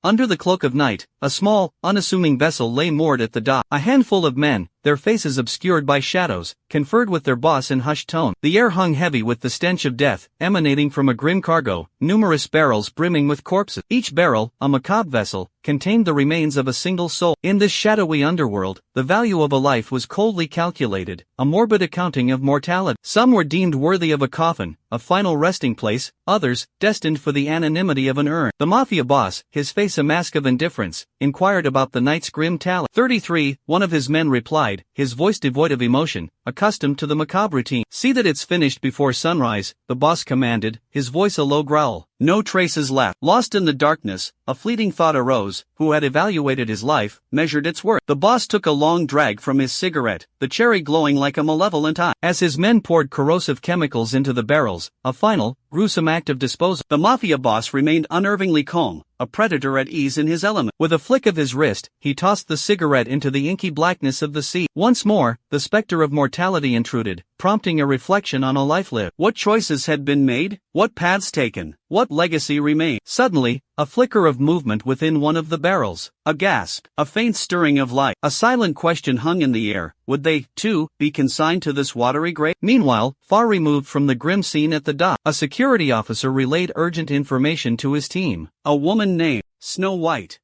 Under the cloak of night, a small, unassuming vessel lay moored at the dock. A handful of men, their faces obscured by shadows, conferred with their boss in hushed tone. The air hung heavy with the stench of death, emanating from a grim cargo, numerous barrels brimming with corpses. Each barrel, a macabre vessel, contained the remains of a single soul. In this shadowy underworld, the value of a life was coldly calculated, a morbid accounting of mortality. Some were deemed worthy of a coffin, a final resting place, others, destined for the anonymity of an urn. The mafia boss, his face a mask of indifference, inquired about the night's grim tally. 33, one of his men replied, his voice devoid of emotion, accustomed to the macabre routine. See that it's finished before sunrise, the boss commanded, his voice a low growl. No traces left. Lost in the darkness, a fleeting thought arose. Who had evaluated his life, measured its worth. The boss took a long drag from his cigarette, the cherry glowing like a malevolent eye. As his men poured corrosive chemicals into the barrels, a final, gruesome act of disposal. The mafia boss remained unnervingly calm, a predator at ease in his element. With a flick of his wrist, he tossed the cigarette into the inky blackness of the sea. Once more, the specter of mortality intruded, prompting a reflection on a life lived. What choices had been made? What paths taken? What legacy remained? Suddenly, a flicker of movement within one of the barrels. A gasp. A faint stirring of light. A silent question hung in the air. Would they, too, be consigned to this watery grave? Meanwhile, far removed from the grim scene at the dock, a security officer relayed urgent information to his team. A woman named Snow White.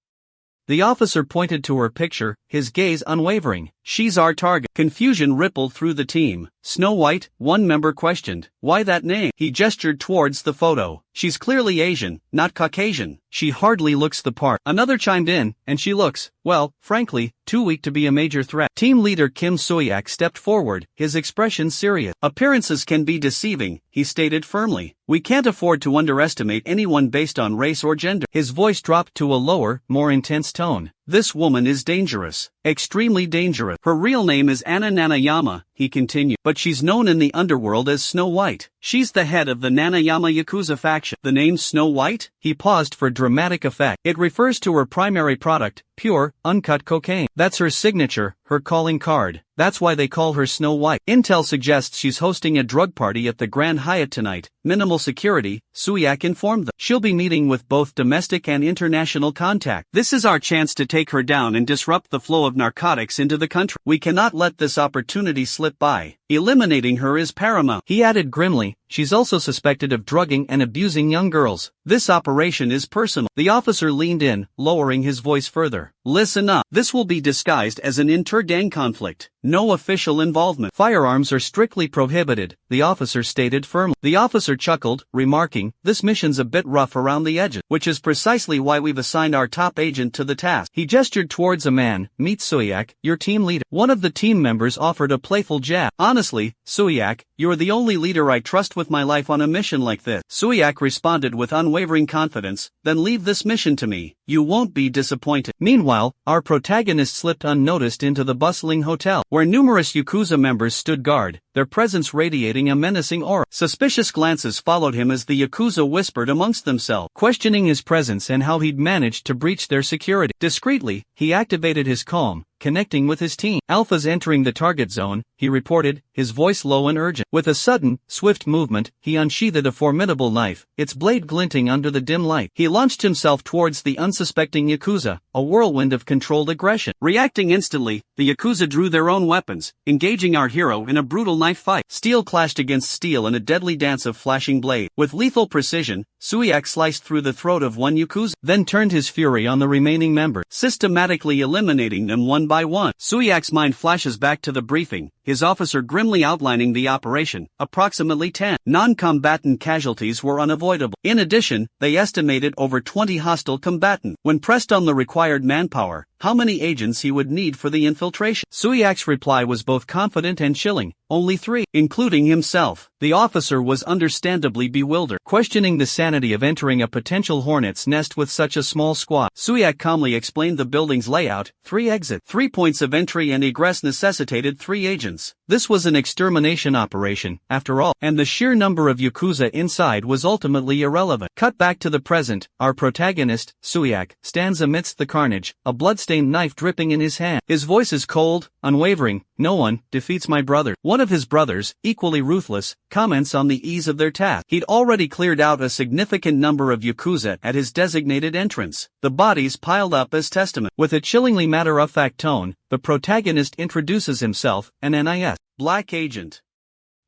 The officer pointed to her picture, his gaze unwavering. She's our target. Confusion rippled through the team. Snow White, one member questioned. Why that name? He gestured towards the photo. She's clearly Asian, not Caucasian. She hardly looks the part. Another chimed in, and she looks, well, frankly, too weak to be a major threat. Team leader Kim Soyak stepped forward, his expression serious. Appearances can be deceiving, he stated firmly. We can't afford to underestimate anyone based on race or gender. His voice dropped to a lower, more intense tone. This woman is dangerous. Extremely dangerous. Her real name is Anna Nanayama, he continued, but she's known in the underworld as Snow White. She's the head of the Nanayama Yakuza faction. The name Snow White? He paused for dramatic effect. It refers to her primary product, pure, uncut cocaine. That's her signature, her calling card. That's why they call her Snow White. Intel suggests she's hosting a drug party at the Grand Hyatt tonight. Minimal security, Suyak informed them. She'll be meeting with both domestic and international contact. This is our chance to take her down and disrupt the flow of narcotics into the country. We cannot let this opportunity slip by. Eliminating her is paramount. He added grimly, she's also suspected of drugging and abusing young girls. This operation is personal. The officer leaned in, lowering his voice further. Listen up. This will be disguised as an inter-gang conflict. No official involvement. Firearms are strictly prohibited, the officer stated firmly. The officer chuckled, remarking, this mission's a bit rough around the edges, which is precisely why we've assigned our top agent to the task. He gestured towards a man. Meet Suyak, your team leader. One of the team members offered a playful jab. Honestly, Suyak, you're the only leader I trust with my life on a mission like this. Suyak responded with unwavering confidence, then leave this mission to me. You won't be disappointed. Meanwhile, our protagonist slipped unnoticed into the bustling hotel, where numerous Yakuza members stood guard, their presence radiating a menacing aura. Suspicious glances followed him as the Yakuza whispered amongst themselves, questioning his presence and how he'd managed to breach their security. Discreetly, he activated his calm, connecting with his team. Alpha's entering the target zone, he reported, his voice low and urgent. With a sudden, swift movement, he unsheathed a formidable knife, its blade glinting under the dim light. He launched himself towards the unsuspecting Yakuza, a whirlwind of controlled aggression. Reacting instantly, the Yakuza drew their own weapons, engaging our hero in a brutal knife fight. Steel clashed against steel in a deadly dance of flashing blade. With lethal precision, Suyak sliced through the throat of one Yakuza, then turned his fury on the remaining member, systematically eliminating them one by one. Suyak's mind flashes back to the briefing, his officer grimly outlining the operation. Approximately 10 non-combatant casualties were unavoidable. In addition, they estimated over 20 hostile combatants. When pressed on the required manpower, how many agents he would need for the infiltration. Suyak's reply was both confident and chilling. Only 3, including himself. The officer was understandably bewildered, questioning the sanity of entering a potential hornet's nest with such a small squad. Suyak calmly explained the building's layout: 3 exits, 3 points of entry and egress necessitated 3 agents. This was an extermination operation, after all, and the sheer number of Yakuza inside was ultimately irrelevant. Cut back to the present, our protagonist, Suyak, stands amidst the carnage, a bloodstained knife dripping in his hand. His voice is cold, unwavering, no one defeats my brother. One of his brothers, equally ruthless, comments on the ease of their task. He'd already cleared out a significant number of Yakuza at his designated entrance. The bodies piled up as testament. With a chillingly matter-of-fact tone, the protagonist introduces himself, an NIS black agent.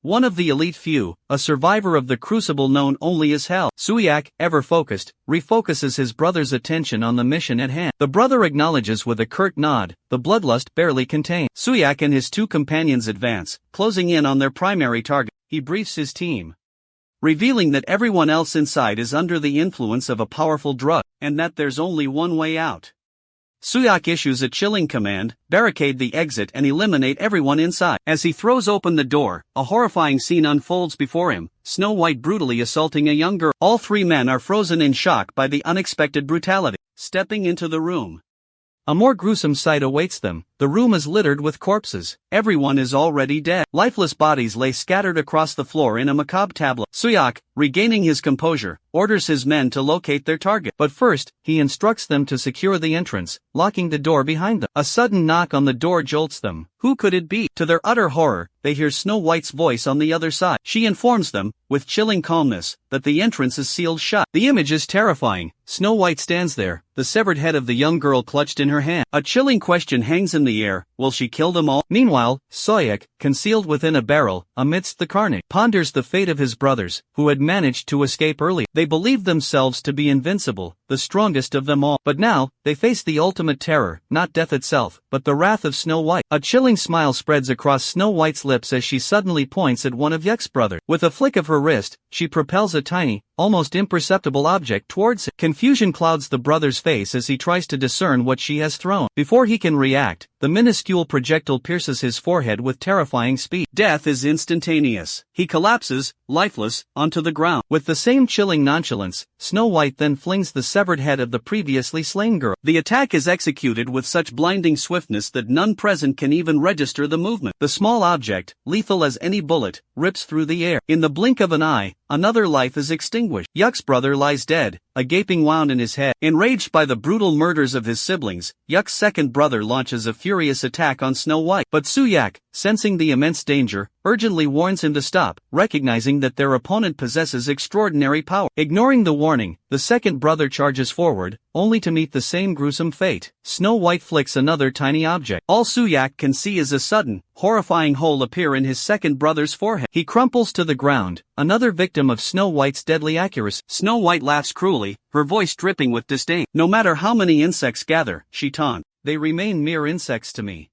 One of the elite few, a survivor of the crucible known only as Hell. Suyak, ever focused, refocuses his brother's attention on the mission at hand. The brother acknowledges with a curt nod, the bloodlust barely contained. Suyak and his two companions advance, closing in on their primary target. He briefs his team, revealing that everyone else inside is under the influence of a powerful drug, and that there's only one way out. Suyak issues a chilling command, barricade the exit and eliminate everyone inside. As he throws open the door, a horrifying scene unfolds before him, Snow White brutally assaulting a young girl. All three men are frozen in shock by the unexpected brutality. Stepping into the room, a more gruesome sight awaits them. The room is littered with corpses. Everyone is already dead. Lifeless bodies lay scattered across the floor in a macabre tableau. Suyak, regaining his composure, orders his men to locate their target. But first, he instructs them to secure the entrance, locking the door behind them. A sudden knock on the door jolts them. Who could it be? To their utter horror, they hear Snow White's voice on the other side. She informs them, with chilling calmness, that the entrance is sealed shut. The image is terrifying. Snow White stands there, the severed head of the young girl clutched in her hand. A chilling question hangs in the air, will she kill them all? Meanwhile, Soyak, concealed within a barrel, amidst the carnage, ponders the fate of his brothers, who had managed to escape early. They believed themselves to be invincible, the strongest of them all. But now, they face the ultimate terror, not death itself, but the wrath of Snow White. A chilling smile spreads across Snow White's lips as she suddenly points at one of Yuk's brothers. With a flick of her wrist, she propels a tiny, almost imperceptible object towards him. Confusion clouds the brother's face as he tries to discern what she has thrown. Before he can react, the minuscule projectile pierces his forehead with terrifying speed. Death is instantaneous. He collapses, lifeless, onto the ground. With the same chilling nonchalance, Snow White then flings the severed head of the previously slain girl. The attack is executed with such blinding swiftness that none present can even register the movement. The small object, lethal as any bullet, rips through the air. In the blink of an eye, another life is extinguished. Yuk's brother lies dead, a gaping wound in his head. Enraged by the brutal murders of his siblings, Yuk's second brother launches a furious attack on Snow White. But Suyak, sensing the immense danger, urgently warns him to stop, recognizing that their opponent possesses extraordinary power. Ignoring the warning, the second brother charges forward, only to meet the same gruesome fate. Snow White flicks another tiny object. All Suyak can see is a sudden, horrifying hole appear in his second brother's forehead. He crumples to the ground, another victim of Snow White's deadly accuracy. Snow White laughs cruelly, her voice dripping with disdain. No matter how many insects gather, she taunts, they remain mere insects to me.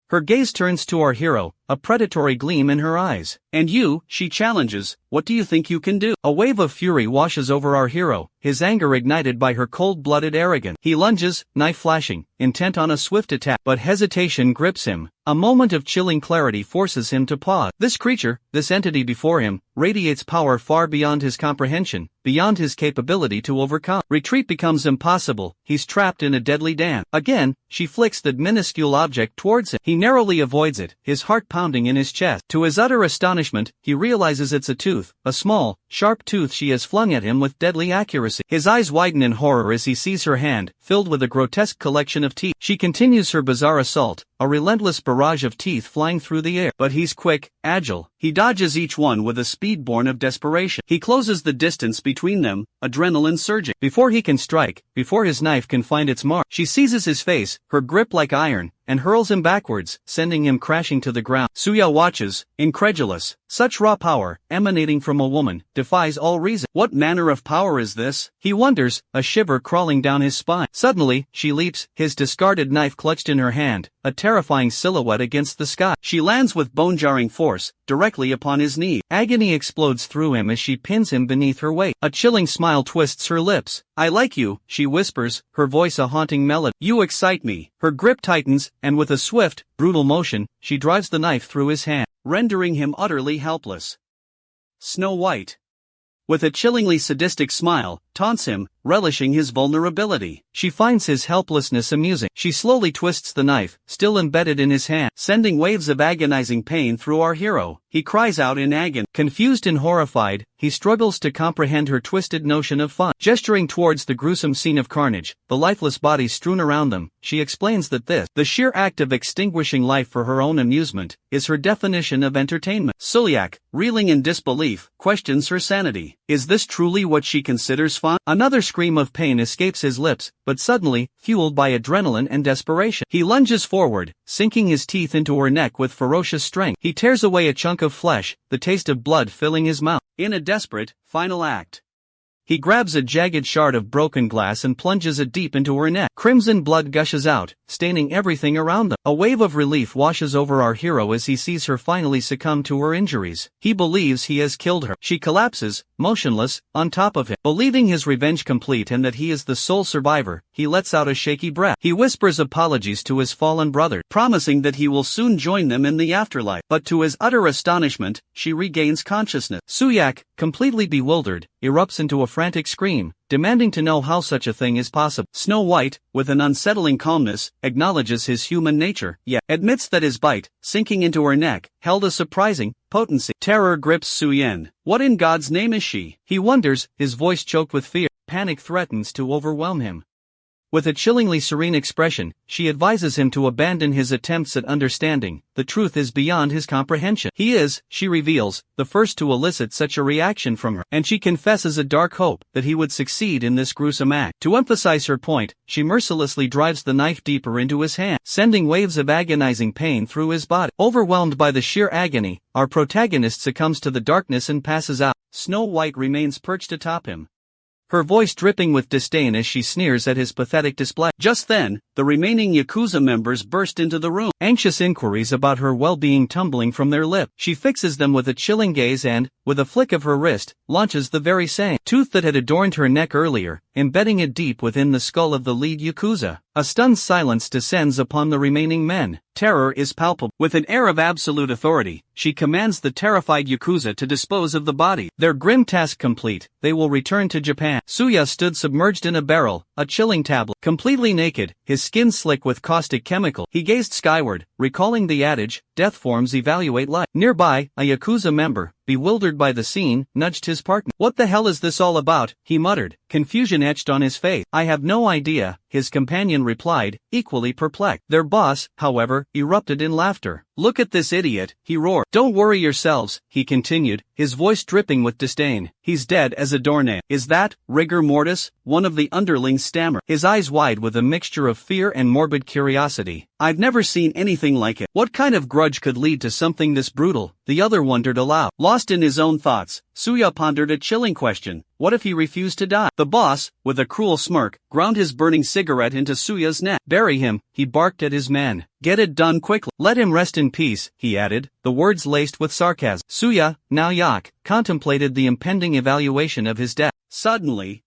Her gaze turns to our hero, a predatory gleam in her eyes. And you, she challenges, what do you think you can do? A wave of fury washes over our hero, his anger ignited by her cold-blooded arrogance. He lunges, knife flashing, intent on a swift attack. But hesitation grips him. A moment of chilling clarity forces him to pause. This creature, this entity before him, radiates power far beyond his comprehension, beyond his capability to overcome. Retreat becomes impossible, he's trapped in a deadly dance. Again, she flicks the minuscule object towards him. He narrowly avoids it, his heart pounding in his chest. To his utter astonishment, he realizes it's a tooth, a small, sharp tooth she has flung at him with deadly accuracy. His eyes widen in horror as he sees her hand, filled with a grotesque collection of teeth. She continues her bizarre assault, a relentless barrage of teeth flying through the air. But he's quick, agile. He dodges each one with a speed born of desperation. He closes the distance between them, adrenaline surging. Before he can strike, before his knife can find its mark, she seizes his face, her grip like iron, and hurls him backwards, sending him crashing to the ground. Suya watches, incredulous. Such raw power, emanating from a woman, defies all reason. What manner of power is this? He wonders, a shiver crawling down his spine. Suddenly, she leaps, his discarded knife clutched in her hand, a terrifying silhouette against the sky. She lands with bone-jarring force, directly upon his knee. Agony explodes through him as she pins him beneath her weight. A chilling smile twists her lips. I like you, she whispers, her voice a haunting melody. You excite me. Her grip tightens, and with a swift, brutal motion, she drives the knife through his hand, rendering him utterly helpless. Snow White, with a chillingly sadistic smile, taunts him, relishing his vulnerability. She finds his helplessness amusing. She slowly twists the knife, still embedded in his hand, sending waves of agonizing pain through our hero. He cries out in agony. Confused and horrified, he struggles to comprehend her twisted notion of fun. Gesturing towards the gruesome scene of carnage, the lifeless bodies strewn around them, she explains that this, the sheer act of extinguishing life for her own amusement, is her definition of entertainment. Sulyak, reeling in disbelief, questions her sanity. Is this truly what she considers fun? Another scream of pain escapes his lips, but suddenly, fueled by adrenaline and desperation, he lunges forward, sinking his teeth into her neck with ferocious strength. He tears away a chunk of flesh, the taste of blood filling his mouth. In a desperate, final act, he grabs a jagged shard of broken glass and plunges it deep into her neck. Crimson blood gushes out, staining everything around them. A wave of relief washes over our hero as he sees her finally succumb to her injuries. He believes he has killed her. She collapses, motionless, on top of him. Believing his revenge complete and that he is the sole survivor, he lets out a shaky breath. He whispers apologies to his fallen brother, promising that he will soon join them in the afterlife. But to his utter astonishment, she regains consciousness. Sulyak, completely bewildered, erupts into a frantic scream, demanding to know how such a thing is possible. Snow White, with an unsettling calmness, acknowledges his human nature, yet admits that his bite, sinking into her neck, held a surprising potency. Terror grips Suyen. What in God's name is she? He wonders, his voice choked with fear. Panic threatens to overwhelm him. With a chillingly serene expression, she advises him to abandon his attempts at understanding. The truth is beyond his comprehension. He is, she reveals, the first to elicit such a reaction from her, and she confesses a dark hope that he would succeed in this gruesome act. To emphasize her point, she mercilessly drives the knife deeper into his hand, sending waves of agonizing pain through his body. Overwhelmed by the sheer agony, our protagonist succumbs to the darkness and passes out. Snow White remains perched atop him, her voice dripping with disdain as she sneers at his pathetic display. Just then, the remaining Yakuza members burst into the room, anxious inquiries about her well-being tumbling from their lips. She fixes them with a chilling gaze and, with a flick of her wrist, launches the very same tooth that had adorned her neck earlier, embedding it deep within the skull of the lead Yakuza. A stunned silence descends upon the remaining men. Terror is palpable. With an air of absolute authority, she commands the terrified Yakuza to dispose of the body. Their grim task complete, they will return to Japan. Suya stood submerged in a barrel, a chilling tablet. Completely naked, his skin slick with caustic chemical, he gazed skyward, recalling the adage, death forms evaluate life. Nearby, a Yakuza member, bewildered by the scene, nudged his partner. What the hell is this all about? He muttered, confusion etched on his face. I have no idea, his companion replied, equally perplexed. Their boss, however, erupted in laughter. Look at this idiot, he roared. Don't worry yourselves, he continued, his voice dripping with disdain. He's dead as a doornail. Is that, rigor mortis? One of the underlings stammered, his eyes wide with a mixture of fear and morbid curiosity. I've never seen anything like it. What kind of grudge could lead to something this brutal? The other wondered aloud. Lost in his own thoughts, Suya pondered a chilling question. What if he refused to die? The boss, with a cruel smirk, ground his burning cigarette into Suya's neck. Bury him, he barked at his men. Get it done quickly. Let him rest in peace, he added, the words laced with sarcasm. Suya, now Yak, contemplated the impending evaluation of his death. Suddenly,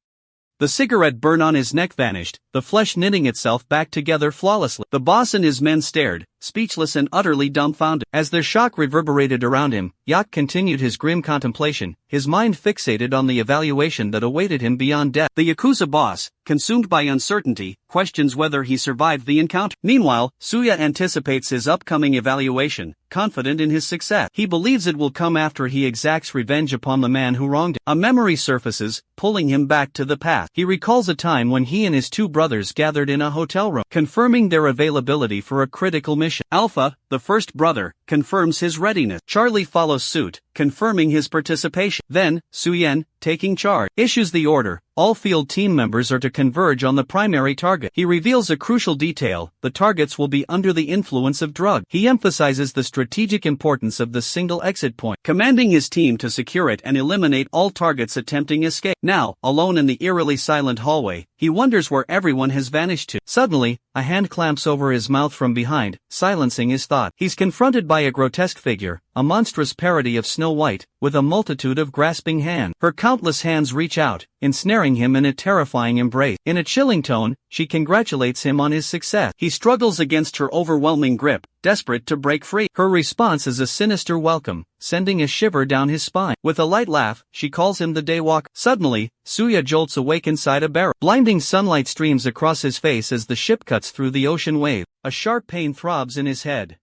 the cigarette burn on his neck vanished, the flesh knitting itself back together flawlessly. The boss and his men stared, speechless and utterly dumbfounded. As their shock reverberated around him, Yak continued his grim contemplation, his mind fixated on the evaluation that awaited him beyond death. The Yakuza boss, consumed by uncertainty, questions whether he survived the encounter. Meanwhile, Suya anticipates his upcoming evaluation, confident in his success. He believes it will come after he exacts revenge upon the man who wronged him. A memory surfaces, pulling him back to the past. He recalls a time when he and his two brothers gathered in a hotel room, confirming their availability for a critical mission. Alpha, the first brother, confirms his readiness. Charlie follows suit, confirming his participation. Then, Suyen, taking charge, issues the order. All field team members are to converge on the primary target. He reveals a crucial detail, the targets will be under the influence of drug. He emphasizes the strategic importance of the single exit point, commanding his team to secure it and eliminate all targets attempting escape. Now, alone in the eerily silent hallway, he wonders where everyone has vanished to. Suddenly, a hand clamps over his mouth from behind, silencing his thought. He's confronted by a grotesque figure, a monstrous parody of Snow White, with a multitude of grasping hands. Her countless hands reach out, ensnaring him in a terrifying embrace. In a chilling tone, she congratulates him on his success. He struggles against her overwhelming grip, desperate to break free. Her response is a sinister welcome, sending a shiver down his spine. With a light laugh, she calls him the daywalker. Suddenly, Suya jolts awake inside a barrel. Blinding sunlight streams across his face as the ship cuts through the ocean wave. A sharp pain throbs in his head.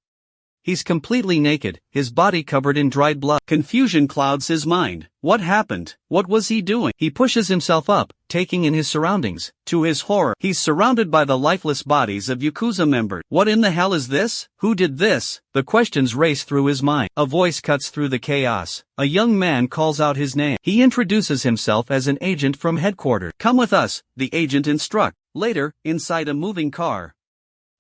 He's completely naked, his body covered in dried blood. Confusion clouds his mind. What happened? What was he doing? He pushes himself up, taking in his surroundings. To his horror, he's surrounded by the lifeless bodies of Yakuza members. What in the hell is this? Who did this? The questions race through his mind. A voice cuts through the chaos. A young man calls out his name. He introduces himself as an agent from headquarters. Come with us, the agent instructs. Later, inside a moving car,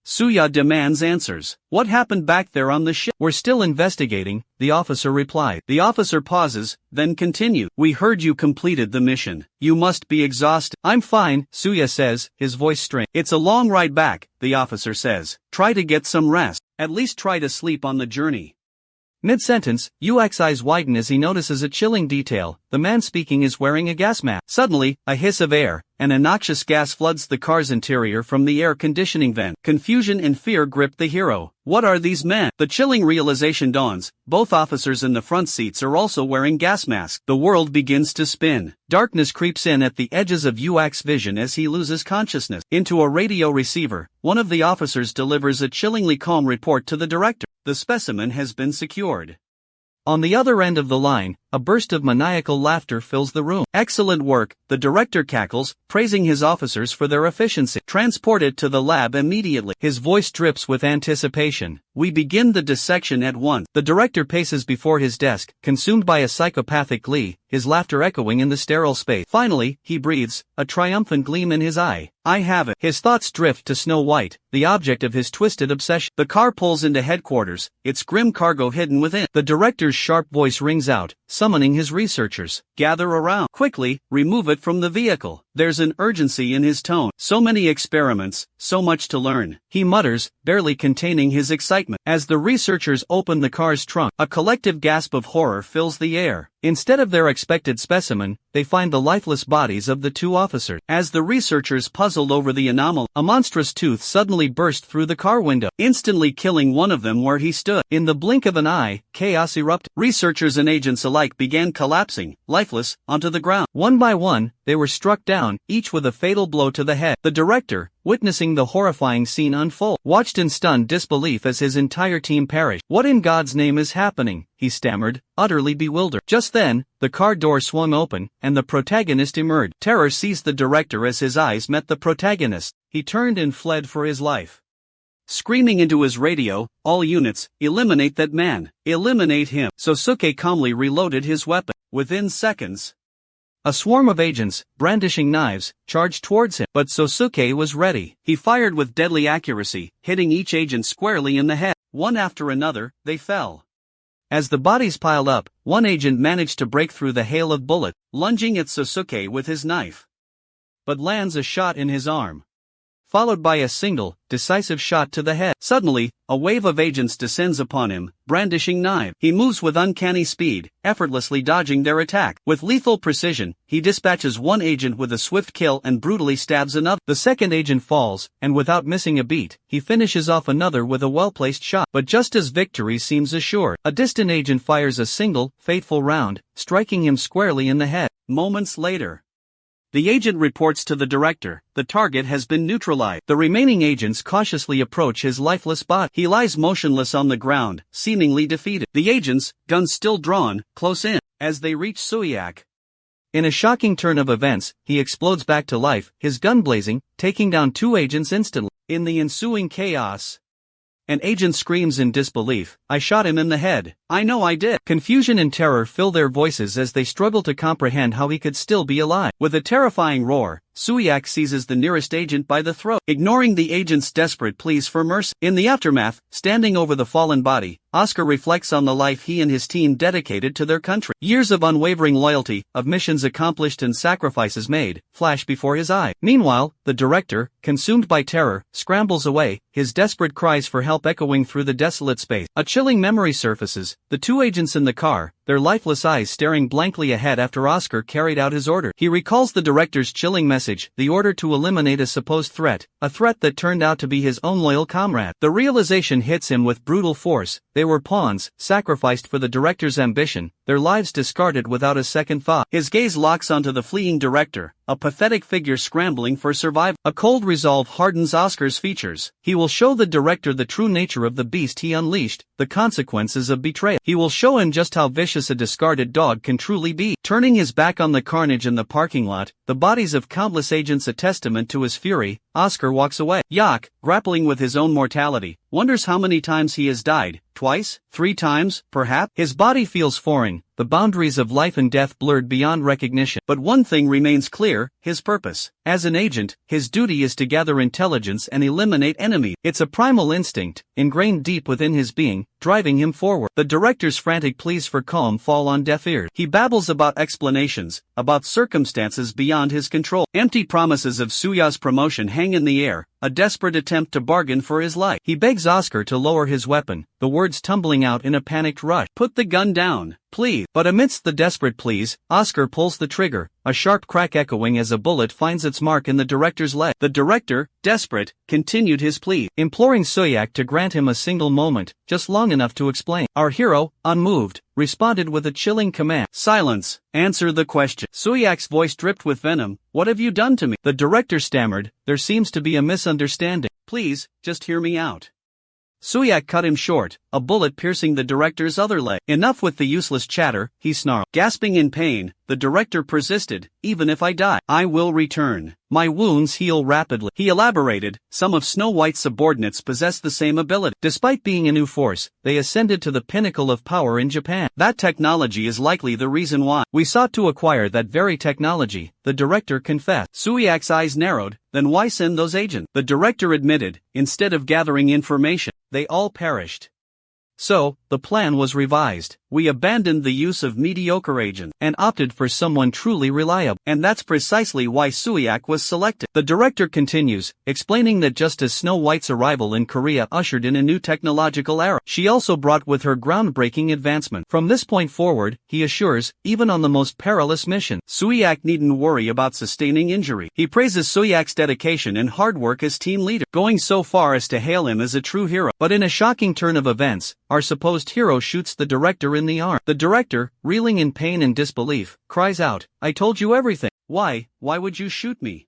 Suya demands answers. What happened back there on the ship? We're still investigating, the officer replied. The officer pauses, then continues. We heard you completed the mission. You must be exhausted. I'm fine, Suya says, his voice strained. It's a long ride back, the officer says. Try to get some rest. At least try to sleep on the journey. Mid-sentence, Yuak's eyes widen as he notices a chilling detail. The man speaking is wearing a gas mask. Suddenly, a hiss of air, and a noxious gas floods the car's interior from the air conditioning vent. Confusion and fear grip the hero. What are these men? The chilling realization dawns. Both officers in the front seats are also wearing gas masks. The world begins to spin. Darkness creeps in at the edges of Yuak's vision as he loses consciousness. Into a radio receiver, one of the officers delivers a chillingly calm report to the director. The specimen has been secured. On the other end of the line, a burst of maniacal laughter fills the room. Excellent work, the director cackles, praising his officers for their efficiency. Transported to the lab immediately. His voice drips with anticipation. We begin the dissection at once. The director paces before his desk, consumed by a psychopathic glee, his laughter echoing in the sterile space. Finally, he breathes, a triumphant gleam in his eye. I have it. His thoughts drift to Snow White, the object of his twisted obsession. The car pulls into headquarters, its grim cargo hidden within. The director's sharp voice rings out, summoning his researchers. Gather around. Quickly, remove it from the vehicle. There's an urgency in his tone. So many experiments, so much to learn. He mutters, barely containing his excitement. As the researchers open the car's trunk, a collective gasp of horror fills the air. Instead of their expected specimen, they find the lifeless bodies of the two officers. As the researchers puzzled over the anomaly, a monstrous tooth suddenly burst through the car window, instantly killing one of them where he stood. In the blink of an eye, chaos erupted. Researchers and agents alike began collapsing, lifeless, onto the ground. One by one, they were struck down, each with a fatal blow to the head. The director, witnessing the horrifying scene unfold, watched in stunned disbelief as his entire team perished. What in God's name is happening? He stammered, utterly bewildered. Just then, the car door swung open, and the protagonist emerged. Terror seized the director as his eyes met the protagonist. He turned and fled for his life. Screaming into his radio, all units, eliminate that man. Eliminate him. Sosuke calmly reloaded his weapon. Within seconds, a swarm of agents, brandishing knives, charged towards him. But Sosuke was ready. He fired with deadly accuracy, hitting each agent squarely in the head. One after another, they fell. As the bodies piled up, one agent managed to break through the hail of bullets, lunging at Sosuke with his knife, but lands a shot in his arm, followed by a single, decisive shot to the head. Suddenly, a wave of agents descends upon him, brandishing knives. He moves with uncanny speed, effortlessly dodging their attack. With lethal precision, he dispatches one agent with a swift kill and brutally stabs another. The second agent falls, and without missing a beat, he finishes off another with a well-placed shot. But just as victory seems assured, a distant agent fires a single, fateful round, striking him squarely in the head. Moments later, the agent reports to the director. The target has been neutralized. The remaining agents cautiously approach his lifeless body. He lies motionless on the ground, seemingly defeated. The agents, guns still drawn, close in. As they reach Suyak, in a shocking turn of events, he explodes back to life, his gun blazing, taking down two agents instantly. In the ensuing chaos, an agent screams in disbelief, I shot him in the head. I know I did. Confusion and terror fill their voices as they struggle to comprehend how he could still be alive. With a terrifying roar, Suyak seizes the nearest agent by the throat, ignoring the agent's desperate pleas for mercy. In the aftermath, standing over the fallen body, Oscar reflects on the life he and his team dedicated to their country. Years of unwavering loyalty, of missions accomplished and sacrifices made, flash before his eye. Meanwhile, the director, consumed by terror, scrambles away, his desperate cries for help echoing through the desolate space. A chilling memory surfaces, the two agents in the car, their lifeless eyes staring blankly ahead after Oscar carried out his order. He recalls the director's chilling message, the order to eliminate a supposed threat, a threat that turned out to be his own loyal comrade. The realization hits him with brutal force. They were pawns, sacrificed for the director's ambition, their lives discarded without a second thought. His gaze locks onto the fleeing director, a pathetic figure scrambling for survival. A cold resolve hardens Oscar's features. He will show the director the true nature of the beast he unleashed, the consequences of betrayal. He will show him just how vicious a discarded dog can truly be. Turning his back on the carnage in the parking lot, the bodies of countless agents a testament to his fury, Oscar walks away. Yak, grappling with his own mortality, wonders how many times he has died. Twice? 3 times, perhaps? His body feels foreign, the boundaries of life and death blurred beyond recognition. But one thing remains clear, his purpose. As an agent, his duty is to gather intelligence and eliminate enemies. It's a primal instinct, ingrained deep within his being, driving him forward. The director's frantic pleas for calm fall on deaf ears. He babbles about explanations, about circumstances beyond his control. Empty promises of Suya's promotion hang in the air, a desperate attempt to bargain for his life. He begs Oscar to lower his weapon, the words tumbling out in a panicked rush. "Put the gun down, please." But amidst the desperate pleas, Oscar pulls the trigger, a sharp crack echoing as a bullet finds its mark in the director's leg. The director, desperate, continued his plea, imploring Suyak to grant him a single moment, just long enough to explain. Our hero, unmoved, responded with a chilling command. "Silence, answer the question." Suyak's voice dripped with venom. "What have you done to me?" The director stammered, "There seems to be a misunderstanding. Please, just hear me out." Suyak cut him short, a bullet piercing the director's other leg. "Enough with the useless chatter," he snarled. Gasping in pain, the director persisted, "Even if I die, I will return. My wounds heal rapidly." He elaborated, "Some of Snow White's subordinates possess the same ability. Despite being a new force, they ascended to the pinnacle of power in Japan. That technology is likely the reason why. We sought to acquire that very technology," the director confessed. Suyak's eyes narrowed. "Then why send those agents?" The director admitted, "Instead of gathering information, they all perished. So, the plan was revised. We abandoned the use of mediocre agents and opted for someone truly reliable. And that's precisely why Suyak was selected." The director continues, explaining that just as Snow White's arrival in Korea ushered in a new technological era, she also brought with her groundbreaking advancement. From this point forward, he assures, even on the most perilous mission, Suyak needn't worry about sustaining injury. He praises Suyak's dedication and hard work as team leader, going so far as to hail him as a true hero. But in a shocking turn of events, our supposed hero shoots the director in the arm. The director, reeling in pain and disbelief, cries out, "I told you everything. Why would you shoot me?"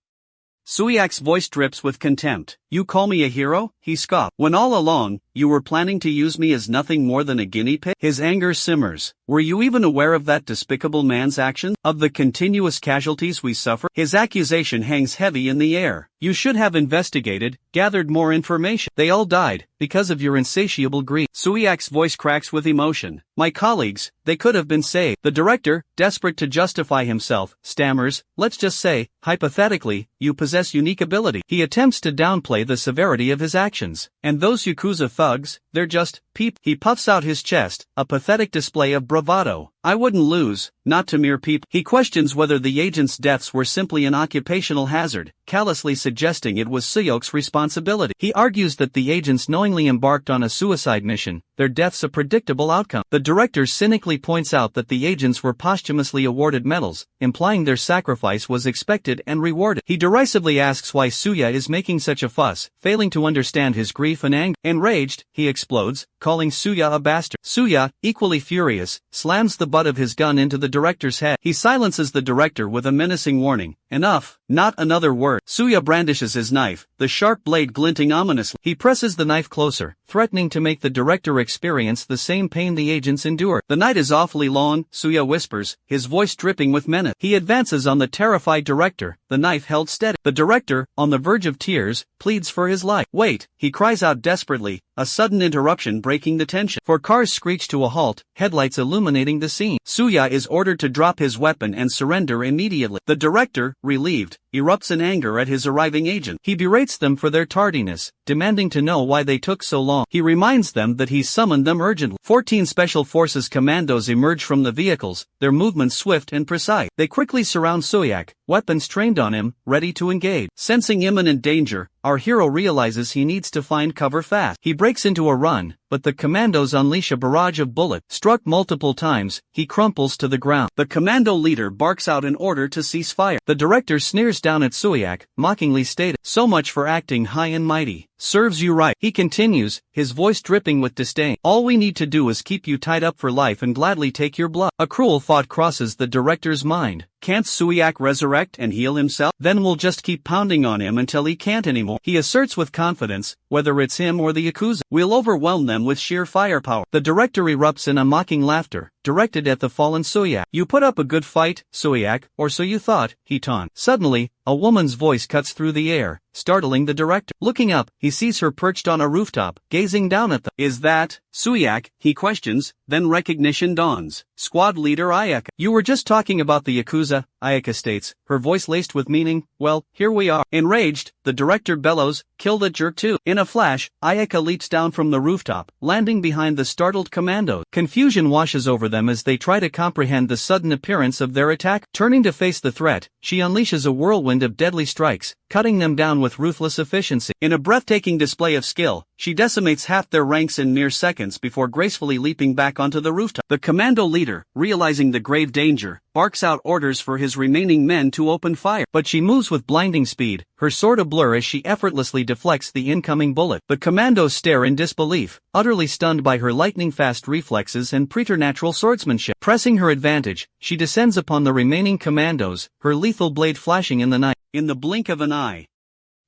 Suyak's voice drips with contempt. "You call me a hero?" he scoffed. "When all along, you were planning to use me as nothing more than a guinea pig?" His anger simmers. "Were you even aware of that despicable man's actions? Of the continuous casualties we suffer?" His accusation hangs heavy in the air. "You should have investigated, gathered more information. They all died, because of your insatiable greed." Suyak's voice cracks with emotion. "My colleagues, they could have been saved." The director, desperate to justify himself, stammers, "Let's just say, hypothetically, you possess unique ability." He attempts to downplay the severity of his actions. "And those Yakuza thugs, they're just peep." He puffs out his chest, a pathetic display of bravado. "I wouldn't lose, not to mere people." He questions whether the agents' deaths were simply an occupational hazard, callously suggesting it was Suyok's responsibility. He argues that the agents knowingly embarked on a suicide mission, their deaths a predictable outcome. The director cynically points out that the agents were posthumously awarded medals, implying their sacrifice was expected and rewarded. He derisively asks why Suya is making such a fuss, failing to understand his grief and anger. Enraged, he explodes, calling Suya a bastard. Suya, equally furious, slams the butt of his gun into the director's head. He silences the director with a menacing warning. "Enough, not another word." Suya brandishes his knife, the sharp blade glinting ominously. He presses the knife closer, threatening to make the director experience the same pain the agents endured. "The night is awfully long," Suya whispers, his voice dripping with menace. He advances on the terrified director, the knife held steady. The director, on the verge of tears, pleads for his life. "Wait," he cries out desperately, a sudden interruption breaks breaking the tension. For cars screech to a halt, headlights illuminating the scene. Suya is ordered to drop his weapon and surrender immediately. The director, relieved, erupts in anger at his arriving agent. He berates them for their tardiness, demanding to know why they took so long. He reminds them that he summoned them urgently. 14 Special Forces commandos emerge from the vehicles, their movements swift and precise. They quickly surround Suyak, weapons trained on him, ready to engage. Sensing imminent danger, our hero realizes he needs to find cover fast. He breaks into a run, but the commandos unleash a barrage of bullets. Struck multiple times, he crumples to the ground. The commando leader barks out an order to cease fire. The director sneers down at Suyak, mockingly stated, "So much for acting high and mighty. Serves you right." He continues, his voice dripping with disdain. "All we need to do is keep you tied up for life and gladly take your blood." A cruel thought crosses the director's mind. Can't Suyak resurrect and heal himself? Then we'll just keep pounding on him until he can't anymore. He asserts with confidence, whether it's him or the Yakuza, we'll overwhelm them with sheer firepower. The director erupts in a mocking laughter, directed at the fallen Suyak. "You put up a good fight, Suyak, or so you thought," he taunts. Suddenly, a woman's voice cuts through the air, startling the director. Looking up, he sees her perched on a rooftop, gazing down at them. "Is that Suyak?" he questions, then recognition dawns. Squad leader Ayaka. "You were just talking about the Yakuza," Ayaka states, her voice laced with meaning. "Well, here we are." Enraged, the director bellows, "Kill that jerk too." In a flash, Ayaka leaps down from the rooftop, landing behind the startled commandos. Confusion washes over them as they try to comprehend the sudden appearance of their attack. Turning to face the threat, she unleashes a whirlwind of deadly strikes, cutting them down with ruthless efficiency. In a breathtaking display of skill, she decimates half their ranks in mere seconds before gracefully leaping back onto the rooftop. The commando leader, realizing the grave danger, barks out orders for his remaining men to open fire. But she moves with blinding speed, her sword ablur as she effortlessly deflects the incoming bullet. The commandos stare in disbelief, utterly stunned by her lightning-fast reflexes and preternatural swordsmanship. Pressing her advantage, she descends upon the remaining commandos, her lethal blade flashing in the night. In the blink of an eye,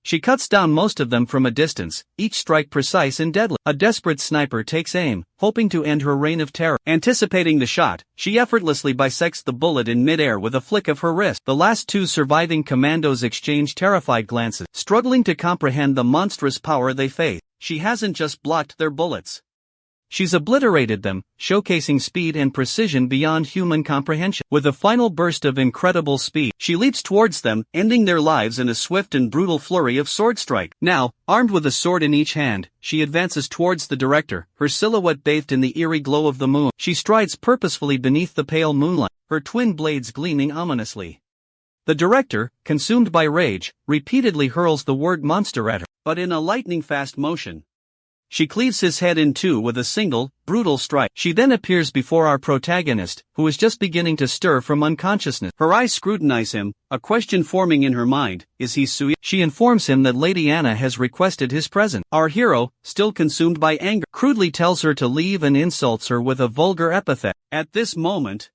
she cuts down most of them from a distance, each strike precise and deadly. A desperate sniper takes aim, hoping to end her reign of terror. Anticipating the shot, she effortlessly bisects the bullet in midair with a flick of her wrist. The last two surviving commandos exchange terrified glances, struggling to comprehend the monstrous power they face. She hasn't just blocked their bullets. She's obliterated them, showcasing speed and precision beyond human comprehension. With a final burst of incredible speed, she leaps towards them, ending their lives in a swift and brutal flurry of sword strike. Now, armed with a sword in each hand, she advances towards the director, her silhouette bathed in the eerie glow of the moon. She strides purposefully beneath the pale moonlight, her twin blades gleaming ominously. The director, consumed by rage, repeatedly hurls the word monster at her. But in a lightning-fast motion, she cleaves his head in two with a single, brutal strike. She then appears before our protagonist, who is just beginning to stir from unconsciousness. Her eyes scrutinize him, a question forming in her mind: is he Suya? She informs him that Lady Anna has requested his presence. Our hero, still consumed by anger, crudely tells her to leave and insults her with a vulgar epithet. At this moment,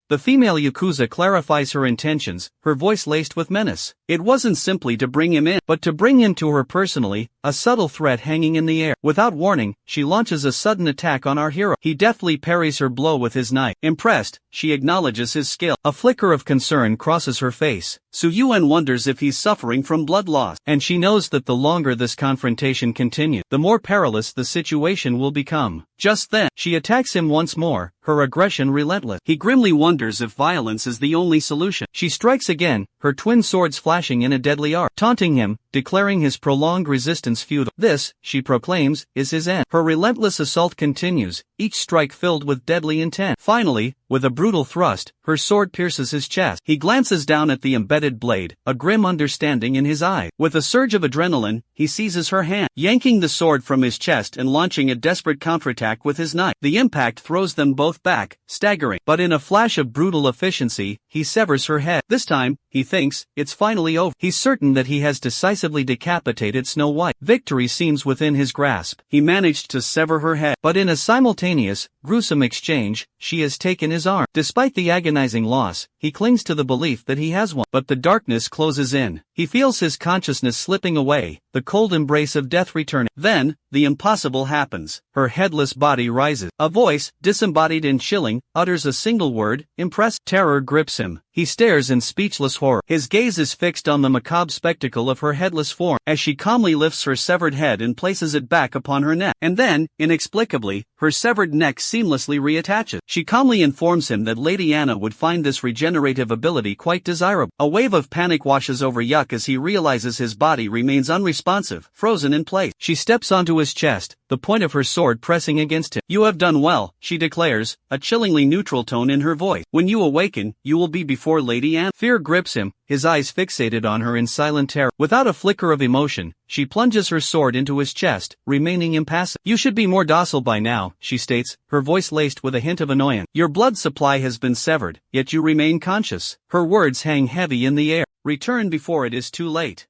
the female Yakuza clarifies her intentions, her voice laced with menace. It wasn't simply to bring him in, but to bring him to her personally, a subtle threat hanging in the air. Without warning, she launches a sudden attack on our hero. He deftly parries her blow with his knife. Impressed, she acknowledges his skill. A flicker of concern crosses her face. Suyuan wonders if he's suffering from blood loss. And she knows that the longer this confrontation continues, the more perilous the situation will become. Just then, she attacks him once more, her aggression relentless. He grimly wonders if violence is the only solution. She strikes again, her twin swords flashing in a deadly arc, taunting him, declaring his prolonged resistance futile. This, she proclaims, is his end. Her relentless assault continues, each strike filled with deadly intent. Finally, with a brutal thrust, her sword pierces his chest. He glances down at the embedded blade, a grim understanding in his eye. With a surge of adrenaline, he seizes her hand, yanking the sword from his chest and launching a desperate counterattack with his knife. The impact throws them both back, staggering. But in a flash of brutal efficiency, he severs her head. This time, he thinks, it's finally over. He's certain that he has decisively decapitated Snow White. Victory seems within his grasp. He managed to sever her head. But in a simultaneous, gruesome exchange, she has taken his arm. Despite the agonizing loss, he clings to the belief that he has won. But the darkness closes in. He feels his consciousness slipping away, the the cold embrace of death returning. Then, the impossible happens. Her headless body rises. A voice, disembodied and chilling, utters a single word, impress. Terror grips him. He stares in speechless horror. His gaze is fixed on the macabre spectacle of her headless form, as she calmly lifts her severed head and places it back upon her neck. And then, inexplicably, her severed neck seamlessly reattaches. She calmly informs him that Lady Anna would find this regenerative ability quite desirable. A wave of panic washes over Yuck as he realizes his body remains unresponsive, frozen in place. She steps onto his chest, the point of her sword pressing against him. "You have done well," she declares, a chillingly neutral tone in her voice. "When you awaken, you will be before Lady Anna." Fear grips him, his eyes fixated on her in silent terror. Without a flicker of emotion, she plunges her sword into his chest, remaining impassive. "You should be more docile by now," she states, her voice laced with a hint of annoyance. "Your blood supply has been severed, yet you remain conscious." Her words hang heavy in the air. "Return before it is too late."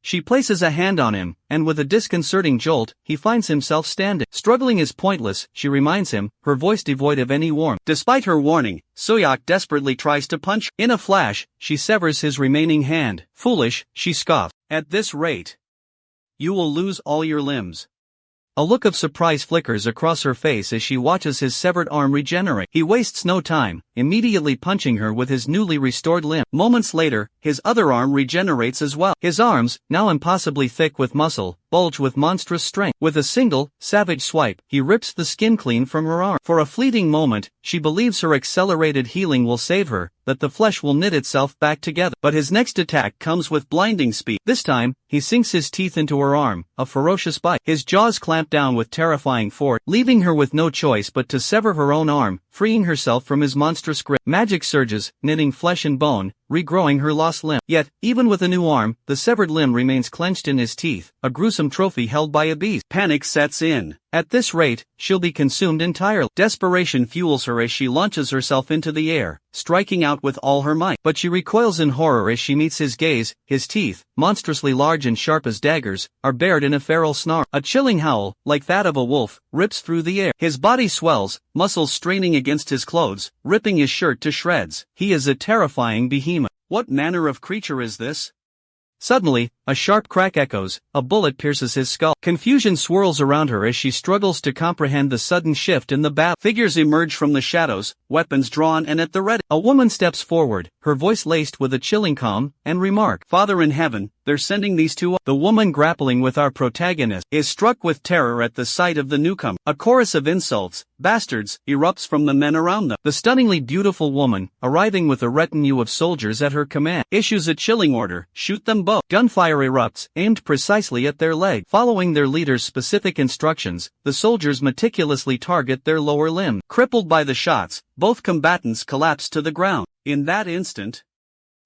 She places a hand on him, and with a disconcerting jolt, he finds himself standing. Struggling is pointless, she reminds him, her voice devoid of any warmth. Despite her warning, Soyak desperately tries to punch. In a flash, she severs his remaining hand. "Foolish," she scoffs. "At this rate, you will lose all your limbs." A look of surprise flickers across her face as she watches his severed arm regenerate. He wastes no time, immediately punching her with his newly restored limb. Moments later, his other arm regenerates as well. His arms, now impossibly thick with muscle, bulge with monstrous strength. With a single, savage swipe, he rips the skin clean from her arm. For a fleeting moment, she believes her accelerated healing will save her, that the flesh will knit itself back together. But his next attack comes with blinding speed. This time, he sinks his teeth into her arm, a ferocious bite. His jaws clamp down with terrifying force, leaving her with no choice but to sever her own arm, freeing herself from his monstrous grip. Magic surges, knitting flesh and bone, regrowing her lost limb. Yet, even with a new arm, the severed limb remains clenched in his teeth, a gruesome trophy held by a beast. Panic sets in. At this rate, she'll be consumed entirely. Desperation fuels her as she launches herself into the air, striking out with all her might. But she recoils in horror as she meets his gaze. His teeth, monstrously large and sharp as daggers, are bared in a feral snarl. A chilling howl, like that of a wolf, rips through the air. His body swells, muscles straining against his clothes, ripping his shirt to shreds. He is a terrifying behemoth. What manner of creature is this? Suddenly, a sharp crack echoes, a bullet pierces his skull. Confusion swirls around her as she struggles to comprehend the sudden shift in the battle. Figures emerge from the shadows, weapons drawn and at the ready. A woman steps forward, her voice laced with a chilling calm, and remark, "Father in heaven, they're sending these two." The woman grappling with our protagonist is struck with terror at the sight of the newcomer. A chorus of insults, "bastards," erupts from the men around them. The stunningly beautiful woman, arriving with a retinue of soldiers at her command, issues a chilling order, "Shoot them both." Gunfire erupts, aimed precisely at their leg. Following their leader's specific instructions, the soldiers meticulously target their lower limb. Crippled by the shots, both combatants collapse to the ground. In that instant,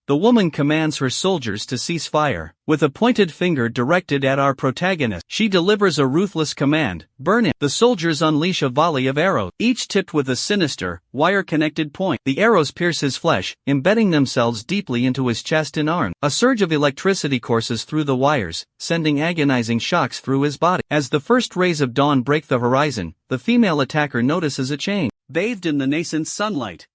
the woman commands her soldiers to cease fire. With a pointed finger directed at our protagonist, she delivers a ruthless command, "Burn him." The soldiers unleash a volley of arrows, each tipped with a sinister, wire-connected point. The arrows pierce his flesh, embedding themselves deeply into his chest and arm. A surge of electricity courses through the wires, sending agonizing shocks through his body. As the first rays of dawn break the horizon, the female attacker notices a change. Bathed in the nascent sunlight,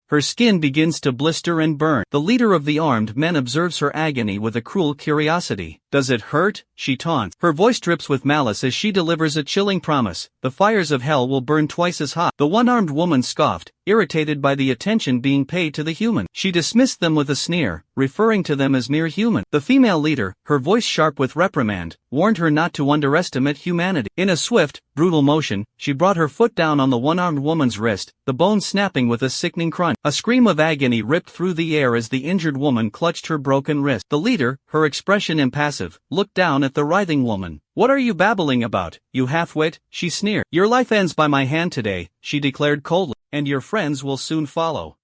her skin begins to blister and burn. The leader of the armed men observes her agony with a cruel curiosity. "Does it hurt?" she taunts. Her voice drips with malice as she delivers a chilling promise. "The fires of hell will burn twice as hot." The one-armed woman scoffed, irritated by the attention being paid to the human. She dismissed them with a sneer, referring to them as mere human. The female leader, her voice sharp with reprimand, warned her not to underestimate humanity. In a swift, brutal motion, she brought her foot down on the one-armed woman's wrist, the bone snapping with a sickening crunch. A scream of agony ripped through the air as the injured woman clutched her broken wrist. The leader, her expression impassive, looked down at the writhing woman. "What are you babbling about, you half-wit?" she sneered. "Your life ends by my hand today," she declared coldly, "and your friends will soon follow."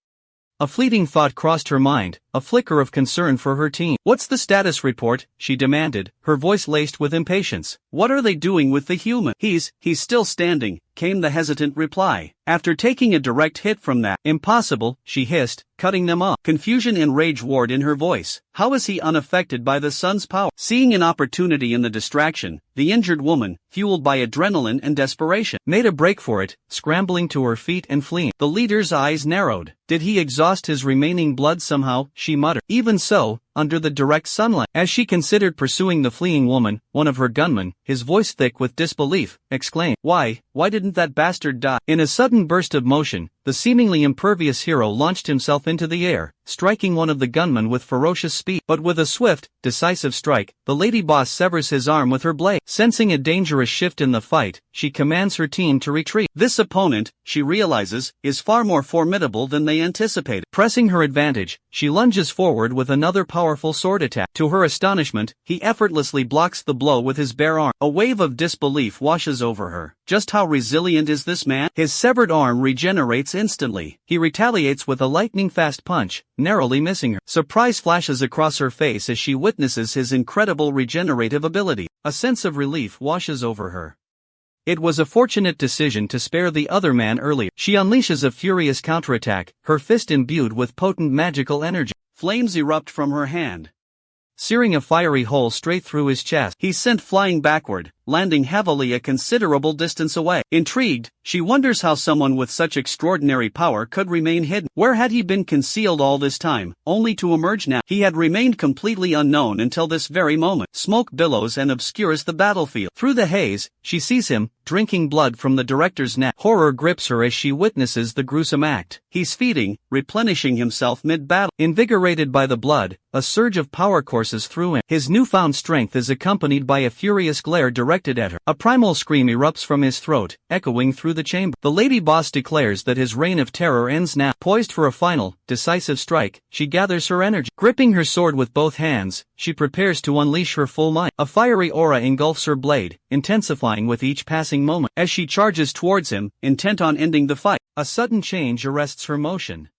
A fleeting thought crossed her mind, a flicker of concern for her team. "What's the status report?" she demanded, her voice laced with impatience. "What are they doing with the human?" He's still standing," came the hesitant reply, after taking a direct hit from that. "Impossible," she hissed, cutting them off. Confusion and rage warred in her voice. How is he unaffected by the sun's power? Seeing an opportunity in the distraction, the injured woman, fueled by adrenaline and desperation, made a break for it, scrambling to her feet and fleeing. The leader's eyes narrowed. Did he exhaust his remaining blood somehow? She muttered. "Even so, under the direct sunlight. As she considered pursuing the fleeing woman, one of her gunmen, his voice thick with disbelief, exclaimed, Why didn't that bastard die? In a sudden burst of motion, the seemingly impervious hero launched himself into the air, striking one of the gunmen with ferocious speed. But with a swift, decisive strike, the lady boss severs his arm with her blade. Sensing a dangerous shift in the fight, she commands her team to retreat. This opponent, she realizes, is far more formidable than they anticipated. Pressing her advantage, she lunges forward with another powerful sword attack. To her astonishment, he effortlessly blocks the blow with his bare arm. A wave of disbelief washes over her. Just how resilient is this man? His severed arm regenerates instantly. He retaliates with a lightning-fast punch, narrowly missing her. Surprise flashes across her face as she witnesses his incredible regenerative ability. A sense of relief washes over her. It was a fortunate decision to spare the other man earlier. She unleashes a furious counterattack, her fist imbued with potent magical energy. Flames erupt from her hand, searing a fiery hole straight through his chest. He's sent flying backward, landing heavily a considerable distance away. Intrigued, she wonders how someone with such extraordinary power could remain hidden. Where had he been concealed all this time, only to emerge now? He had remained completely unknown until this very moment. Smoke billows and obscures the battlefield. Through the haze, she sees him, drinking blood from the director's neck. Horror grips her as she witnesses the gruesome act. He's feeding, replenishing himself mid-battle. Invigorated by the blood, a surge of power courses through him. His newfound strength is accompanied by a furious glare directed at her. A primal scream erupts from his throat, echoing through the chamber. The lady boss declares that his reign of terror ends now. Poised for a final, decisive strike, she gathers her energy. Gripping her sword with both hands, she prepares to unleash her full might. A fiery aura engulfs her blade, intensifying with each passing moment. As she charges towards him, intent on ending the fight, a sudden change arrests her motion.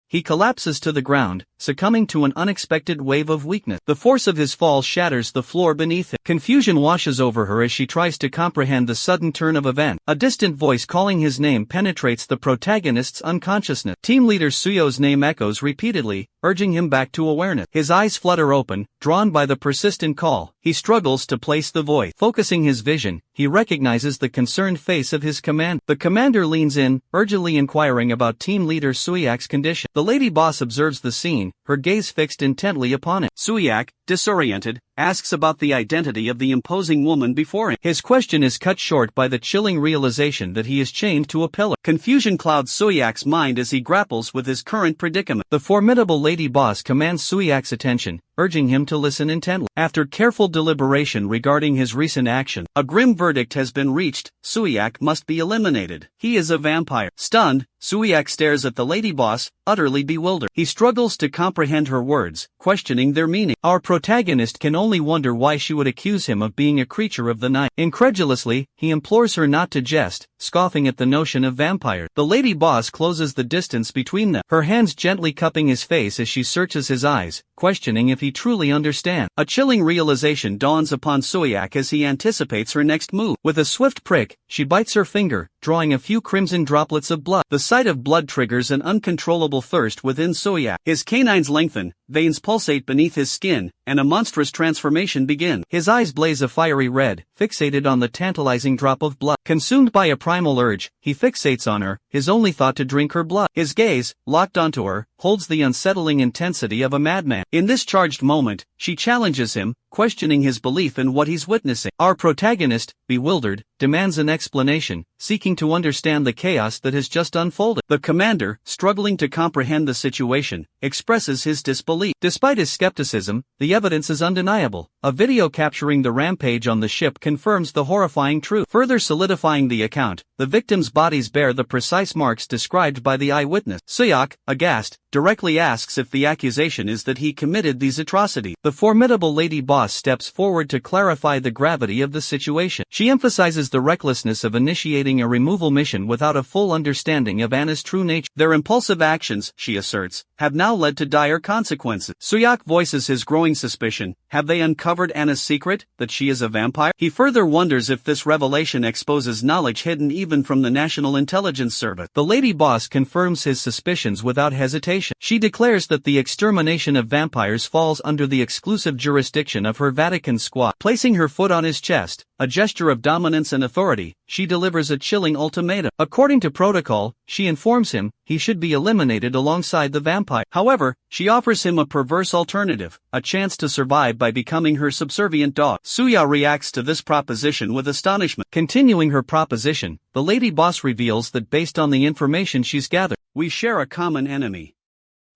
He collapses to the ground, succumbing to an unexpected wave of weakness. The force of his fall shatters the floor beneath him. Confusion washes over her as she tries to comprehend the sudden turn of events. A distant voice calling his name penetrates the protagonist's unconsciousness. Team leader Suyo's name echoes repeatedly, urging him back to awareness. His eyes flutter open, drawn by the persistent call. He struggles to place the voice. Focusing his vision, he recognizes the concerned face of his commander. The commander leans in, urgently inquiring about team leader Suyak's condition. The lady boss observes the scene, her gaze fixed intently upon him. Suyak, disoriented, asks about the identity of the imposing woman before him. His question is cut short by the chilling realization that he is chained to a pillar. Confusion clouds Suyak's mind as he grapples with his current predicament. The formidable lady boss commands Suyak's attention, urging him to listen intently. After careful deliberation regarding his recent action, a grim verdict has been reached: Suyak must be eliminated. He is a vampire. Stunned, Suyak stares at the lady boss, utterly bewildered. He struggles to comprehend her words, questioning their meaning. Our protagonist can only wonder why she would accuse him of being a creature of the night. Incredulously, he implores her not to jest, scoffing at the notion of vampires. The lady boss closes the distance between them, her hands gently cupping his face as she searches his eyes, questioning if he truly understands. A chilling realization dawns upon Suyak as he anticipates her next move. With a swift prick, she bites her finger, drawing a few crimson droplets of blood. The sight of blood triggers an uncontrollable thirst within Suyak. His canines lengthen, veins pulsate beneath his skin, and a monstrous transformation begins. His eyes blaze a fiery red, fixated on the tantalizing drop of blood. Consumed by a primal urge, he fixates on her, his only thought to drink her blood. His gaze, locked onto her, holds the unsettling intensity of a madman. In this charged moment, she challenges him, questioning his belief in what he's witnessing. Our protagonist, bewildered, demands an explanation, seeking to understand the chaos that has just unfolded. The commander, struggling to comprehend the situation, expresses his disbelief. Despite his skepticism, the evidence is undeniable. A video capturing the rampage on the ship confirms the horrifying truth. Further solidifying the account, the victims' bodies bear the precise marks described by the eyewitness. Suyak, aghast, directly asks if the accusation is that he committed these atrocities. The formidable lady boss steps forward to clarify the gravity of the situation. She emphasizes the recklessness of initiating a removal mission without a full understanding of Anna's true nature. Their impulsive actions, she asserts, have now led to dire consequences. Suyak voices his growing suspicion. Have they uncovered Anna's secret, that she is a vampire? He further wonders if this revelation exposes knowledge hidden even from the National Intelligence Service. The lady boss confirms his suspicions without hesitation. She declares that the extermination of vampires falls under the exclusive jurisdiction of her Vatican squad. Placing her foot on his chest, a gesture of dominance and authority, she delivers a chilling ultimatum. According to protocol, she informs him he should be eliminated alongside the vampire. However, she offers him a perverse alternative, a chance to survive by becoming her subservient dog. Suya reacts to this proposition with astonishment. Continuing her proposition, the lady boss reveals that based on the information she's gathered, we share a common enemy.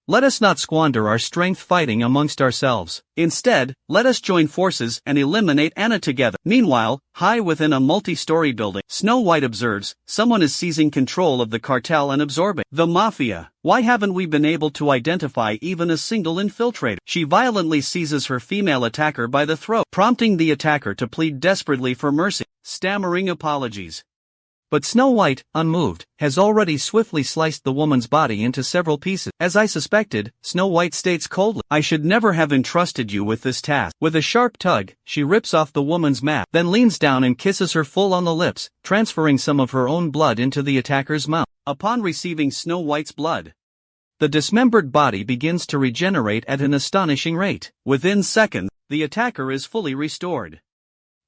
Let us not squander our strength fighting amongst ourselves. Instead, let us join forces and eliminate Anna together. Meanwhile, high within a multi-story building, Snow White observes, someone is seizing control of the cartel and absorbing the mafia. Why haven't we been able to identify even a single infiltrator? She violently seizes her female attacker by the throat, prompting the attacker to plead desperately for mercy, stammering apologies. But Snow White, unmoved, has already swiftly sliced the woman's body into several pieces. As I suspected, Snow White states coldly, I should never have entrusted you with this task. With a sharp tug, she rips off the woman's mask, then leans down and kisses her full on the lips, transferring some of her own blood into the attacker's mouth. Upon receiving Snow White's blood, the dismembered body begins to regenerate at an astonishing rate. Within seconds, the attacker is fully restored.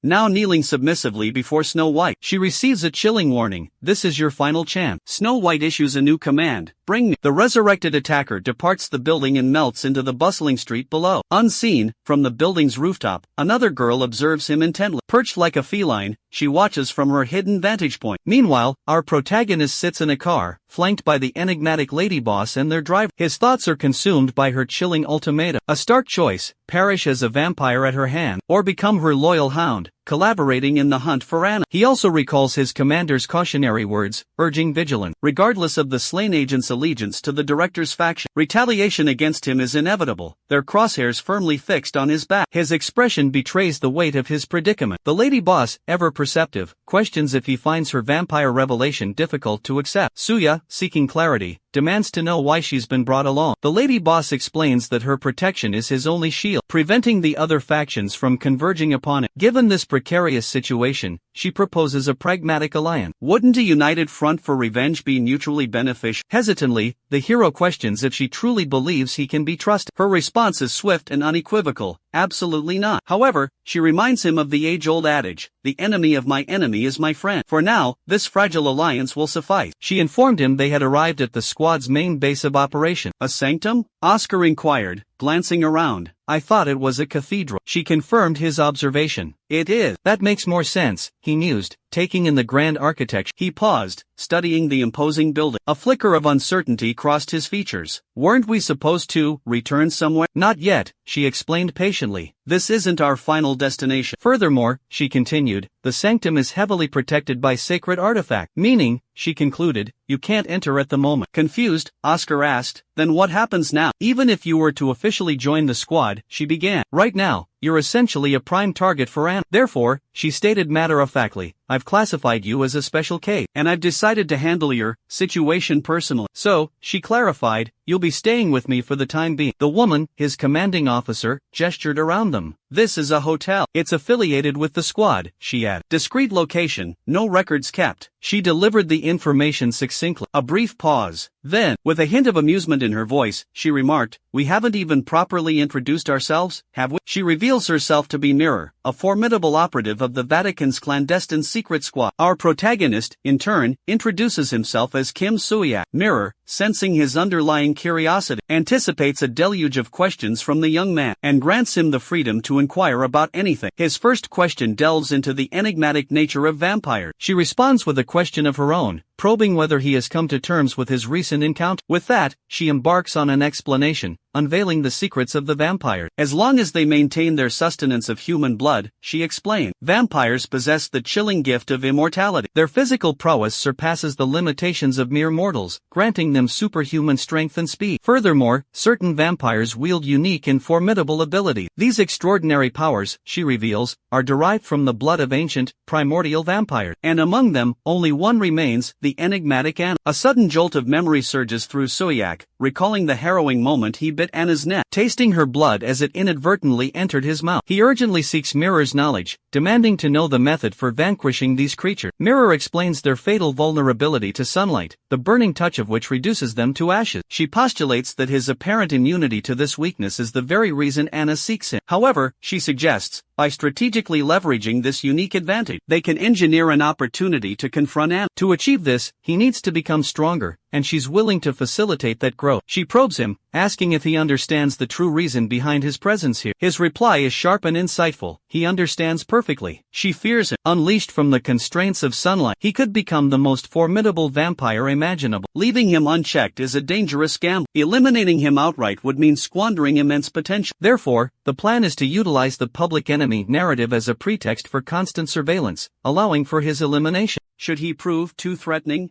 Now kneeling submissively before Snow White, she receives a chilling warning, this is your final chance. Snow White issues a new command, bring me. The resurrected attacker departs the building and melts into the bustling street below. Unseen, from the building's rooftop, another girl observes him intently. Perched like a feline, she watches from her hidden vantage point. Meanwhile, our protagonist sits in a car, flanked by the enigmatic lady boss and their driver. His thoughts are consumed by her chilling ultimatum. A stark choice, perish as a vampire at her hand, or become her loyal hound, collaborating in the hunt for Anna. He also recalls his commander's cautionary words, urging vigilance. Regardless of the slain agent's allegiance to the director's faction, retaliation against him is inevitable, their crosshairs firmly fixed on his back. His expression betrays the weight of his predicament. The lady boss, ever perceptive, questions if he finds her vampire revelation difficult to accept. Suya, seeking clarity, demands to know why she's been brought along. The lady boss explains that her protection is his only shield, preventing the other factions from converging upon it. Given this precarious situation, she proposes a pragmatic alliance. Wouldn't a united front for revenge be mutually beneficial? Hesitantly, the hero questions if she truly believes he can be trusted. Her response is swift and unequivocal, absolutely not. However, she reminds him of the age-old adage, the enemy of my enemy is my friend. For now, this fragile alliance will suffice. She informed him they had arrived at the squad's main base of operation. A sanctum? Oscar inquired, glancing around. I thought it was a cathedral. She confirmed his observation. It is. That makes more sense, he mused, taking in the grand architecture. He paused, studying the imposing building. A flicker of uncertainty crossed his features. Weren't we supposed to return somewhere? Not yet, she explained patiently. This isn't our final destination. Furthermore, she continued, the sanctum is heavily protected by sacred artifact. Meaning, she concluded, you can't enter at the moment. Confused, Oscar asked, then what happens now? Even if you were to officially join the squad, she began. Right now, you're essentially a prime target for Anna. Therefore, she stated matter-of-factly, I've classified you as a special case, and I've decided to handle your situation personally. So, she clarified, you'll be staying with me for the time being. The woman, his commanding officer, gestured around them. This is a hotel. It's affiliated with the squad, she added. Discreet location, no records kept. She delivered the information succinctly. A brief pause. Then, with a hint of amusement in her voice, she remarked, we haven't even properly introduced ourselves, have we? She reveals herself to be Mirror, a formidable operative of the Vatican's clandestine secret squad. Our protagonist, in turn, introduces himself as Kim Suyak. Mirror, sensing his underlying curiosity, anticipates a deluge of questions from the young man, and grants him the freedom to inquire about anything. His first question delves into the enigmatic nature of vampires. She responds with a question of her own, probing whether he has come to terms with his recent encounter. With that, she embarks on an explanation, unveiling the secrets of the vampire. As long as they maintain their sustenance of human blood, she explained, vampires possess the chilling gift of immortality. Their physical prowess surpasses the limitations of mere mortals, granting them superhuman strength and speed. Furthermore, certain vampires wield unique and formidable abilities. These extraordinary powers, she reveals, are derived from the blood of ancient, primordial vampires. And among them, only one remains, the enigmatic Anna. A sudden jolt of memory surges through Suyak, recalling the harrowing moment he bit Anna's neck, tasting her blood as it inadvertently entered his mouth. He urgently seeks Mirror's knowledge, demanding to know the method for vanquishing these creatures. Mirror explains their fatal vulnerability to sunlight, the burning touch of which reduces them to ashes. She postulates that his apparent immunity to this weakness is the very reason Anna seeks him. However, she suggests, By strategically leveraging this unique advantage, they can engineer an opportunity to confront Anna. To achieve this, he needs to become stronger, and she's willing to facilitate that growth. She probes him, asking if he understands the true reason behind his presence here. His reply is sharp and insightful. He understands perfectly. She fears him. Unleashed from the constraints of sunlight, he could become the most formidable vampire imaginable. Leaving him unchecked is a dangerous gamble. Eliminating him outright would mean squandering immense potential. Therefore, the plan is to utilize the public enemy narrative as a pretext for constant surveillance, allowing for his elimination. Should he prove too threatening?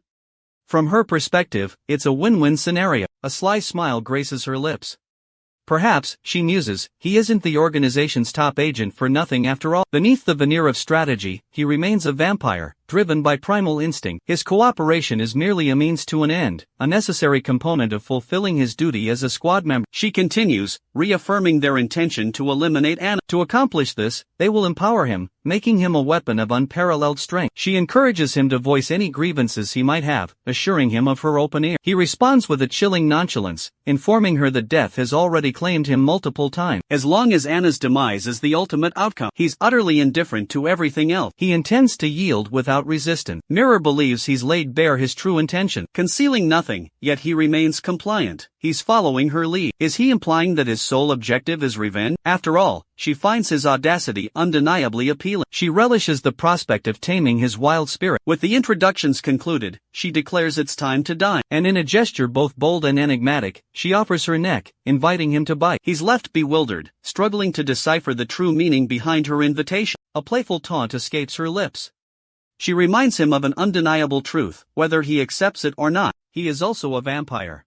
From her perspective, it's a win-win scenario. A sly smile graces her lips. Perhaps, she muses, he isn't the organization's top agent for nothing after all. Beneath the veneer of strategy, he remains a vampire, driven by primal instinct. His cooperation is merely a means to an end, a necessary component of fulfilling his duty as a squad member. She continues, reaffirming their intention to eliminate Anna. To accomplish this, they will empower him, making him a weapon of unparalleled strength. She encourages him to voice any grievances he might have, assuring him of her open ear. He responds with a chilling nonchalance, informing her that death has already claimed him multiple times. As long as Anna's demise is the ultimate outcome, he's utterly indifferent to everything else. He intends to yield without resistance. Mirror believes he's laid bare his true intention. Concealing nothing, yet he remains compliant. He's following her lead. Is he implying that his sole objective is revenge? After all, she finds his audacity undeniably appealing. She relishes the prospect of taming his wild spirit. With the introductions concluded, she declares it's time to dine. And in a gesture both bold and enigmatic, she offers her neck, inviting him to bite. He's left bewildered, struggling to decipher the true meaning behind her invitation. A playful taunt escapes her lips. She reminds him of an undeniable truth, whether he accepts it or not. He is also a vampire.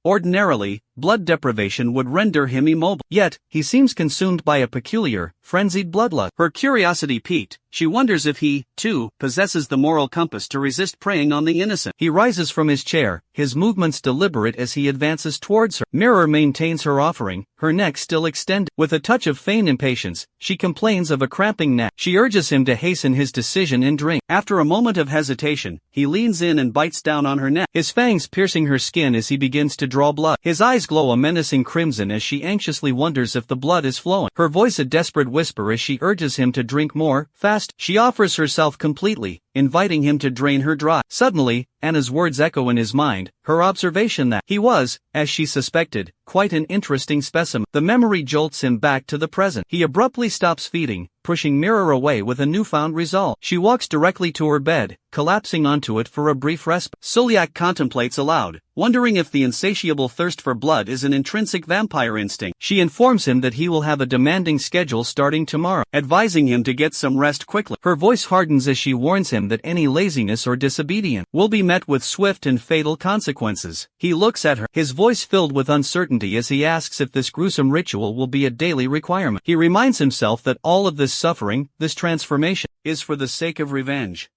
Ordinarily, blood deprivation would render him immobile. Yet, he seems consumed by a peculiar, frenzied bloodlust. Her curiosity piqued, she wonders if he, too, possesses the moral compass to resist preying on the innocent. He rises from his chair, his movements deliberate as he advances towards her. Mirror maintains her offering, her neck still extended. With a touch of feigned impatience, she complains of a cramping neck. She urges him to hasten his decision and drink. After a moment of hesitation, he leans in and bites down on her neck, his fangs piercing her skin as he begins to draw blood. His eyes glow a menacing crimson as she anxiously wonders if the blood is flowing. Her voice a desperate whisper as she urges him to drink more, fast. She offers herself completely, inviting him to drain her dry. Suddenly, Anna's words echo in his mind, her observation that he was, as she suspected, quite an interesting specimen. The memory jolts him back to the present. He abruptly stops feeding, pushing Mirror away with a newfound resolve. She walks directly to her bed, collapsing onto it for a brief respite. Sulyak contemplates aloud, wondering if the insatiable thirst for blood is an intrinsic vampire instinct. She informs him that he will have a demanding schedule starting tomorrow, advising him to get some rest quickly. Her voice hardens as she warns him that any laziness or disobedience will be met with swift and fatal consequences. He looks at her, his voice filled with uncertainty as he asks if this gruesome ritual will be a daily requirement. He reminds himself that all of this suffering, this transformation, is for the sake of revenge.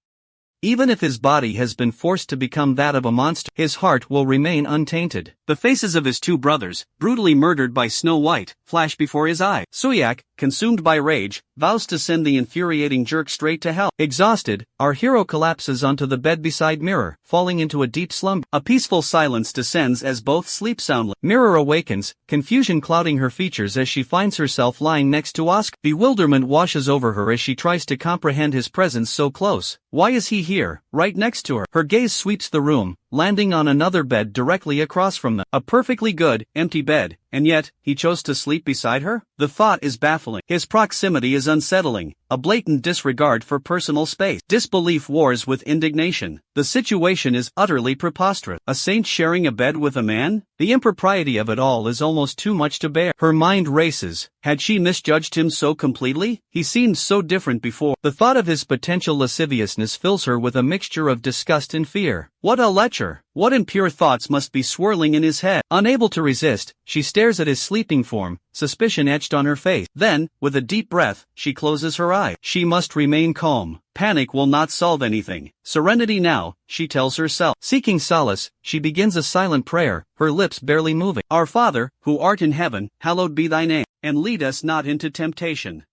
Even if his body has been forced to become that of a monster, his heart will remain untainted. The faces of his two brothers, brutally murdered by Snow White, flash before his eye. Sulyak, consumed by rage, vows to send the infuriating jerk straight to hell. Exhausted, our hero collapses onto the bed beside Mirror, falling into a deep slumber. A peaceful silence descends as both sleep soundly. Mirror awakens, confusion clouding her features as she finds herself lying next to Oscar. Bewilderment washes over her as she tries to comprehend his presence so close. Why is he here, right next to her? Her gaze sweeps the room, landing on another bed directly across from them. A perfectly good, empty bed, and yet, he chose to sleep beside her? The thought is baffling. His proximity is unsettling, a blatant disregard for personal space. Disbelief wars with indignation. The situation is utterly preposterous. A saint sharing a bed with a man? The impropriety of it all is almost too much to bear. Her mind races. Had she misjudged him so completely? He seemed so different before. The thought of his potential lasciviousness fills her with a mixture of disgust and fear. What a lecher! What impure thoughts must be swirling in his head? Unable to resist, she stares at his sleeping form, suspicion etched on her face. Then, with a deep breath, she closes her eye. She must remain calm. Panic will not solve anything. Serenity now, she tells herself. Seeking solace, she begins a silent prayer, her lips barely moving. Our Father, who art in heaven, hallowed be thy name, and lead us not into temptation.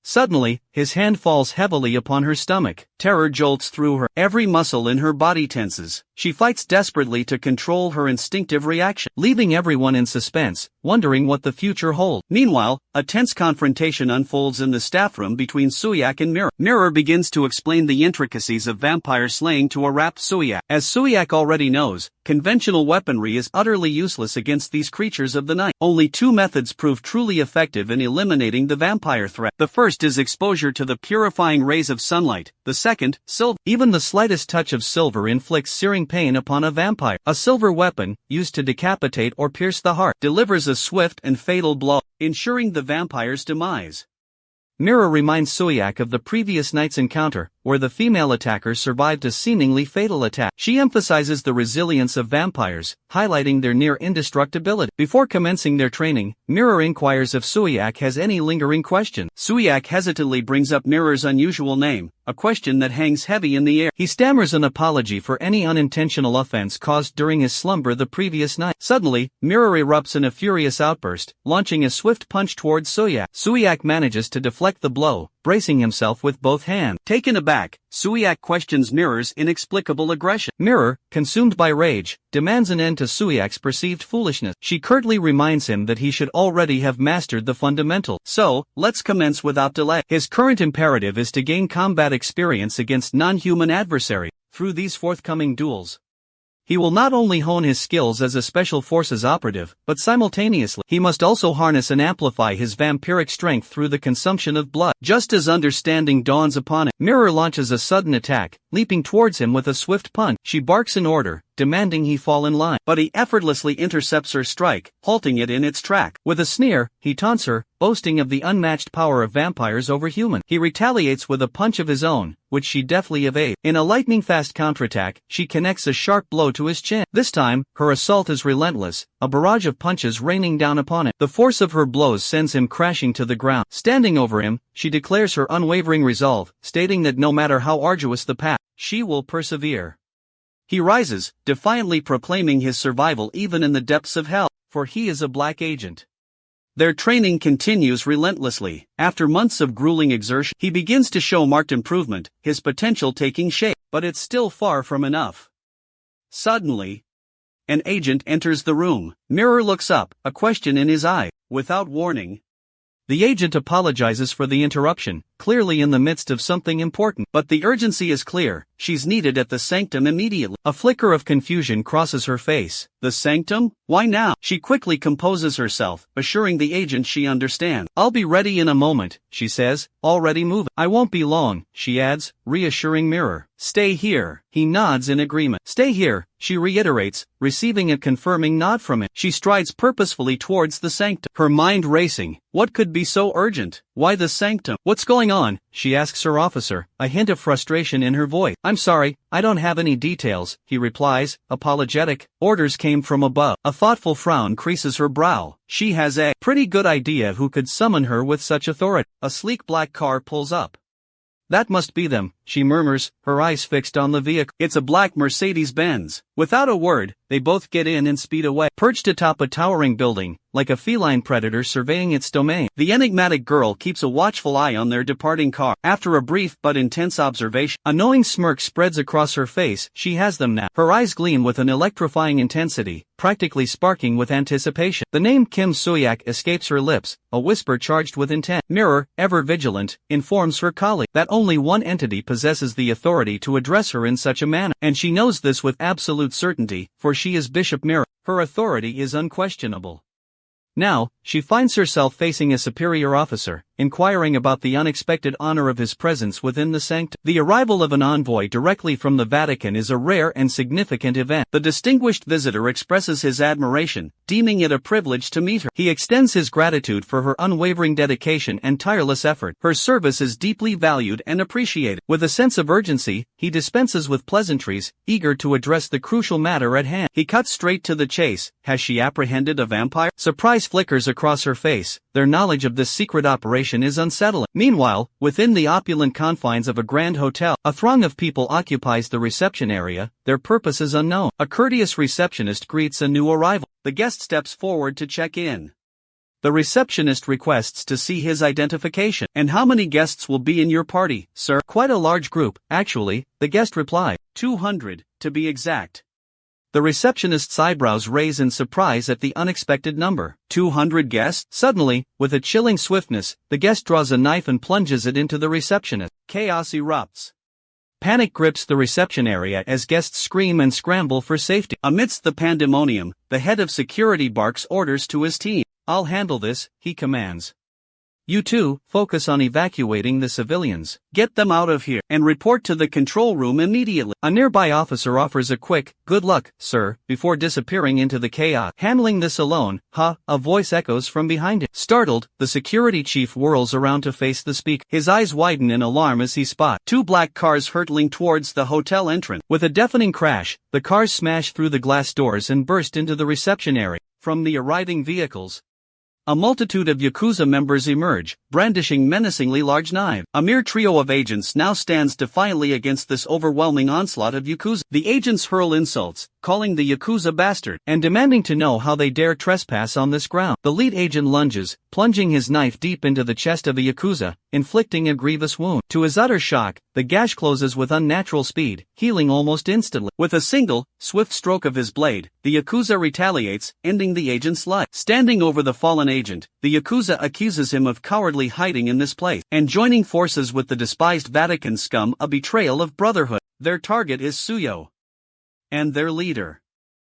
Suddenly, His hand falls heavily upon her stomach. Terror jolts through her. Every muscle in her body tenses. She fights desperately to control her instinctive reaction, leaving everyone in suspense, wondering what the future holds. Meanwhile, a tense confrontation unfolds in the staff room between Suyak and Mirror. Mirror begins to explain the intricacies of vampire slaying to a rapt Suyak. As Suyak already knows, conventional weaponry is utterly useless against these creatures of the night. Only two methods prove truly effective in eliminating the vampire threat. The first is exposure to the purifying rays of sunlight, the second, silver. Even the slightest touch of silver inflicts searing pain upon a vampire. A silver weapon, used to decapitate or pierce the heart, delivers a swift and fatal blow, ensuring the vampire's demise. Mirror reminds Suyak of the previous night's encounter, where the female attacker survived a seemingly fatal attack. She emphasizes the resilience of vampires, highlighting their near indestructibility. Before commencing their training, Mirror inquires if Suyak has any lingering questions. Suyak hesitantly brings up Mirror's unusual name, a question that hangs heavy in the air. He stammers an apology for any unintentional offense caused during his slumber the previous night. Suddenly, Mirror erupts in a furious outburst, launching a swift punch towards Suyak. Suyak manages to deflect the blow, bracing himself with both hands. Taken aback, Suyak questions Mirror's inexplicable aggression. Mirror, consumed by rage, demands an end to Suyak's perceived foolishness. She curtly reminds him that he should already have mastered the fundamentals. So, let's commence without delay. His current imperative is to gain combat experience against non-human adversaries. Through these forthcoming duels, he will not only hone his skills as a special forces operative, but simultaneously, he must also harness and amplify his vampiric strength through the consumption of blood. Just as understanding dawns upon him, Mirror launches a sudden attack, leaping towards him with a swift punch. She barks an order, demanding he fall in line, but he effortlessly intercepts her strike, halting it in its track. With a sneer, he taunts her, boasting of the unmatched power of vampires over human. He retaliates with a punch of his own, which she deftly evades. In a lightning-fast counterattack, she connects a sharp blow to his chin. This time, her assault is relentless, a barrage of punches raining down upon him. The force of her blows sends him crashing to the ground. Standing over him, she declares her unwavering resolve, stating that no matter how arduous the path, she will persevere. He rises, defiantly proclaiming his survival even in the depths of hell, for he is a black agent. Their training continues relentlessly. After months of grueling exertion, he begins to show marked improvement, his potential taking shape, but it's still far from enough. Suddenly, an agent enters the room. Mirror looks up, a question in his eye. Without warning, the agent apologizes for the interruption, clearly in the midst of something important. But the urgency is clear, she's needed at the sanctum immediately. A flicker of confusion crosses her face. The sanctum? Why now? She quickly composes herself, assuring the agent she understands. I'll be ready in a moment, she says, already moving. I won't be long, she adds, reassuring Mirror. Stay here. He nods in agreement. Stay here, she reiterates, receiving a confirming nod from him. She strides purposefully towards the sanctum, her mind racing. What could be so urgent? Why the sanctum? What's going on? She asks her officer, a hint of frustration in her voice. I'm sorry, I don't have any details, he replies, apologetic. Orders came from above. A thoughtful frown creases her brow. She has a pretty good idea who could summon her with such authority. A sleek black car pulls up. That must be them, she murmurs, her eyes fixed on the vehicle. It's a black Mercedes-Benz. Without a word, they both get in and speed away. Perched atop a towering building, like a feline predator surveying its domain, the enigmatic girl keeps a watchful eye on their departing car. After a brief but intense observation, a knowing smirk spreads across her face. She has them now. Her eyes gleam with an electrifying intensity, practically sparking with anticipation. The name Kim Suyak escapes her lips, a whisper charged with intent. Mirror, ever vigilant, informs her colleague that only one entity possesses the authority to address her in such a manner, and she knows this with absolute certainty, for she is Bishop Mirror. Her authority is unquestionable. Now, she finds herself facing a superior officer, inquiring about the unexpected honor of his presence within the sanctum. The arrival of an envoy directly from the Vatican is a rare and significant event. The distinguished visitor expresses his admiration, deeming it a privilege to meet her. He extends his gratitude for her unwavering dedication and tireless effort. Her service is deeply valued and appreciated. With a sense of urgency, he dispenses with pleasantries, eager to address the crucial matter at hand. He cuts straight to the chase. Has she apprehended a vampire? Surprise flickers across her face. Their knowledge of this secret operation is unsettling. Meanwhile, within the opulent confines of a grand hotel, a throng of people occupies the reception area, their purpose is unknown. A courteous receptionist greets a new arrival. The guest steps forward to check in. The receptionist requests to see his identification. And how many guests will be in your party, sir? Quite a large group, actually, the guest replied. 200, to be exact. The receptionist's eyebrows raise in surprise at the unexpected number. 200 guests? Suddenly, with a chilling swiftness, the guest draws a knife and plunges it into the receptionist. Chaos erupts. Panic grips the reception area as guests scream and scramble for safety. Amidst the pandemonium, the head of security barks orders to his team. "I'll handle this," he commands. "You two, focus on evacuating the civilians. Get them out of here, and report to the control room immediately." A nearby officer offers a quick, "Good luck, sir," before disappearing into the chaos. "Handling this alone, huh?" a voice echoes from behind him. Startled, the security chief whirls around to face the speaker. His eyes widen in alarm as he spots 2 black cars hurtling towards the hotel entrance. With a deafening crash, the cars smash through the glass doors and burst into the reception area. From the arriving vehicles, a multitude of Yakuza members emerge, brandishing menacingly large knives. A mere trio of agents now stands defiantly against this overwhelming onslaught of Yakuza. The agents hurl insults, calling the Yakuza bastard, and demanding to know how they dare trespass on this ground. The lead agent lunges, plunging his knife deep into the chest of a Yakuza, inflicting a grievous wound. To his utter shock, the gash closes with unnatural speed, healing almost instantly. With a single, swift stroke of his blade, the Yakuza retaliates, ending the agent's life. Standing over the fallen agent, the Yakuza accuses him of cowardly hiding in this place, and joining forces with the despised Vatican scum, a betrayal of brotherhood. Their target is Suyo, and their leader.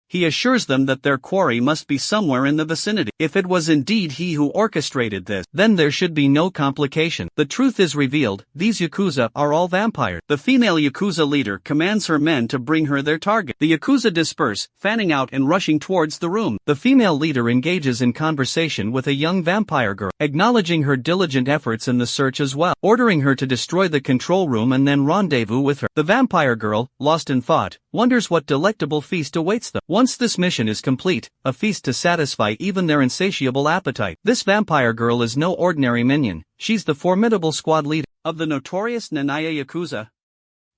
He assures them that their quarry must be somewhere in the vicinity. If it was indeed he who orchestrated this, then there should be no complication. The truth is revealed, these Yakuza are all vampires. The female Yakuza leader commands her men to bring her their target. The Yakuza disperse, fanning out and rushing towards the room. The female leader engages in conversation with a young vampire girl, acknowledging her diligent efforts in the search as well, ordering her to destroy the control room and then rendezvous with her. The vampire girl, lost in thought, wonders what delectable feast awaits them. Once this mission is complete, a feast to satisfy even their insatiable appetite. This vampire girl is no ordinary minion, she's the formidable squad leader of the notorious Nanaya Yakuza,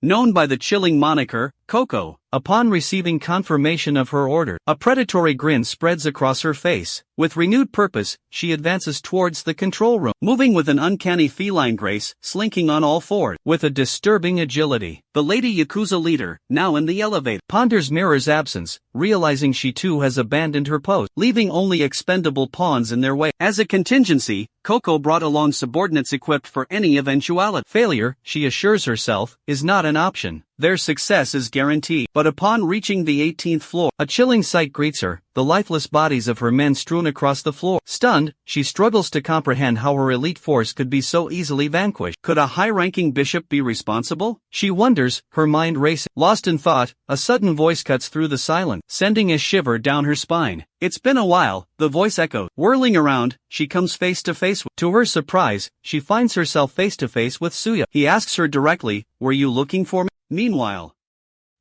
known by the chilling moniker, Coco. Upon receiving confirmation of her order, a predatory grin spreads across her face. With renewed purpose, she advances towards the control room, moving with an uncanny feline grace, slinking on all fours. With a disturbing agility, the lady Yakuza leader, now in the elevator, ponders Mirror's absence, realizing she too has abandoned her post, leaving only expendable pawns in their way. As a contingency, Coco brought along subordinates equipped for any eventuality. Failure, she assures herself, is not an option. Their success is guaranteed. But upon reaching the 18th floor, a chilling sight greets her, the lifeless bodies of her men strewn across the floor. Stunned, she struggles to comprehend how her elite force could be so easily vanquished. Could a high-ranking bishop be responsible? She wonders, her mind racing. Lost in thought, a sudden voice cuts through the silence, sending a shiver down her spine. "It's been a while," the voice echoed. Whirling around, she comes face to face with. To her surprise, she finds herself face to face with Suya. He asks her directly, "Were you looking for me?" Meanwhile,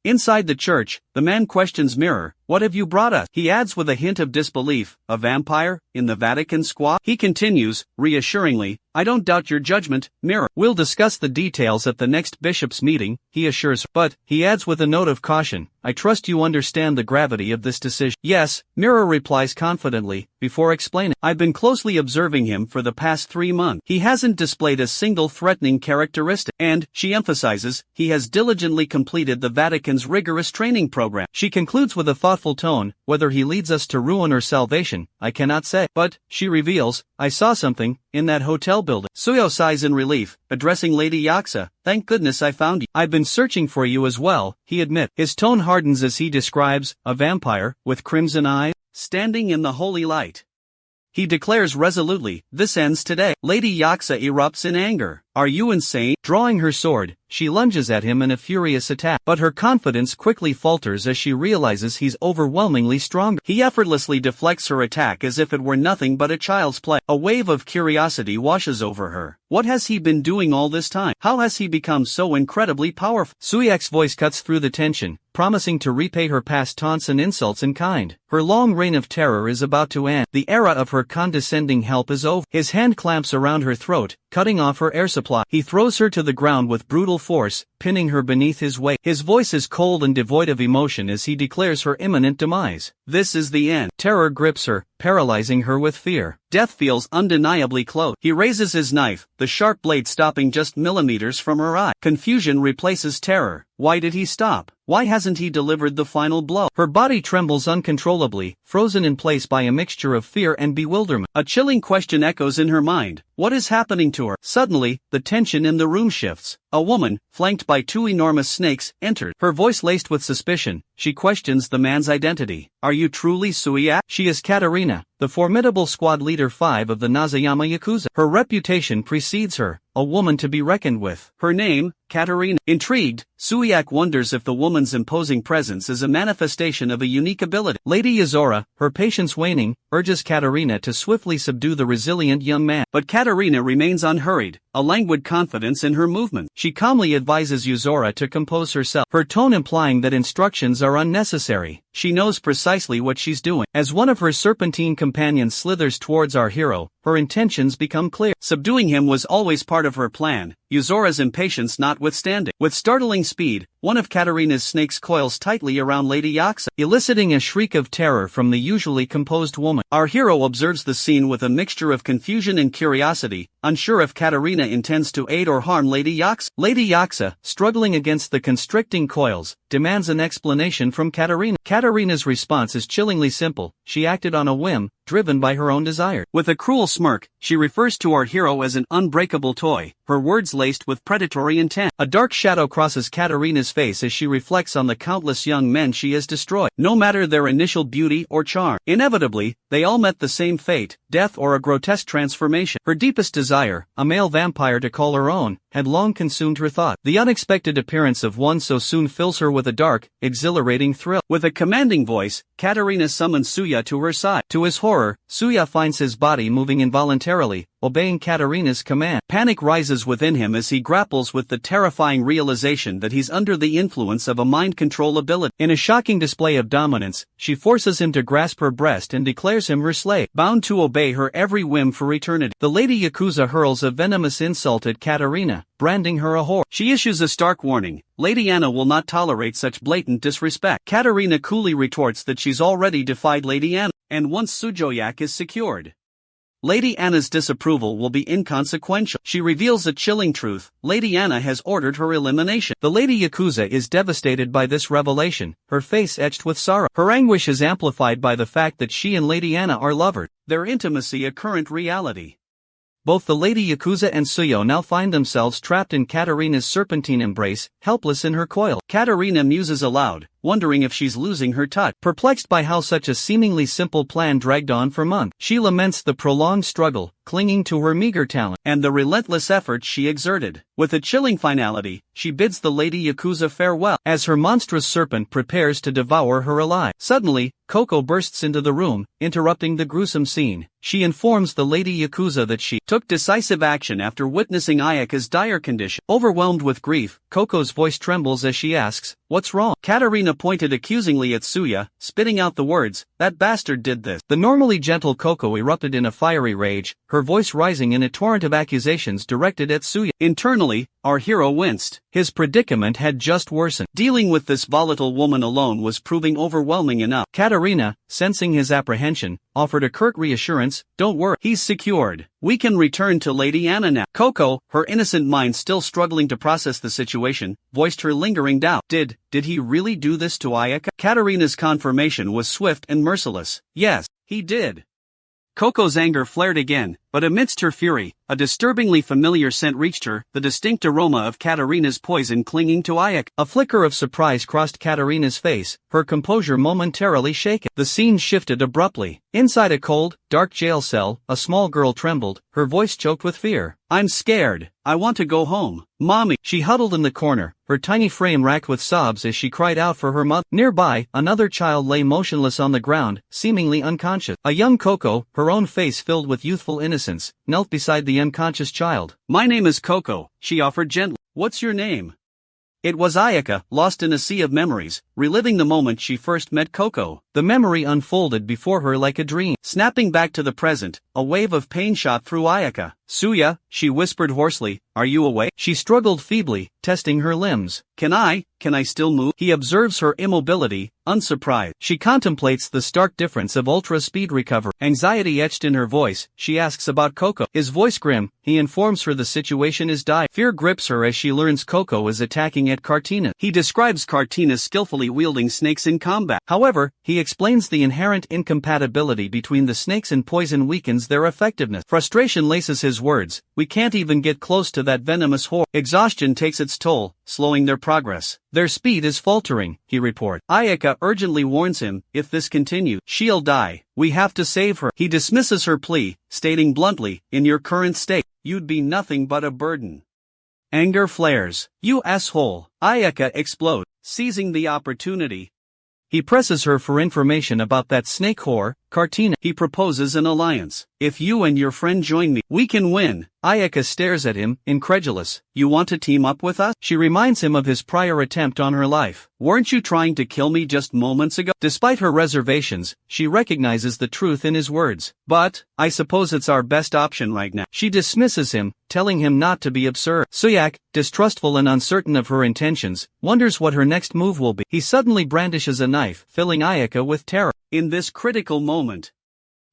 inside the church, the man questions Mirror, "What have you brought us?" He adds with a hint of disbelief, "A vampire, in the Vatican squad?" He continues, reassuringly, "I don't doubt your judgment, Mirror. We'll discuss the details at the next bishop's meeting," he assures her. But, he adds with a note of caution, "I trust you understand the gravity of this decision." "Yes," Mirror replies confidently, before explaining, "I've been closely observing him for the past 3 months. He hasn't displayed a single threatening characteristic. And," she emphasizes, "he has diligently completed the Vatican's rigorous training program." She concludes with a thoughtful tone, "Whether he leads us to ruin or salvation, I cannot say. But," she reveals, "I saw something, in that hotel building." Suyo sighs in relief, addressing Lady Yakuza, "Thank goodness I found you." "I've been searching for you as well," he admits. His tone hardens as he describes, a vampire, with crimson eyes, standing in the holy light. He declares resolutely, "This ends today." Lady Yakuza erupts in anger. "Are you insane?" Drawing her sword, she lunges at him in a furious attack. But her confidence quickly falters as she realizes he's overwhelmingly stronger. He effortlessly deflects her attack as if it were nothing but a child's play. A wave of curiosity washes over her. What has he been doing all this time? How has he become so incredibly powerful? Suyak's voice cuts through the tension, promising to repay her past taunts and insults in kind. Her long reign of terror is about to end. The era of her condescending help is over. His hand clamps around her throat, cutting off her air supply. He throws her to the ground with brutal force, pinning her beneath his weight. His voice is cold and devoid of emotion as he declares her imminent demise. This is the end. Terror grips her, paralyzing her with fear. Death feels undeniably close. He raises his knife, the sharp blade stopping just millimeters from her eye. Confusion replaces terror. Why did he stop? Why hasn't he delivered the final blow? Her body trembles uncontrollably, frozen in place by a mixture of fear and bewilderment. A chilling question echoes in her mind. What is happening to her? Suddenly, the tension in the room shifts. A woman, flanked by two enormous snakes, enters. Her voice laced with suspicion, she questions the man's identity. Are you truly Suiak? She is Katarina, the formidable squad leader 5 of the Nazayama Yakuza. Her reputation precedes her, a woman to be reckoned with. Her name, Katarina. Intrigued, Suiak wonders if the woman's imposing presence is a manifestation of a unique ability. Lady Yuzora, her patience waning, urges Katarina to swiftly subdue the resilient young man. But Katarina remains unhurried, a languid confidence in her movement. She calmly advises Yuzora to compose herself, her tone implying that instructions are unnecessary. She knows precisely what she's doing. As one of her serpentine companions slithers towards our hero, her intentions become clear. Subduing him was always part of her plan, Yuzora's impatience notwithstanding. With startling speed, one of Katarina's snakes coils tightly around Lady Yaksa, eliciting a shriek of terror from the usually composed woman. Our hero observes the scene with a mixture of confusion and curiosity, unsure if Katarina intends to aid or harm Lady Yaksa. Lady Yaksa, struggling against the constricting coils, demands an explanation from Katarina. Katarina's response is chillingly simple: she acted on a whim, driven by her own desire. With a cruel smirk, she refers to our hero as an unbreakable toy, her words laced with predatory intent. A dark shadow crosses Katarina's face as she reflects on the countless young men she has destroyed. No matter their initial beauty or charm, inevitably, they all met the same fate, death or a grotesque transformation. Her deepest desire, a male vampire to call her own, had long consumed her thought. The unexpected appearance of one so soon fills her with a dark, exhilarating thrill. With a commanding voice, Katarina summons Suya to her side. To his horror, Suya finds his body moving involuntarily, obeying Katarina's command. Panic rises within him as he grapples with the terrifying realization that he's under the influence of a mind control ability. In a shocking display of dominance, she forces him to grasp her breast and declares him her slave, bound to obey her every whim for eternity. The Lady Yakuza hurls a venomous insult at Katarina, branding her a whore. She issues a stark warning: Lady Anna will not tolerate such blatant disrespect. Katarina coolly retorts that she's already defied Lady Anna, and once Sujoyak is secured, Lady Anna's disapproval will be inconsequential. She reveals a chilling truth: Lady Anna has ordered her elimination. The Lady Yakuza is devastated by this revelation, her face etched with sorrow. Her anguish is amplified by the fact that she and Lady Anna are lovers, their intimacy a current reality. Both the Lady Yakuza and Suyo now find themselves trapped in Katarina's serpentine embrace, helpless in her coil. Katarina muses aloud, wondering if she's losing her touch. Perplexed by how such a seemingly simple plan dragged on for months, she laments the prolonged struggle, clinging to her meager talent, and the relentless efforts she exerted. With a chilling finality, she bids the Lady Yakuza farewell, as her monstrous serpent prepares to devour her alive. Suddenly, Coco bursts into the room, interrupting the gruesome scene. She informs the Lady Yakuza that she took decisive action after witnessing Ayaka's dire condition. Overwhelmed with grief, Coco's voice trembles as she asks, "What's wrong?" Katarina pointed accusingly at Suya, spitting out the words, "That bastard did this." The normally gentle Coco erupted in a fiery rage, her voice rising in a torrent of accusations directed at Suya. Internally, our hero winced. His predicament had just worsened. Dealing with this volatile woman alone was proving overwhelming enough. Katarina, sensing his apprehension, offered a curt reassurance: "Don't worry, he's secured. We can return to Lady Anna now." Coco, her innocent mind still struggling to process the situation, voiced her lingering doubt. Did he really do this to Ayaka? Katarina's confirmation was swift and merciless. Yes, he did. Coco's anger flared again, but amidst her fury, a disturbingly familiar scent reached her, the distinct aroma of Katarina's poison clinging to Ayaka. A flicker of surprise crossed Katarina's face, her composure momentarily shaken. The scene shifted abruptly. Inside a cold, dark jail cell, a small girl trembled, her voice choked with fear. "I'm scared. I want to go home, Mommy." She huddled in the corner, her tiny frame racked with sobs as she cried out for her mother. Nearby, another child lay motionless on the ground, seemingly unconscious. A young Coco, her own face filled with youthful innocence, knelt beside the unconscious child. "My name is Coco," she offered gently. "What's your name?" It was Ayaka, lost in a sea of memories, reliving the moment she first met Coco. The memory unfolded before her like a dream. Snapping back to the present, a wave of pain shot through Ayaka. Suya, she whispered hoarsely, are you awake? She struggled feebly, testing her limbs. Can I still move? He observes her immobility, unsurprised. She contemplates the stark difference of ultra-speed recovery. Anxiety etched in her voice, she asks about Coco. His voice grim, he informs her the situation is dire. Fear grips her as she learns Coco is attacking at Cartina. He describes Cartina skillfully wielding snakes in combat. However, he explains the inherent incompatibility between the snakes and poison weakens their effectiveness. Frustration laces his words, we can't even get close to that venomous whore. Exhaustion takes its toll, slowing their progress. Their speed is faltering, he reports. Ayaka urgently warns him, if this continues, she'll die. We have to save her. He dismisses her plea, stating bluntly, in your current state, you'd be nothing but a burden. Anger flares. You asshole. Ayaka explodes, seizing the opportunity. He presses her for information about that snake whore, Cartina. He proposes an alliance. If you and your friend join me, we can win. Ayaka stares at him, incredulous. You want to team up with us? She reminds him of his prior attempt on her life. Weren't you trying to kill me just moments ago? Despite her reservations, she recognizes the truth in his words. But, I suppose it's our best option right now. She dismisses him, telling him not to be absurd. Suyak, distrustful and uncertain of her intentions, wonders what her next move will be. He suddenly brandishes a knife, filling Ayaka with terror. In this critical moment,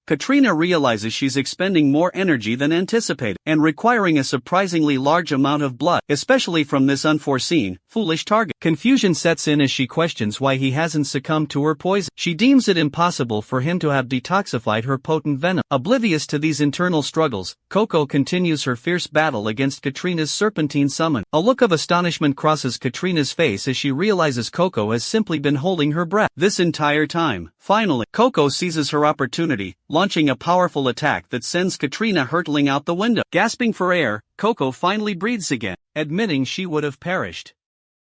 Katrina realizes she's expending more energy than anticipated, and requiring a surprisingly large amount of blood, especially from this unforeseen, foolish target. Confusion sets in as she questions why he hasn't succumbed to her poison. She deems it impossible for him to have detoxified her potent venom. Oblivious to these internal struggles, Coco continues her fierce battle against Katrina's serpentine summon. A look of astonishment crosses Katrina's face as she realizes Coco has simply been holding her breath this entire time. Finally, Coco seizes her opportunity, launching a powerful attack that sends Katrina hurtling out the window. Gasping for air, Coco finally breathes again, admitting she would have perished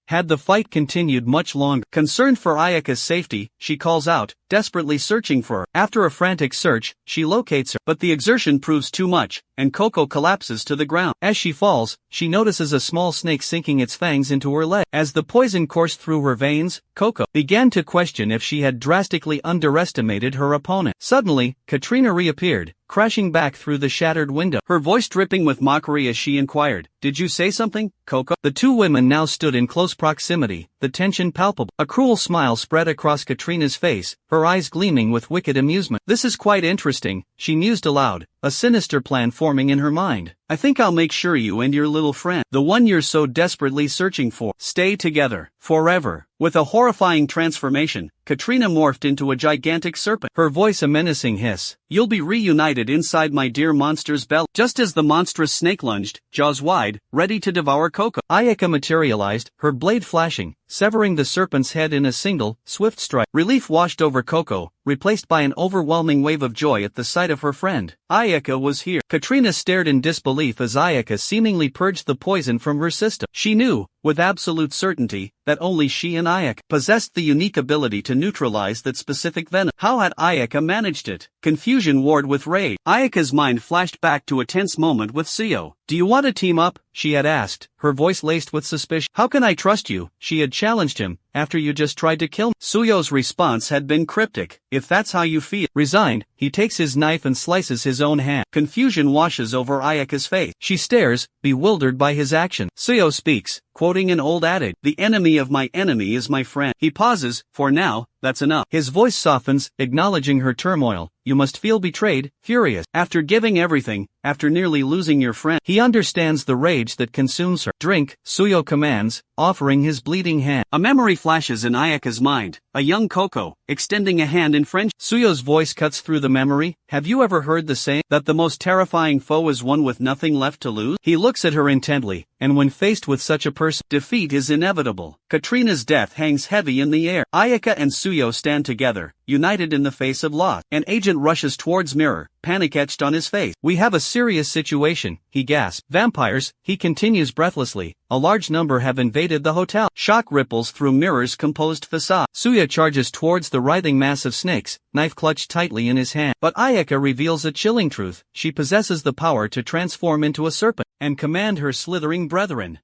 had the fight continued much longer. Concerned for Ayaka's safety, she calls out, desperately searching for her. After a frantic search, she locates her, but the exertion proves too much, and Coco collapses to the ground. As she falls, she notices a small snake sinking its fangs into her leg. As the poison coursed through her veins, Coco began to question if she had drastically underestimated her opponent. Suddenly, Katrina reappeared, crashing back through the shattered window, her voice dripping with mockery as she inquired, did you say something, Coco? The two women now stood in close proximity, the tension palpable. A cruel smile spread across Katrina's face, her eyes gleaming with wicked amusement. This is quite interesting, she mused aloud, a sinister plan forming in her mind. I think I'll make sure you and your little friend, the one you're so desperately searching for, stay together, forever. With a horrifying transformation, Katrina morphed into a gigantic serpent, her voice a menacing hiss. You'll be reunited inside my dear monster's belly. Just as the monstrous snake lunged, jaws wide, ready to devour Coco, Ayaka materialized, her blade flashing, severing the serpent's head in a single, swift strike. Relief washed over Coco, replaced by an overwhelming wave of joy at the sight of her friend. Ayaka was here. Katrina stared in disbelief as Ayaka seemingly purged the poison from her system. She knew, with absolute certainty, that only she and Ayaka possessed the unique ability to neutralize that specific venom. How had Ayaka managed it? Confusion warred with rage. Ayaka's mind flashed back to a tense moment with Suyo. Do you want to team up? She had asked, her voice laced with suspicion. How can I trust you? She had challenged him, after you just tried to kill me. Suyo's response had been cryptic. If that's how you feel. Resigned, he takes his knife and slices his own hand. Confusion washes over Ayaka's face. She stares, bewildered by his action. Suyo speaks, quoting an old adage, the enemy of my enemy is my friend. He pauses, for now, that's enough. His voice softens, acknowledging her turmoil. You must feel betrayed, furious. After giving everything, after nearly losing your friend. He understands the rage that consumes her. Drink, Suyo commands, offering his bleeding hand. A memory flashes in Ayaka's mind, a young Coco, extending a hand in friendship. Suyo's voice cuts through the memory. Have you ever heard the saying, that the most terrifying foe is one with nothing left to lose? He looks at her intently, and when faced with such a person, defeat is inevitable. Katrina's death hangs heavy in the air. Ayaka and Suyo stand together, united in the face of loss. An agent rushes towards Mirror, panic etched on his face. We have a serious situation, he gasps. Vampires, he continues breathlessly, a large number have invaded the hotel. Shock ripples through Mirror's composed facade. Suya charges towards the writhing mass of snakes, knife clutched tightly in his hand. But Ayaka reveals a chilling truth. She possesses the power to transform into a serpent, and command her slithering brethren.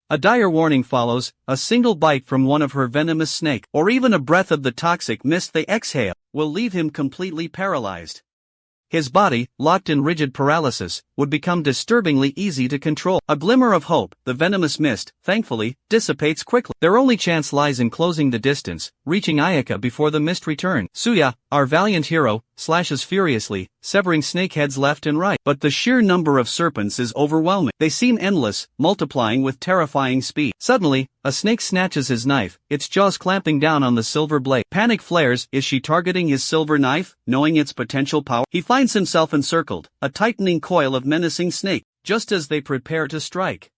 A dire warning follows, a single bite from one of her venomous snake, or even a breath of the toxic mist they exhale, will leave him completely paralyzed. His body, locked in rigid paralysis, would become disturbingly easy to control. A glimmer of hope, the venomous mist, thankfully, dissipates quickly. Their only chance lies in closing the distance, reaching Ayaka before the mist returns. Suya, our valiant hero, slashes furiously, severing snake heads left and right. But the sheer number of serpents is overwhelming. They seem endless, multiplying with terrifying speed. Suddenly, a snake snatches his knife, its jaws clamping down on the silver blade. Panic flares. Is she targeting his silver knife, knowing its potential power? He finds himself encircled, a tightening coil of menacing snake, just as they prepare to strike.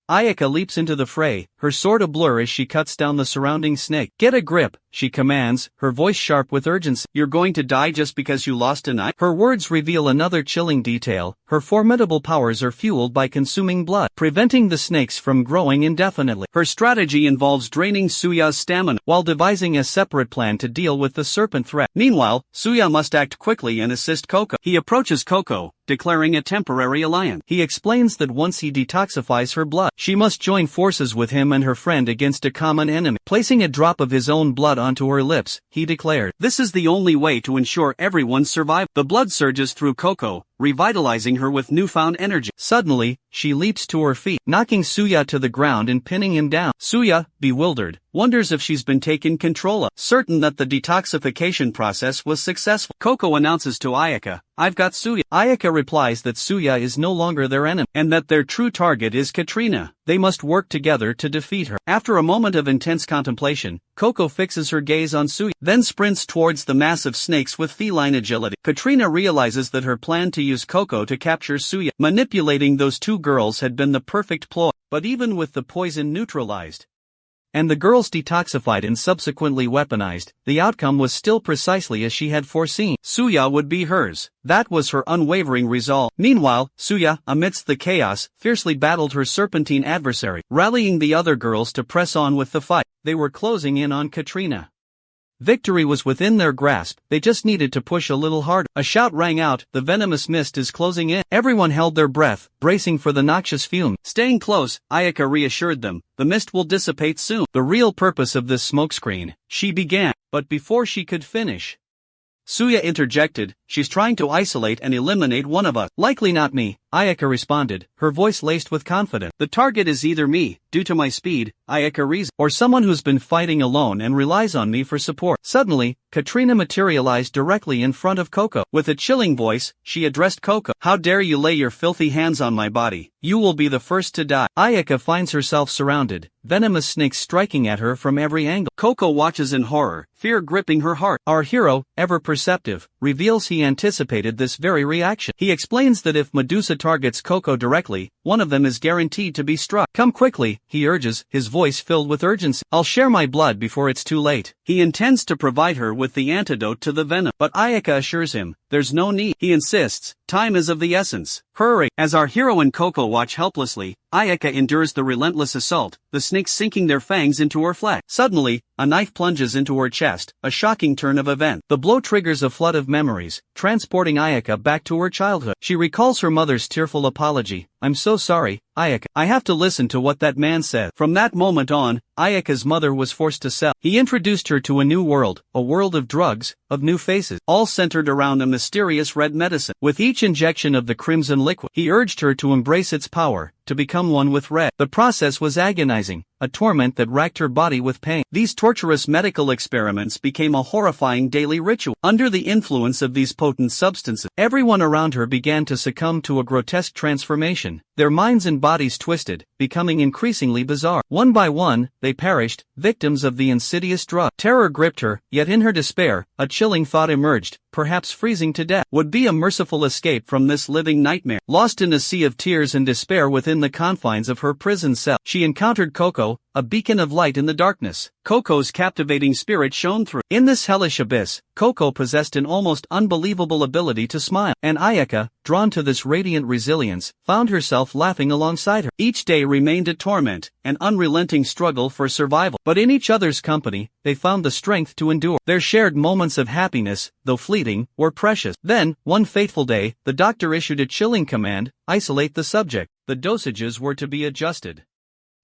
Ayaka leaps into the fray, her sword ablur as she cuts down the surrounding snake. Get a grip, she commands, her voice sharp with urgency. You're going to die just because you lost a knife? Her words reveal another chilling detail. Her formidable powers are fueled by consuming blood, preventing the snakes from growing indefinitely. Her strategy involves draining Suya's stamina, while devising a separate plan to deal with the serpent threat. Meanwhile, Suya must act quickly and assist Koko. He approaches Koko, declaring a temporary alliance. He explains that once he detoxifies her blood, she must join forces with him and her friend against a common enemy. Placing a drop of his own blood onto her lips, he declared, "This is the only way to ensure everyone's survival." The blood surges through Koko, revitalizing her with newfound energy. Suddenly, she leaps to her feet, knocking Suya to the ground and pinning him down. Suya, bewildered, wonders if she's been taken control of. Certain that the detoxification process was successful, Koko announces to Ayaka, "I've got Suya." Ayaka replies that Suya is no longer their enemy, and that their true target is Katrina. They must work together to defeat her. After a moment of intense contemplation, Koko fixes her gaze on Suya, then sprints towards the massive snakes with feline agility. Katrina realizes that her plan to use Koko to capture Suya, manipulating those two girls, had been the perfect ploy. But even with the poison neutralized, and the girls detoxified and subsequently weaponized, the outcome was still precisely as she had foreseen. Suya would be hers. That was her unwavering resolve. Meanwhile, Suya, amidst the chaos, fiercely battled her serpentine adversary, rallying the other girls to press on with the fight. They were closing in on Katrina. Victory was within their grasp, they just needed to push a little harder. A shout rang out, "The venomous mist is closing in." Everyone held their breath, bracing for the noxious fume. Staying close, Ayaka reassured them, "The mist will dissipate soon." The real purpose of this smokescreen, she began, but before she could finish, Suya interjected, "She's trying to isolate and eliminate one of us." "Likely not me," Ayaka responded, her voice laced with confidence. "The target is either me, due to my speed," Ayaka reasoned, "or someone who's been fighting alone and relies on me for support." Suddenly, Katrina materialized directly in front of Koko. With a chilling voice, she addressed Koko, "How dare you lay your filthy hands on my body? You will be the first to die." Ayaka finds herself surrounded, venomous snakes striking at her from every angle. Koko watches in horror, fear gripping her heart. Our hero, ever perceptive, reveals he anticipated this very reaction. He explains that if Medusa targets Koko directly, one of them is guaranteed to be struck. "Come quickly," he urges, his voice filled with urgency. "I'll share my blood before it's too late." He intends to provide her with the antidote to the venom, but Ayaka assures him, there's no need. He insists, time is of the essence. Hurry! As our hero and Koko watch helplessly, Ayaka endures the relentless assault, the snakes sinking their fangs into her flesh. Suddenly, a knife plunges into her chest, a shocking turn of events. The blow triggers a flood of memories, transporting Ayaka back to her childhood. She recalls her mother's tearful apology, "I'm so sorry, Ayaka. I have to listen to what that man said." From that moment on, Ayaka's mother was forced to sell. He introduced her to a new world, a world of drugs, of new faces, all centered around a mysterious red medicine. With each injection of the crimson liquid, he urged her to embrace its power, to become one with red. The process was agonizing, a torment that racked her body with pain. These torturous medical experiments became a horrifying daily ritual. Under the influence of these potent substances, everyone around her began to succumb to a grotesque transformation, their minds and bodies twisted, becoming increasingly bizarre. One by one, they perished, victims of the insidious drug. Terror gripped her, yet in her despair, a chilling thought emerged, perhaps freezing to death would be a merciful escape from this living nightmare. Lost in a sea of tears and despair within the confines of her prison cell, she encountered Koko, a beacon of light in the darkness. Koko's captivating spirit shone through. In this hellish abyss, Koko possessed an almost unbelievable ability to smile, and Ayaka, drawn to this radiant resilience, found herself laughing alongside her. Each day remained a torment, an unrelenting struggle for survival, but in each other's company, they found the strength to endure. Their shared moments of happiness, though fleeting, were precious. Then, one fateful day, the doctor issued a chilling command: isolate the subject. The dosages were to be adjusted.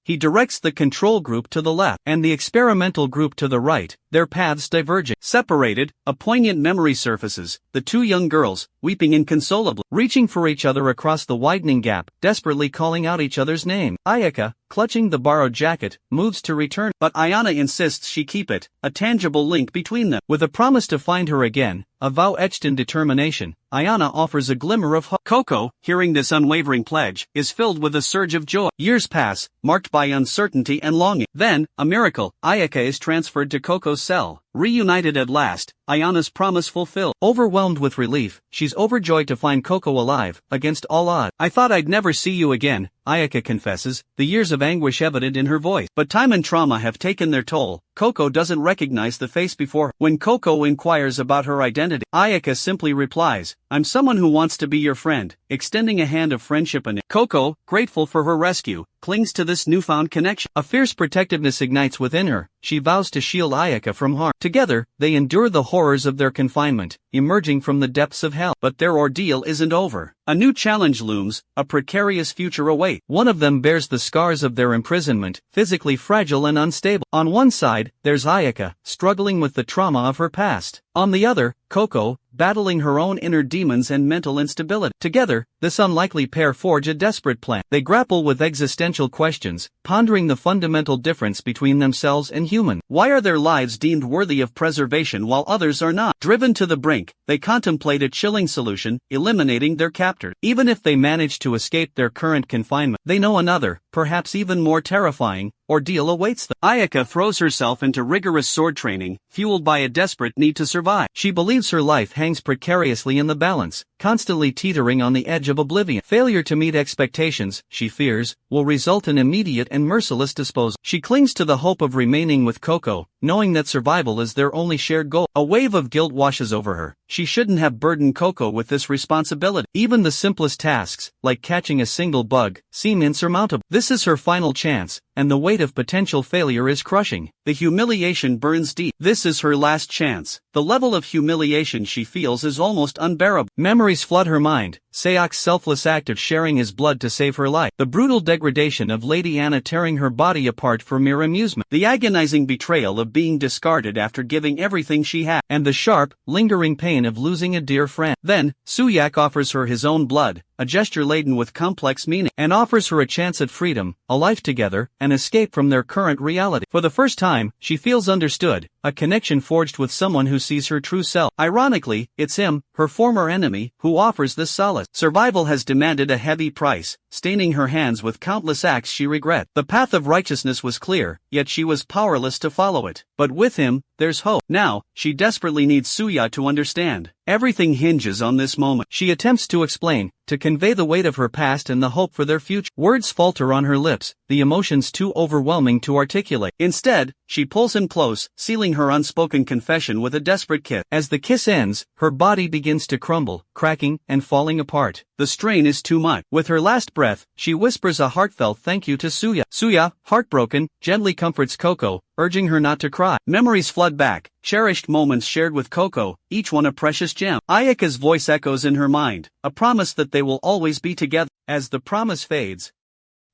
He directs the control group to the left and the experimental group to the right, their paths diverging. Separated, a poignant memory surfaces, the two young girls, weeping inconsolably, reaching for each other across the widening gap, desperately calling out each other's name. Ayaka, clutching the borrowed jacket, moves to return, but Ayana insists she keep it, a tangible link between them. With a promise to find her again, a vow etched in determination, Ayana offers a glimmer of hope. Coco, hearing this unwavering pledge, is filled with a surge of joy. Years pass, marked by uncertainty and longing. Then, a miracle, Ayaka is transferred to Coco's cell. Reunited at last, Ayana's promise fulfilled. Overwhelmed with relief, she's overjoyed to find Coco alive, against all odds. I thought I'd never see you again, Ayaka confesses, the years of anguish evident in her voice. But time and trauma have taken their toll. Coco doesn't recognize the face before her. When Coco inquires about her identity, Ayaka simply replies, I'm someone who wants to be your friend, extending a hand of friendship and Coco, grateful for her rescue, clings to this newfound connection. A fierce protectiveness ignites within her. She vows to shield Ayaka from harm. Together, they endure the horrors of their confinement, emerging from the depths of hell. But their ordeal isn't over. A new challenge looms, a precarious future awaits. One of them bears the scars of their imprisonment, physically fragile and unstable. On one side, there's Ayaka, struggling with the trauma of her past. On the other, Coco, battling her own inner demons and mental instability. Together, this unlikely pair forge a desperate plan. They grapple with existential questions, pondering the fundamental difference between themselves and human. Why are their lives deemed worthy of preservation while others are not? Driven to the brink, they contemplate a chilling solution, eliminating their captors. Even if they manage to escape their current confinement, they know another, perhaps even more terrifying, ordeal awaits them. Ayaka throws herself into rigorous sword training, fueled by a desperate need to survive. She believes her life hangs precariously in the balance, constantly teetering on the edge of oblivion. Failure to meet expectations, she fears, will result in immediate and merciless disposal. She clings to the hope of remaining with Coco, knowing that survival is their only shared goal. A wave of guilt washes over her. She shouldn't have burdened Coco with this responsibility. Even the simplest tasks, like catching a single bug, seem insurmountable. This is her final chance, and the weight of potential failure is crushing. The humiliation burns deep. This is her last chance. The level of humiliation she feels is almost unbearable. Memories flood her mind. Sayok's selfless act of sharing his blood to save her life. The brutal degradation of Lady Anna tearing her body apart for mere amusement. The agonizing betrayal of being discarded after giving everything she had. And the sharp, lingering pain of losing a dear friend. Then, Suyak offers her his own blood, a gesture laden with complex meaning, and offers her a chance at freedom, a life together, an escape from their current reality. For the first time, she feels understood, a connection forged with someone who sees her true self. Ironically, it's him, her former enemy, who offers this solace. Survival has demanded a heavy price, staining her hands with countless acts she regrets. The path of righteousness was clear, yet she was powerless to follow it. But with him, there's hope. Now, she desperately needs Suya to understand. Everything hinges on this moment. She attempts to explain, to convey the weight of her past and the hope for their future. Words falter on her lips, the emotions too overwhelming to articulate. Instead, she pulls him close, sealing her unspoken confession with a desperate kiss. As the kiss ends, her body begins to crumble, cracking, and falling apart. The strain is too much. With her last breath, she whispers a heartfelt thank you to Suya. Suya, heartbroken, gently comforts Coco, urging her not to cry. Memories flood back, cherished moments shared with Coco, each one a precious gem. Ayaka's voice echoes in her mind, a promise that they will always be together. As the promise fades,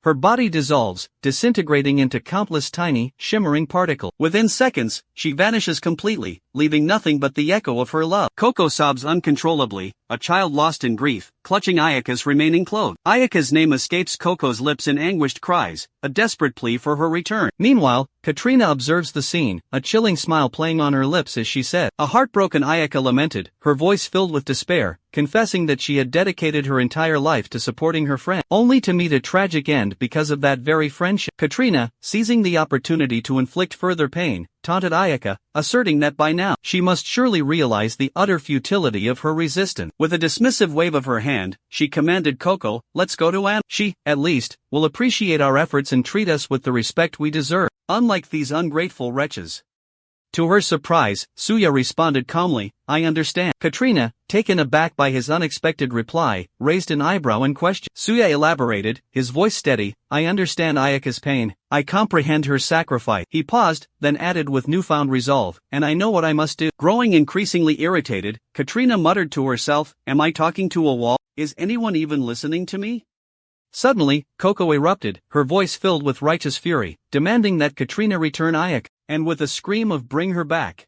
her body dissolves, disintegrating into countless tiny, shimmering particles. Within seconds, she vanishes completely, leaving nothing but the echo of her love. Coco sobs uncontrollably, a child lost in grief, clutching Ayaka's remaining clothes. Ayaka's name escapes Coco's lips in anguished cries, a desperate plea for her return. Meanwhile, Katrina observes the scene, a chilling smile playing on her lips as she said. A heartbroken Ayaka lamented, her voice filled with despair, confessing that she had dedicated her entire life to supporting her friend, only to meet a tragic end because of that very friendship. Katrina, seizing the opportunity to inflict further pain, taunted Ayaka, asserting that by now, she must surely realize the utter futility of her resistance. With a dismissive wave of her hand, she commanded Coco, let's go to Anna. She, at least, will appreciate our efforts and treat us with the respect we deserve, unlike these ungrateful wretches. To her surprise, Suya responded calmly, I understand. Katrina, taken aback by his unexpected reply, raised an eyebrow and questioned. Suya elaborated, his voice steady, I understand Ayaka's pain, I comprehend her sacrifice. He paused, then added with newfound resolve, and I know what I must do. Growing increasingly irritated, Katrina muttered to herself, am I talking to a wall? Is anyone even listening to me? Suddenly, Coco erupted, her voice filled with righteous fury, demanding that Katrina return Ayaka, and with a scream of "bring her back,"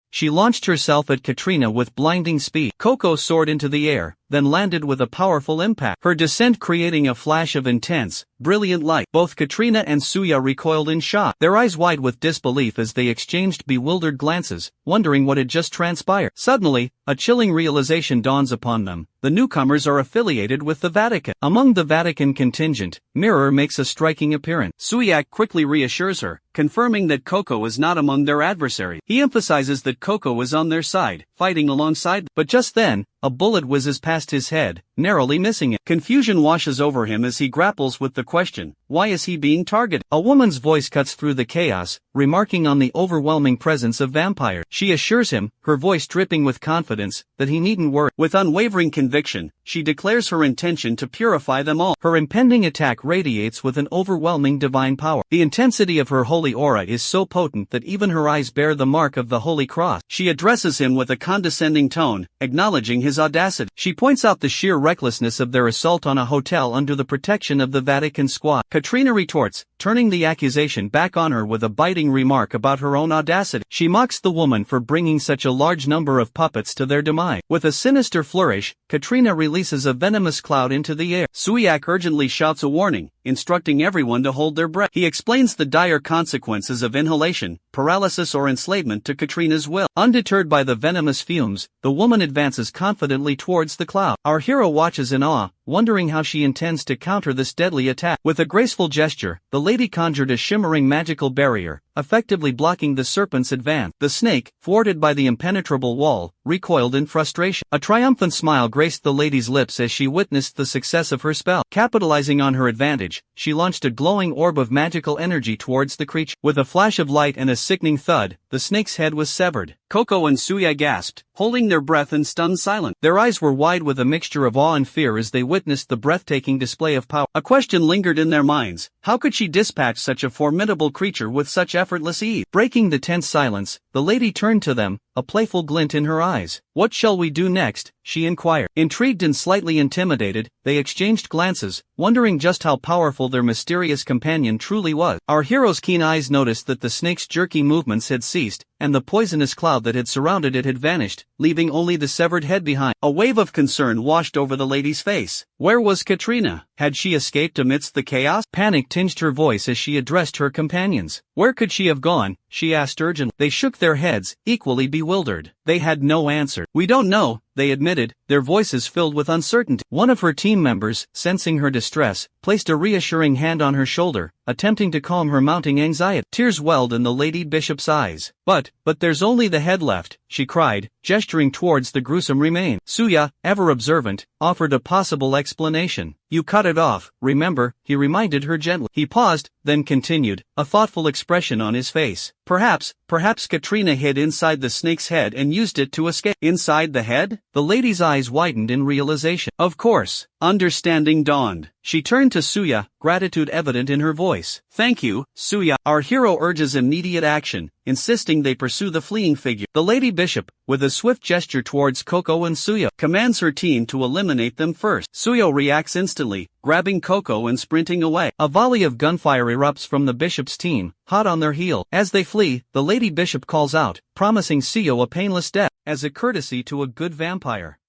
she launched herself at Katrina with blinding speed. Coco soared into the air, then landed with a powerful impact, her descent creating a flash of intense, brilliant light. Both Katrina and Suya recoiled in shock, their eyes wide with disbelief as they exchanged bewildered glances, wondering what had just transpired. Suddenly, a chilling realization dawns upon them: the newcomers are affiliated with the Vatican. Among the Vatican contingent, Mirror makes a striking appearance. Suyak quickly reassures her, confirming that Coco is not among their adversaries. He emphasizes that Coco is on their side, fighting alongside them. But just then, a bullet whizzes past his head, narrowly missing it. Confusion washes over him as he grapples with the question, why is he being targeted? A woman's voice cuts through the chaos, remarking on the overwhelming presence of vampires. She assures him, her voice dripping with confidence, that he needn't worry. With unwavering conviction, she declares her intention to purify them all. Her impending attack radiates with an overwhelming divine power. The intensity of her holy aura is so potent that even her eyes bear the mark of the Holy Cross. She addresses him with a condescending tone, acknowledging his audacity. She points out the sheer recklessness of their assault on a hotel under the protection of the Vatican squad. Katrina retorts, turning the accusation back on her with a biting remark about her own audacity. She mocks the woman for bringing such a large number of puppets to their demise. With a sinister flourish, Katrina releases a venomous cloud into the air. Suyak urgently shouts a warning, instructing everyone to hold their breath. He explains the dire consequences of inhalation, paralysis or enslavement to Katrina's will. Undeterred by the venomous fumes, the woman advances confidently towards the cloud. Our hero watches in awe, wondering how she intends to counter this deadly attack. With a graceful gesture, the lady conjured a shimmering magical barrier, effectively blocking the serpent's advance. The snake, thwarted by the impenetrable wall, recoiled in frustration. A triumphant smile graced the lady's lips as she witnessed the success of her spell. Capitalizing on her advantage, she launched a glowing orb of magical energy towards the creature. With a flash of light and a sickening thud, the snake's head was severed. Coco and Suya gasped, holding their breath in stunned silence. Their eyes were wide with a mixture of awe and fear as they witnessed the breathtaking display of power. A question lingered in their minds: how could she dispatch such a formidable creature with such effortless ease? Breaking the tense silence, the lady turned to them, a playful glint in her eyes. "What shall we do next?" she inquired. Intrigued and slightly intimidated, they exchanged glances, wondering just how powerful their mysterious companion truly was. Our hero's keen eyes noticed that the snake's jerky movements had ceased, and the poisonous cloud that had surrounded it had vanished, leaving only the severed head behind. A wave of concern washed over the lady's face. Where was Katrina? Had she escaped amidst the chaos? Panic tinged her voice as she addressed her companions. Where could she have gone? She asked urgently. They shook their heads, equally bewildered. They had no answer. "We don't know," they admitted, their voices filled with uncertainty. One of her team members, sensing her distress, placed a reassuring hand on her shoulder, attempting to calm her mounting anxiety. Tears welled in the Lady Bishop's eyes. But there's only the head left," she cried, gesturing towards the gruesome remains. Suya, ever observant, offered a possible explanation. "You cut it off, remember," he reminded her gently. He paused, then continued, a thoughtful expression on his face. Perhaps Katrina hid inside the snake's head and used it to escape." Inside the head? The lady's eyes widened in realization. Of course. Understanding dawned. She turned to Suya, gratitude evident in her voice. "Thank you, Suya." Our hero urges immediate action, insisting they pursue the fleeing figure. The Lady Bishop, with a swift gesture towards Coco and Suya, commands her team to eliminate them first. Suya reacts instantly, grabbing Coco and sprinting away. A volley of gunfire erupts from the Bishop's team, hot on their heel. As they flee, the Lady Bishop calls out, promising Suya a painless death, as a courtesy to a good vampire.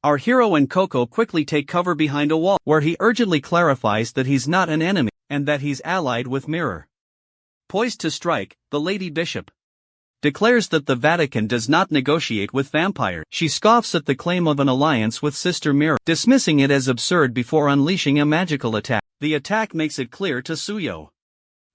Our hero and Coco quickly take cover behind a wall, where he urgently clarifies that he's not an enemy, and that he's allied with Mirror. Poised to strike, the Lady Bishop declares that the Vatican does not negotiate with vampires. She scoffs at the claim of an alliance with Sister Mirror, dismissing it as absurd before unleashing a magical attack. The attack makes it clear to Suyo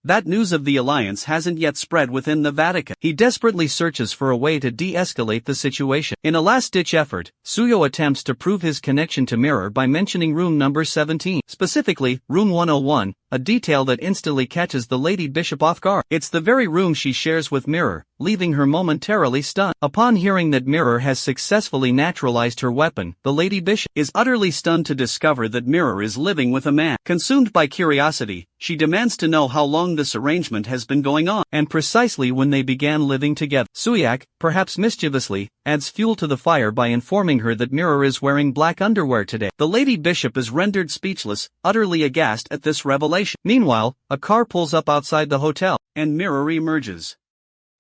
that news of the alliance hasn't yet spread within the Vatican. He desperately searches for a way to de-escalate the situation. In a last-ditch effort, Suyo attempts to prove his connection to Mirror by mentioning room number 17, specifically, room 101, a detail that instantly catches the Lady Bishop off guard. It's the very room she shares with Mirror, leaving her momentarily stunned. Upon hearing that Mirror has successfully naturalized her weapon, the Lady Bishop is utterly stunned to discover that Mirror is living with a man. Consumed by curiosity, she demands to know how long this arrangement has been going on, and precisely when they began living together. Suyak, perhaps mischievously, adds fuel to the fire by informing her that Mirror is wearing black underwear today. The Lady Bishop is rendered speechless, utterly aghast at this revelation. Meanwhile, a car pulls up outside the hotel, and Mirror emerges.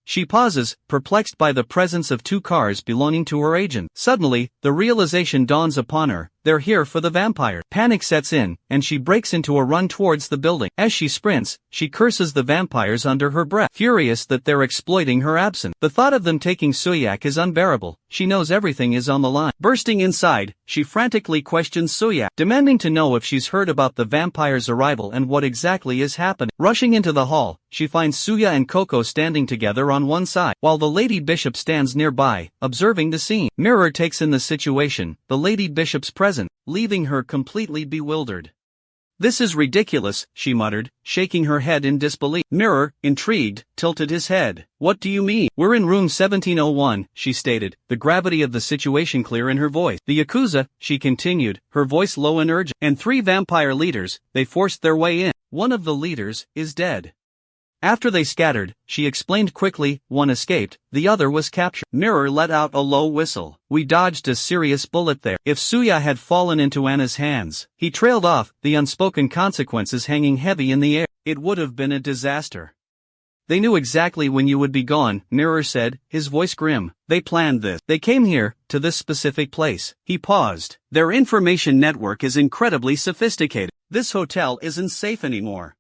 She pauses, perplexed by the presence of two cars belonging to her agent. Suddenly, the realization dawns upon her: they're here for the vampire. Panic sets in, and she breaks into a run towards the building. As she sprints, she curses the vampires under her breath, furious that they're exploiting her absence. The thought of them taking Suyak is unbearable. She knows everything is on the line. Bursting inside, she frantically questions Suyak, demanding to know if she's heard about the vampire's arrival and what exactly is happening. Rushing into the hall, she finds Suya and Coco standing together on one side, while the Lady Bishop stands nearby, observing the scene. Mirror takes in the situation, the Lady Bishop's present, leaving her completely bewildered. "This is ridiculous," she muttered, shaking her head in disbelief. Mirror, intrigued, tilted his head. "What do you mean?" "We're in room 1701, she stated, the gravity of the situation clear in her voice. "The Yakuza," she continued, her voice low and urgent, "and 3 vampire leaders, they forced their way in. One of the leaders is dead. After they scattered," she explained quickly, "one escaped, the other was captured." Mirror let out a low whistle. "We dodged a serious bullet there." If Suya had fallen into Anna's hands, he trailed off, the unspoken consequences hanging heavy in the air. "It would have been a disaster." "They knew exactly when you would be gone," Mirror said, his voice grim. "They planned this. They came here, to this specific place." He paused. "Their information network is incredibly sophisticated. This hotel isn't safe anymore."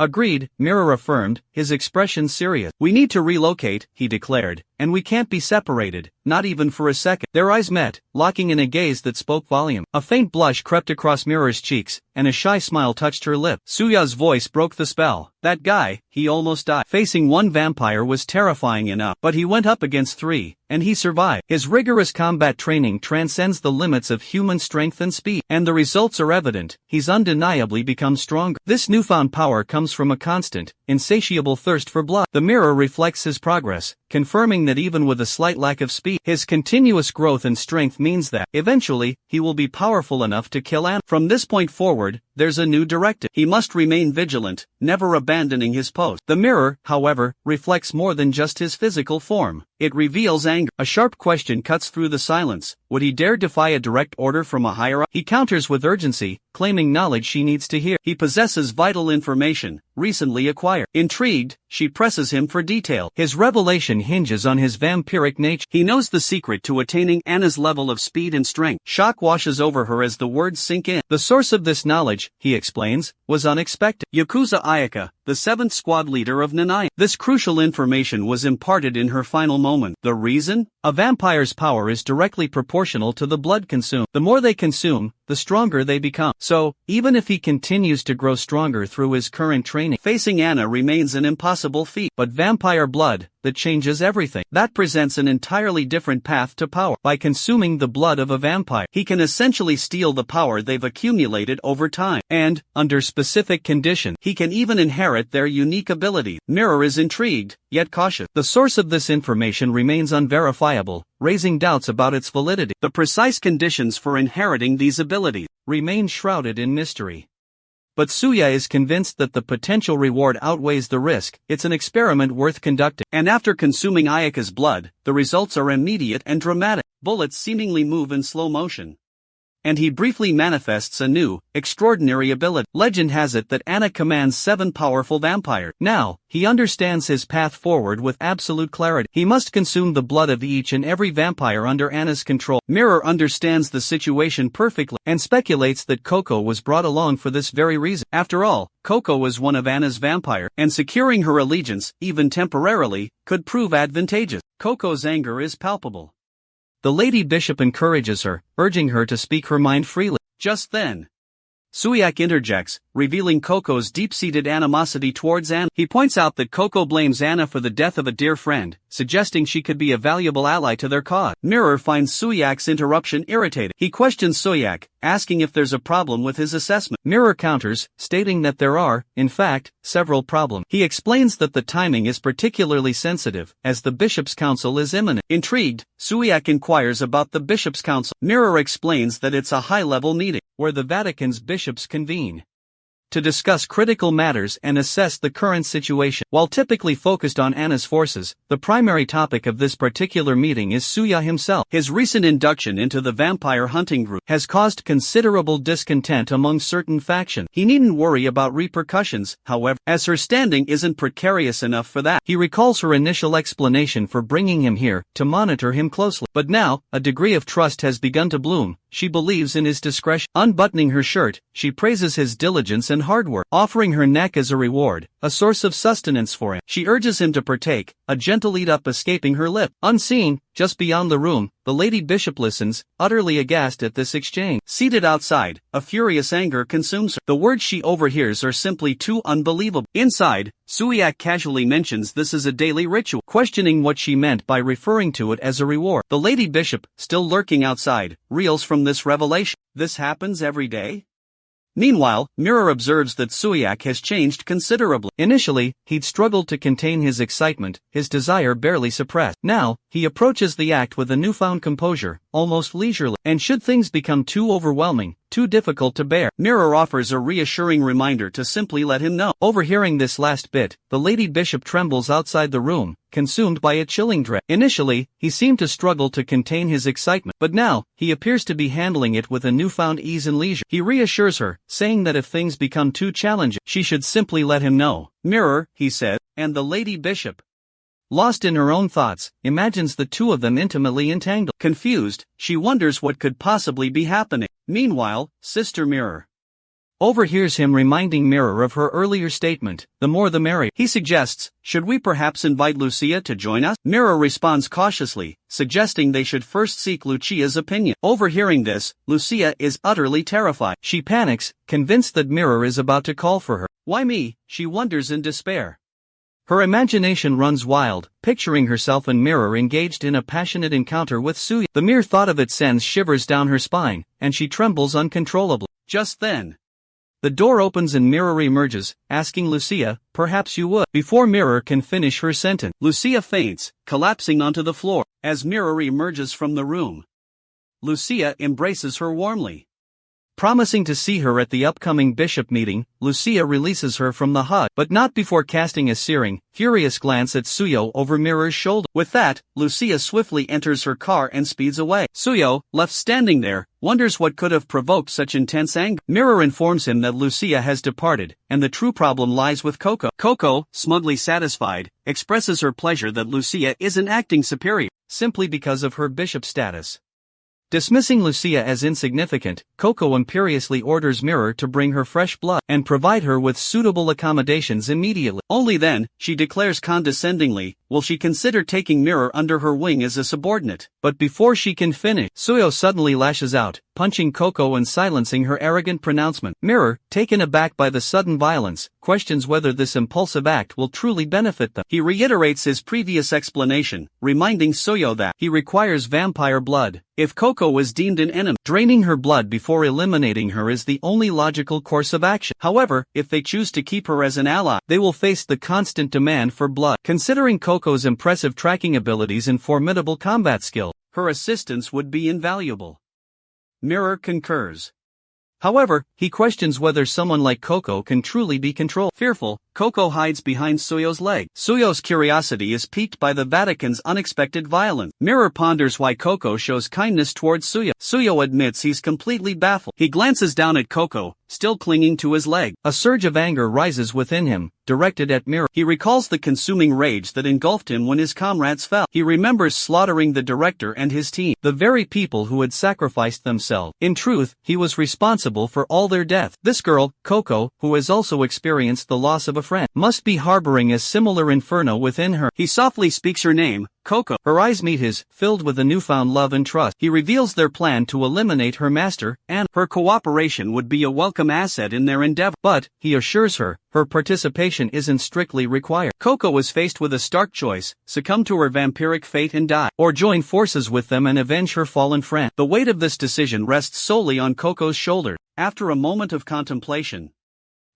"Agreed," Mirror affirmed, his expression serious. "We need to relocate," he declared, "and we can't be separated, not even for a second." Their eyes met, locking in a gaze that spoke volume. A faint blush crept across Mirror's cheeks, and a shy smile touched her lip. Suya's voice broke the spell. "That guy, he almost died. Facing one vampire was terrifying enough, but he went up against 3, and he survived. His rigorous combat training transcends the limits of human strength and speed, and the results are evident. He's undeniably become stronger. This newfound power comes from a constant, insatiable thirst for blood." The Mirror reflects his progress, confirming that even with a slight lack of speed, his continuous growth and strength means that, eventually, he will be powerful enough to kill Anna. From this point forward, there's a new directive. He must remain vigilant, never abandoning his post. The Mirror, however, reflects more than just his physical form. It reveals anger. A sharp question cuts through the silence. Would he dare defy a direct order from a higher-up? He counters with urgency, claiming knowledge she needs to hear. He possesses vital information, recently acquired. Intrigued, she presses him for detail. His revelation hinges on his vampiric nature. He knows the secret to attaining Anna's level of speed and strength. Shock washes over her as the words sink in. The source of this knowledge, he explains, was unexpected. Yakuza Ayaka, the 7th squad leader of Nanai. This crucial information was imparted in her final moment. The reason? A vampire's power is directly proportional to the blood consumed. The more they consume, the stronger they become. So, even if he continues to grow stronger through his current training, facing Anna remains an impossible feat. But vampire blood, that changes everything. That presents an entirely different path to power. By consuming the blood of a vampire, he can essentially steal the power they've accumulated over time. And, under specific conditions, he can even inherit their unique abilities. Mirror is intrigued, yet cautious. The source of this information remains unverifiable, raising doubts about its validity. The precise conditions for inheriting these abilities remain shrouded in mystery. But Suya is convinced that the potential reward outweighs the risk. It's an experiment worth conducting. And after consuming Ayaka's blood, the results are immediate and dramatic. Bullets seemingly move in slow motion. And he briefly manifests a new, extraordinary ability. Legend has it that Anna commands 7 powerful vampires. Now, he understands his path forward with absolute clarity. He must consume the blood of each and every vampire under Anna's control. Mirror understands the situation perfectly, and speculates that Coco was brought along for this very reason. After all, Coco was one of Anna's vampires, and securing her allegiance, even temporarily, could prove advantageous. Coco's anger is palpable. The Lady Bishop encourages her, urging her to speak her mind freely. Just then, Suyak interjects, revealing Coco's deep-seated animosity towards Anna. He points out that Coco blames Anna for the death of a dear friend, suggesting she could be a valuable ally to their cause. Mirror finds Suyak's interruption irritating. He questions Suyak, asking if there's a problem with his assessment. Mirror counters, stating that there are, in fact, several problems. He explains that the timing is particularly sensitive, as the Bishop's Council is imminent. Intrigued, Suyak inquires about the Bishop's Council. Mirror explains that it's a high-level meeting where the Vatican's bishops convene to discuss critical matters and assess the current situation. While typically focused on Anna's forces, the primary topic of this particular meeting is Suya himself. His recent induction into the vampire hunting group has caused considerable discontent among certain factions. He needn't worry about repercussions, however, as her standing isn't precarious enough for that. He recalls her initial explanation for bringing him here, to monitor him closely. But now, a degree of trust has begun to bloom. She believes in his discretion. Unbuttoning her shirt, she praises his diligence and hard work, offering her neck as a reward, a source of sustenance for him. She urges him to partake, a gentle eat-up escaping her lip. Unseen, just beyond the room, the Lady Bishop listens, utterly aghast at this exchange. Seated outside, a furious anger consumes her. The words she overhears are simply too unbelievable. Inside, Suyak casually mentions this is a daily ritual, questioning what she meant by referring to it as a reward. The Lady Bishop, still lurking outside, reels from this revelation. This happens every day? Meanwhile, Mirror observes that Suyak has changed considerably. Initially, he'd struggled to contain his excitement, his desire barely suppressed. Now, he approaches the act with a newfound composure, almost leisurely. And should things become too overwhelming, too difficult to bear, Mirror offers a reassuring reminder to simply let him know. Overhearing this last bit, the Lady Bishop trembles outside the room, consumed by a chilling dread. Initially, he seemed to struggle to contain his excitement, but now, he appears to be handling it with a newfound ease and leisure. He reassures her, saying that if things become too challenging, she should simply let him know. Mirror, he says, and the Lady Bishop, lost in her own thoughts, imagines the two of them intimately entangled. Confused, she wonders what could possibly be happening. Meanwhile, Sister Mirror overhears him reminding Mirror of her earlier statement, the more the merrier. He suggests, should we perhaps invite Lucia to join us? Mirror responds cautiously, suggesting they should first seek Lucia's opinion. Overhearing this, Lucia is utterly terrified. She panics, convinced that Mirror is about to call for her. Why me? She wonders in despair. Her imagination runs wild, picturing herself and Mirror engaged in a passionate encounter with Suya. The mere thought of it sends shivers down her spine, and she trembles uncontrollably. Just then, the door opens and Mirror emerges, asking Lucia, perhaps you would. Before Mirror can finish her sentence, Lucia faints, collapsing onto the floor. As Mirror emerges from the room, Lucia embraces her warmly. Promising to see her at the upcoming bishop meeting, Lucia releases her from the hut, but not before casting a searing, furious glance at Suyo over Mirror's shoulder. With that, Lucia swiftly enters her car and speeds away. Suyo, left standing there, wonders what could have provoked such intense anger. Mirror informs him that Lucia has departed, and the true problem lies with Coco. Coco, smugly satisfied, expresses her pleasure that Lucia isn't acting superior, simply because of her bishop status. Dismissing Lucia as insignificant, Coco imperiously orders Mirror to bring her fresh blood and provide her with suitable accommodations immediately. Only then, she declares condescendingly, will she consider taking Mirror under her wing as a subordinate. But before she can finish, Suyo suddenly lashes out, punching Coco and silencing her arrogant pronouncement. Mirror, taken aback by the sudden violence, questions whether this impulsive act will truly benefit them. He reiterates his previous explanation, reminding Suyo that he requires vampire blood. If Coco was deemed an enemy, draining her blood before eliminating her is the only logical course of action. However, if they choose to keep her as an ally, they will face the constant demand for blood. Considering Coco's impressive tracking abilities and formidable combat skill, her assistance would be invaluable. Mirror concurs. However, he questions whether someone like Coco can truly be controlled. Fearful, Coco hides behind Suyo's leg. Suyo's curiosity is piqued by the Vatican's unexpected violence. Mirror ponders why Coco shows kindness towards Suyo. Suyo admits he's completely baffled. He glances down at Coco, still clinging to his leg. A surge of anger rises within him, directed at Mirror. He recalls the consuming rage that engulfed him when his comrades fell. He remembers slaughtering the director and his team, the very people who had sacrificed themselves. In truth, he was responsible for all their death. This girl, Coco, who has also experienced the loss of a friend must be harboring a similar inferno within her. He softly speaks her name, Coco. Her eyes meet his, filled with a newfound love and trust. He reveals their plan to eliminate her master, and her cooperation would be a welcome asset in their endeavor. But, he assures her, her participation isn't strictly required. Coco is faced with a stark choice: succumb to her vampiric fate and die, or join forces with them and avenge her fallen friend. The weight of this decision rests solely on Coco's shoulders. After a moment of contemplation,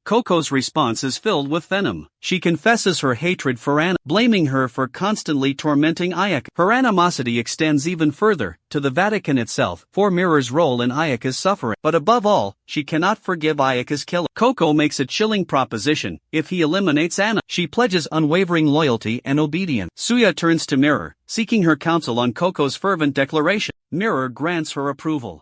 Coco's response is filled with venom. She confesses her hatred for Anna, blaming her for constantly tormenting Ayaka. Her animosity extends even further, to the Vatican itself, for Mirror's role in Ayaka's suffering. But above all, she cannot forgive Ayaka's killer. Coco makes a chilling proposition: if he eliminates Anna, she pledges unwavering loyalty and obedience. Suya turns to Mirror, seeking her counsel on Coco's fervent declaration. Mirror grants her approval.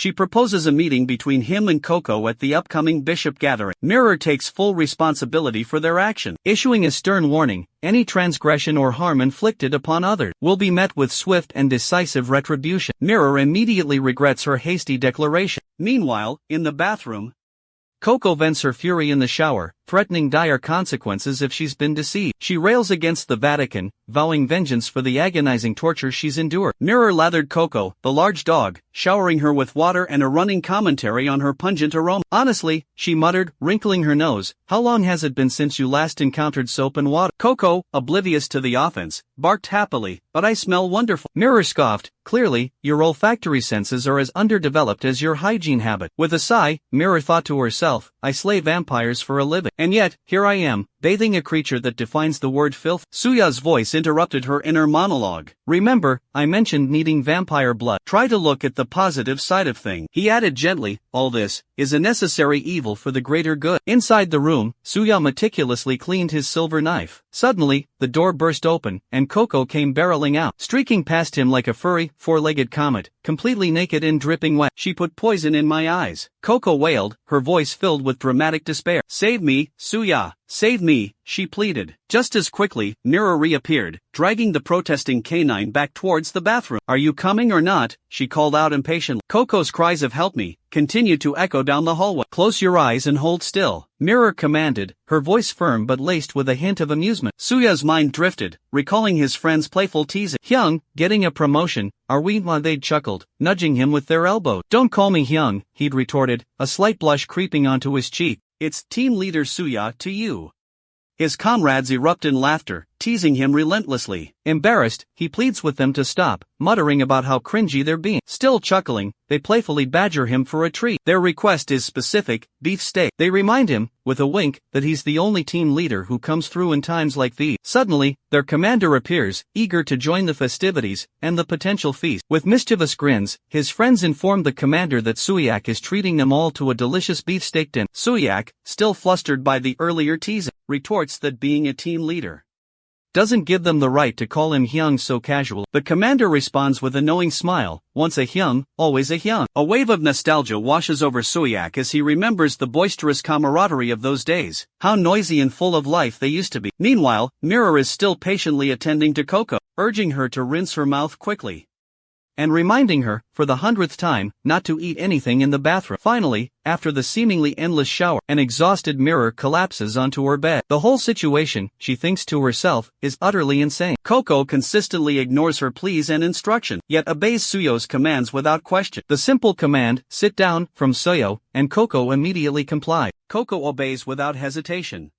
She proposes a meeting between him and Coco at the upcoming bishop gathering. Mirror takes full responsibility for their action, issuing a stern warning: any transgression or harm inflicted upon others will be met with swift and decisive retribution. Mirror immediately regrets her hasty declaration. Meanwhile, in the bathroom, Coco vents her fury in the shower, threatening dire consequences if she's been deceived. She rails against the Vatican, vowing vengeance for the agonizing torture she's endured. Mirror lathered Coco, the large dog, showering her with water and a running commentary on her pungent aroma. Honestly, she muttered, wrinkling her nose, how long has it been since you last encountered soap and water? Coco, oblivious to the offense, barked happily, but I smell wonderful. Mirror scoffed, clearly, your olfactory senses are as underdeveloped as your hygiene habit. With a sigh, Mirror thought to herself, I slay vampires for a living. And yet, here I am, bathing a creature that defines the word filth. Suya's voice interrupted her inner monologue. Remember, I mentioned needing vampire blood. Try to look at the positive side of things. He added gently, all this is a necessary evil for the greater good. Inside the room, Suya meticulously cleaned his silver knife. Suddenly, the door burst open, and Coco came barreling out, streaking past him like a furry, four-legged comet, completely naked and dripping wet. She put poison in my eyes, Coco wailed, her voice filled with dramatic despair. Save me, Suya, save me, she pleaded. Just as quickly, Mirror reappeared, dragging the protesting canine back towards the bathroom. Are you coming or not? She called out impatiently. Coco's cries of help me continued to echo down the hallway. Close your eyes and hold still, Mirror commanded, her voice firm but laced with a hint of amusement. Suya's mind drifted, recalling his friend's playful teasing. Hyung, getting a promotion, are we? They'd chuckled, nudging him with their elbows. Don't call me Hyung, he'd retorted, a slight blush creeping onto his cheek. It's team leader Suya to you. His comrades erupt in laughter, teasing him relentlessly. Embarrassed, he pleads with them to stop, muttering about how cringy they're being. Still chuckling, they playfully badger him for a treat. Their request is specific: beef steak. They remind him, with a wink, that he's the only team leader who comes through in times like these. Suddenly, their commander appears, eager to join the festivities and the potential feast. With mischievous grins, his friends inform the commander that Suyak is treating them all to a delicious beefsteak dinner. Suyak, still flustered by the earlier teasing, retorts that being a team leader doesn't give them the right to call him Hyung so casual. The commander responds with a knowing smile, once a Hyung, always a Hyung. A wave of nostalgia washes over Suyak as he remembers the boisterous camaraderie of those days, how noisy and full of life they used to be. Meanwhile, Mirror is still patiently attending to Coco, urging her to rinse her mouth quickly, and reminding her, for the 100th time, not to eat anything in the bathroom. Finally, after the seemingly endless shower, an exhausted Mirror collapses onto her bed. The whole situation, she thinks to herself, is utterly insane. Coco consistently ignores her pleas and instruction, yet obeys Suyo's commands without question. The simple command, sit down, from Suyo, and Coco immediately complies. Coco obeys without hesitation,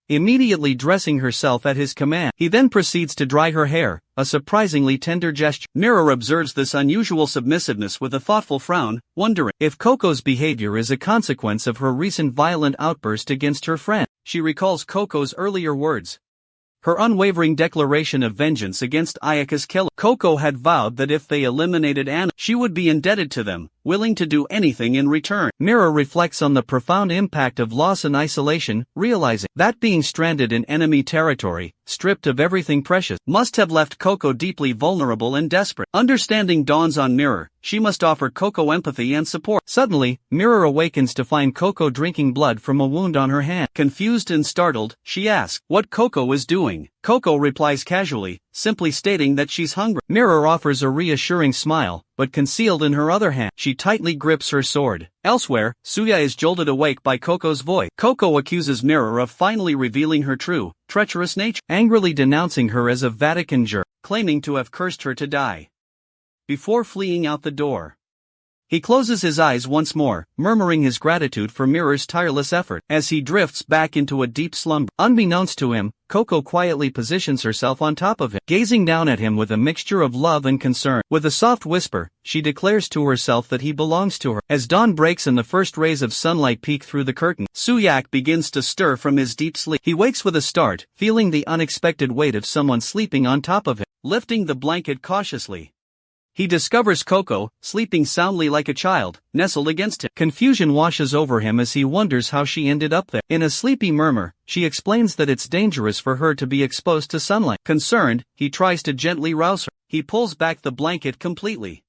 immediately dressing herself at his command. He then proceeds to dry her hair, a surprisingly tender gesture. Mirror observes this unusual submissiveness with a thoughtful frown, wondering if Coco's behavior is a consequence of her recent violent outburst against her friend. She recalls Coco's earlier words, her unwavering declaration of vengeance against Ayaka's killer. Coco had vowed that if they eliminated Anna, she would be indebted to them, willing to do anything in return. Mirror reflects on the profound impact of loss and isolation, realizing that being stranded in enemy territory, stripped of everything precious, must have left Coco deeply vulnerable and desperate. Understanding dawns on Mirror, she must offer Coco empathy and support. Suddenly, Mirror awakens to find Coco drinking blood from a wound on her hand. Confused and startled, she asks what Coco is doing. Coco replies casually, simply stating that she's hungry. Mirror offers a reassuring smile, but concealed in her other hand. She tightly grips her sword. Elsewhere, Suya is jolted awake by Coco's voice. Coco accuses Mirror of finally revealing her true, treacherous nature, angrily denouncing her as a Vatican jerk, claiming to have cursed her to die before fleeing out the door. He closes his eyes once more, murmuring his gratitude for Mirror's tireless effort. As he drifts back into a deep slumber, unbeknownst to him, Coco quietly positions herself on top of him, gazing down at him with a mixture of love and concern. With a soft whisper, she declares to herself that he belongs to her. As dawn breaks and the first rays of sunlight peek through the curtain, Suyak begins to stir from his deep sleep. He wakes with a start, feeling the unexpected weight of someone sleeping on top of him. Lifting the blanket cautiously, he discovers Coco, sleeping soundly like a child, nestled against him. Confusion washes over him as he wonders how she ended up there. In a sleepy murmur, she explains that it's dangerous for her to be exposed to sunlight. Concerned, he tries to gently rouse her. He pulls back the blanket completely,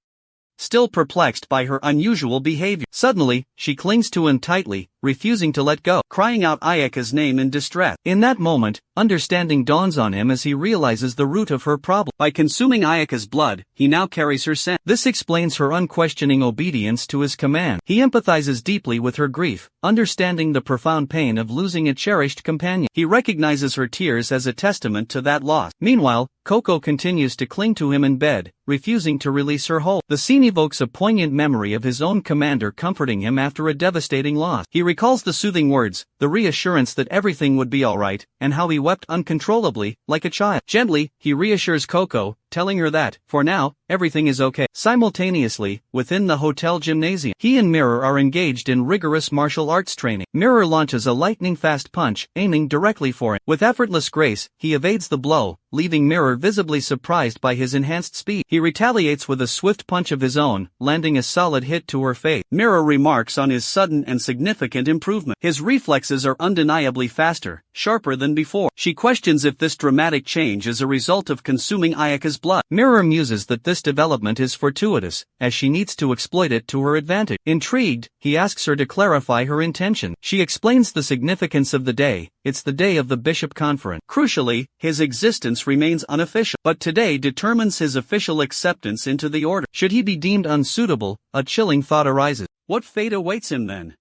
still perplexed by her unusual behavior. Suddenly, she clings to him tightly, refusing to let go, crying out Ayaka's name in distress. In that moment, understanding dawns on him as he realizes the root of her problem. By consuming Ayaka's blood, he now carries her scent. This explains her unquestioning obedience to his command. He empathizes deeply with her grief, understanding the profound pain of losing a cherished companion. He recognizes her tears as a testament to that loss. Meanwhile, Coco continues to cling to him in bed, refusing to release her hold. The scene evokes a poignant memory of his own commander comforting him after a devastating loss. He recalls the soothing words, the reassurance that everything would be alright, and how he wept uncontrollably, like a child. Gently, he reassures Coco, telling her that, for now, everything is okay. Simultaneously, within the hotel gymnasium, he and Mirror are engaged in rigorous martial arts training. Mirror launches a lightning-fast punch, aiming directly for him. With effortless grace, he evades the blow, leaving Mirror visibly surprised by his enhanced speed. He retaliates with a swift punch of his own, landing a solid hit to her face. Mirror remarks on his sudden and significant improvement. His reflexes are undeniably faster, sharper than before. She questions if this dramatic change is a result of consuming Ayaka's blood. Mirror muses that this development is fortuitous, as she needs to exploit it to her advantage. Intrigued, he asks her to clarify her intention. She explains the significance of the day. It's the day of the Bishop Conference. Crucially, his existence remains unofficial, but today determines his official acceptance into the order. Should he be deemed unsuitable, a chilling thought arises. What fate awaits him then?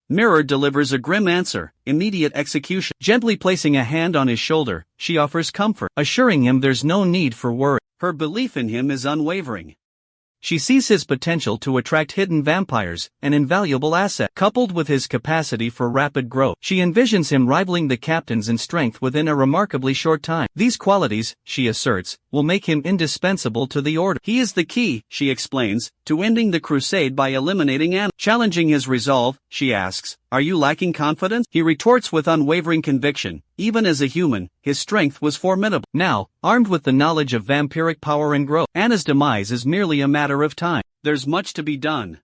Mirror delivers a grim answer, immediate execution. Gently placing a hand on his shoulder, she offers comfort, assuring him there's no need for worry. Her belief in him is unwavering. She sees his potential to attract hidden vampires, an invaluable asset. Coupled with his capacity for rapid growth, she envisions him rivaling the captains in strength within a remarkably short time. These qualities, she asserts, will make him indispensable to the order. He is the key, she explains, to ending the crusade by eliminating Anna. Challenging his resolve, she asks, "Are you lacking confidence?" He retorts with unwavering conviction, even as a human, his strength was formidable. Now, armed with the knowledge of vampiric power and growth, Anna's demise is merely a matter of time. There's much to be done.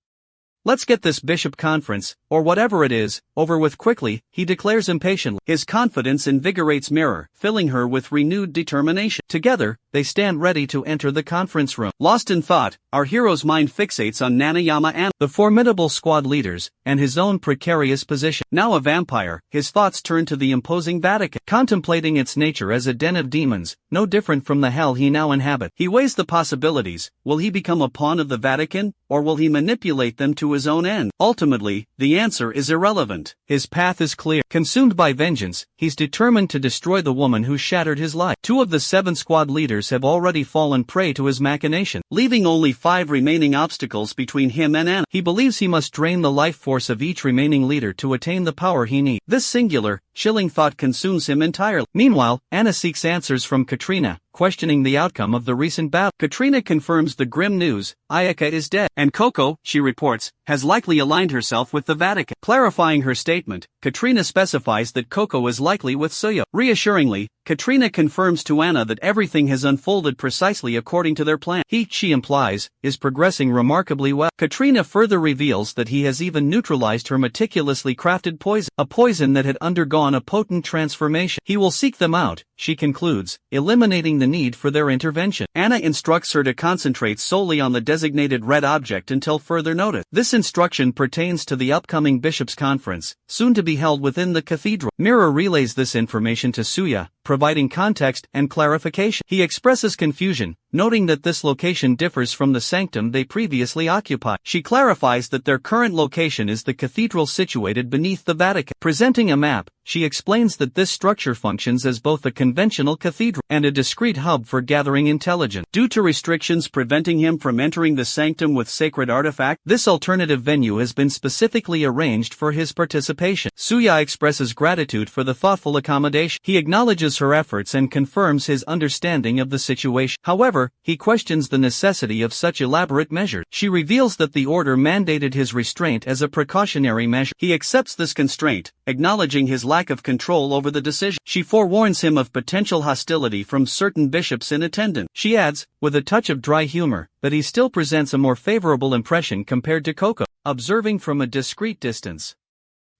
Let's get this Bishop Conference, or whatever it is, over with quickly, he declares impatiently. His confidence invigorates Mirror, filling her with renewed determination. Together, they stand ready to enter the conference room. Lost in thought, our hero's mind fixates on Nanayama and the formidable squad leaders, and his own precarious position. Now a vampire, his thoughts turn to the imposing Vatican, contemplating its nature as a den of demons, no different from the hell he now inhabits. He weighs the possibilities. Will he become a pawn of the Vatican, or will he manipulate them to his own end? Ultimately, the answer is irrelevant. His path is clear. Consumed by vengeance, he's determined to destroy the woman who shattered his life. 2 of the 7 squad leaders have already fallen prey to his machination, leaving only 5 remaining obstacles between him and Anna. He believes he must drain the life force of each remaining leader to attain the power he needs. This singular, chilling thought consumes him entirely. Meanwhile, Anna seeks answers from Katrina, questioning the outcome of the recent battle. Katrina confirms the grim news, Ayaka is dead, and Coco, she reports, has likely aligned herself with the Vatican. Clarifying her statement, Katrina specifies that Coco is likely with Suya. Reassuringly, Katrina confirms to Anna that everything has unfolded precisely according to their plan. He, she implies, is progressing remarkably well. Katrina further reveals that he has even neutralized her meticulously crafted poison, a poison that had undergone a potent transformation. He will seek them out, she concludes, eliminating the need for their intervention. Anna instructs her to concentrate solely on the designated red object until further notice. This instruction pertains to the upcoming Bishops' Conference, soon to be held within the cathedral. Mirror relays this information to Suya, providing context and clarification. He expresses confusion, noting that this location differs from the sanctum they previously occupied. She clarifies that their current location is the cathedral situated beneath the Vatican. Presenting a map, she explains that this structure functions as both a conventional cathedral and a discrete hub for gathering intelligence. Due to restrictions preventing him from entering the sanctum with sacred artifact, this alternative venue has been specifically arranged for his participation. Suya expresses gratitude for the thoughtful accommodation. He acknowledges her efforts and confirms his understanding of the situation. However, he questions the necessity of such elaborate measures. She reveals that the order mandated his restraint as a precautionary measure. He accepts this constraint, acknowledging his lack of control over the decision. She forewarns him of potential hostility from certain bishops in attendance. She adds, with a touch of dry humor, that he still presents a more favorable impression compared to Coco. Observing from a discreet distance,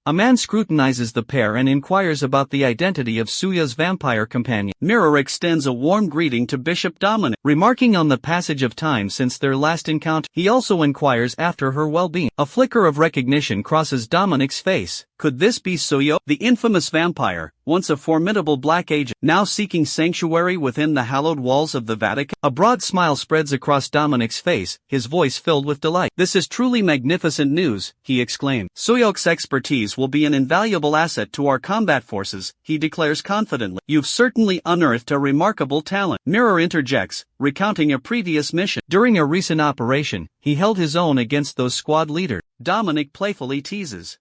a man scrutinizes the pair and inquires about the identity of Suya's vampire companion. Mirror extends a warm greeting to Bishop Dominic, remarking on the passage of time since their last encounter. He also inquires after her well-being. A flicker of recognition crosses Dominic's face. Could this be Suyo, the infamous vampire, once a formidable black agent, now seeking sanctuary within the hallowed walls of the Vatican? A broad smile spreads across Dominic's face, his voice filled with delight. This is truly magnificent news, he exclaimed. Suyok's expertise will be an invaluable asset to our combat forces, he declares confidently. You've certainly unearthed a remarkable talent. Mirror interjects, recounting a previous mission. During a recent operation, he held his own against those squad leaders. Dominic playfully teases.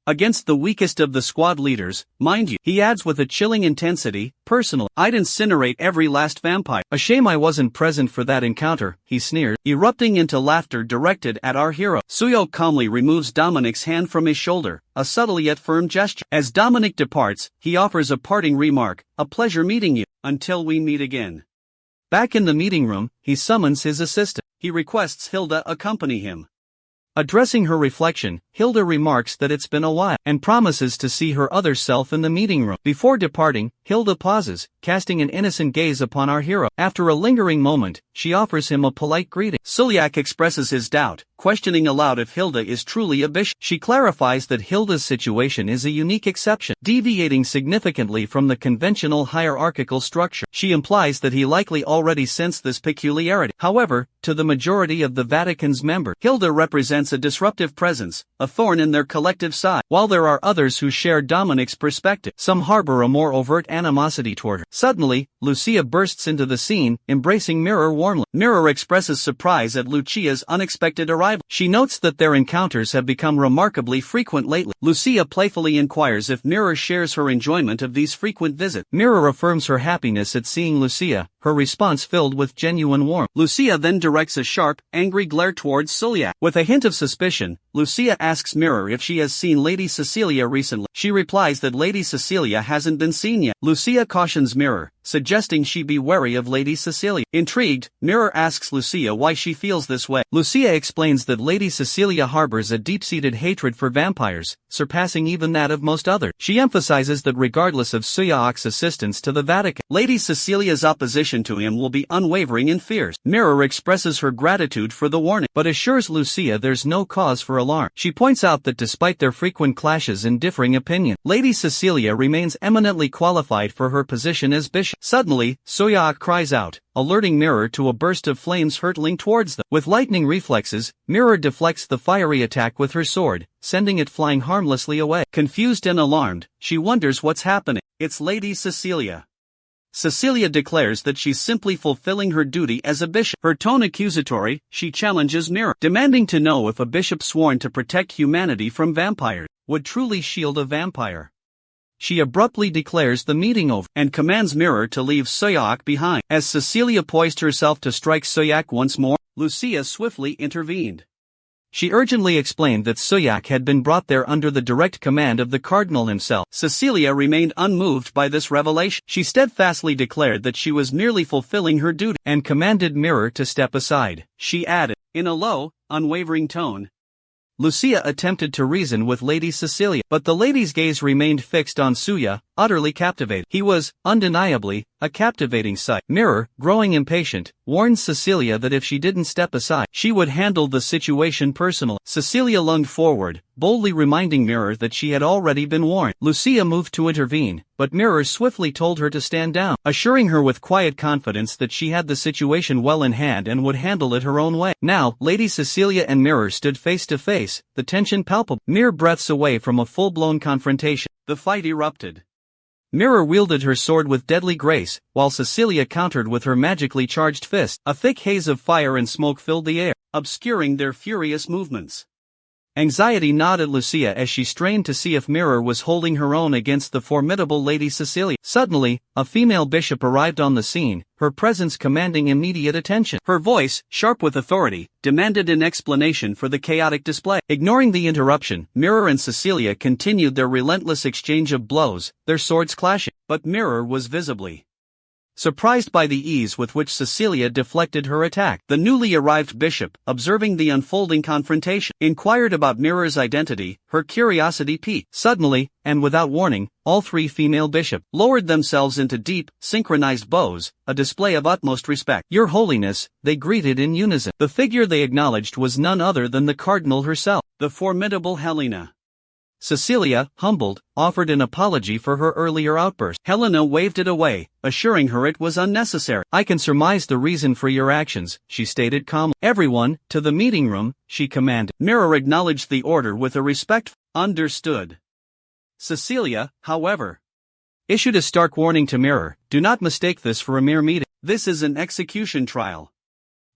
Against the weakest of the squad leaders, mind you, he adds with a chilling intensity, personal. I'd incinerate every last vampire. A shame I wasn't present for that encounter, he sneered, erupting into laughter directed at our hero. Suyo calmly removes Dominic's hand from his shoulder, a subtle yet firm gesture. As Dominic departs, he offers a parting remark, a pleasure meeting you, until we meet again. Back in the meeting room, he summons his assistant. He requests Hilda accompany him. Addressing her reflection, Hilda remarks that it's been a while, and promises to see her other self in the meeting room. Before departing, Hilda pauses, casting an innocent gaze upon our hero. After a lingering moment, she offers him a polite greeting. Sulyak expresses his doubt, questioning aloud if Hilda is truly a bishop. She clarifies that Hilda's situation is a unique exception, deviating significantly from the conventional hierarchical structure. She implies that he likely already sensed this peculiarity. However, to the majority of the Vatican's members, Hilda represents a disruptive presence, a thorn in their collective side. While there are others who share Dominic's perspective, some harbor a more overt animosity toward her. Suddenly, Lucia bursts into the scene, embracing Mirror warmly. Mirror expresses surprise at Lucia's unexpected arrival. She notes that their encounters have become remarkably frequent lately. Lucia playfully inquires if Mirror shares her enjoyment of these frequent visits. Mirror affirms her happiness at seeing Lucia, her response filled with genuine warmth. Lucia then directs a sharp, angry glare towards Sulyak. With a hint of suspicion, Lucia asks Mirror if she has seen Lady Cecilia recently. She replies that Lady Cecilia hasn't been seen yet. Lucia cautions Mirror, suggesting she be wary of Lady Cecilia. Intrigued, Mirror asks Lucia why she feels this way. Lucia explains that Lady Cecilia harbors a deep-seated hatred for vampires, surpassing even that of most others. She emphasizes that regardless of Suyak's assistance to the Vatican, Lady Cecilia's opposition to him will be unwavering and fierce. Mirror expresses her gratitude for the warning, but assures Lucia there's no cause for alarm. She points out that despite their frequent clashes and differing opinions, Lady Cecilia remains eminently qualified for her position as bishop. Suddenly, Suyak cries out, alerting Mirror to a burst of flames hurtling towards them. With lightning reflexes, Mirror deflects the fiery attack with her sword, sending it flying harmlessly away. Confused and alarmed, she wonders what's happening. It's Lady Cecilia. Cecilia declares that she's simply fulfilling her duty as a bishop. Her tone accusatory, she challenges Mirror, demanding to know if a bishop sworn to protect humanity from vampires would truly shield a vampire. She abruptly declares the meeting over, and commands Mirror to leave Suyak behind. As Cecilia poised herself to strike Suyak once more, Lucia swiftly intervened. She urgently explained that Suyak had been brought there under the direct command of the cardinal himself. Cecilia remained unmoved by this revelation. She steadfastly declared that she was merely fulfilling her duty, and commanded Mirror to step aside. She added, in a low, unwavering tone. Lucia attempted to reason with Lady Cecilia, but the lady's gaze remained fixed on Suya, utterly captivated. He was, undeniably, a captivating sight. Mirror, growing impatient, warns Cecilia that if she didn't step aside, she would handle the situation personally. Cecilia lunged forward, boldly reminding Mirror that she had already been warned. Lucia moved to intervene, but Mirror swiftly told her to stand down, assuring her with quiet confidence that she had the situation well in hand and would handle it her own way. Now, Lady Cecilia and Mirror stood face to face, the tension palpable. Mere breaths away from a full-blown confrontation, the fight erupted. Mirror wielded her sword with deadly grace, while Cecilia countered with her magically charged fist. A thick haze of fire and smoke filled the air, obscuring their furious movements. Anxiety gnawed at Lucia as she strained to see if Mirror was holding her own against the formidable Lady Cecilia. Suddenly, a female bishop arrived on the scene, her presence commanding immediate attention. Her voice, sharp with authority, demanded an explanation for the chaotic display. Ignoring the interruption, Mirror and Cecilia continued their relentless exchange of blows, their swords clashing. But Mirror was visibly surprised by the ease with which Cecilia deflected her attack. The newly arrived bishop, observing the unfolding confrontation, inquired about Mirror's identity, her curiosity piqued. Suddenly, and without warning, all three female bishops lowered themselves into deep, synchronized bows, a display of utmost respect. "Your Holiness," they greeted in unison. The figure they acknowledged was none other than the Cardinal herself, the formidable Helena. Cecilia, humbled, offered an apology for her earlier outburst. Helena waved it away, assuring her it was unnecessary. "I can surmise the reason for your actions," she stated calmly. "Everyone, to the meeting room," she commanded. Mirror acknowledged the order with a respectful, "Understood." Cecilia, however, issued a stark warning to Mirror: "Do not mistake this for a mere meeting. This is an execution trial."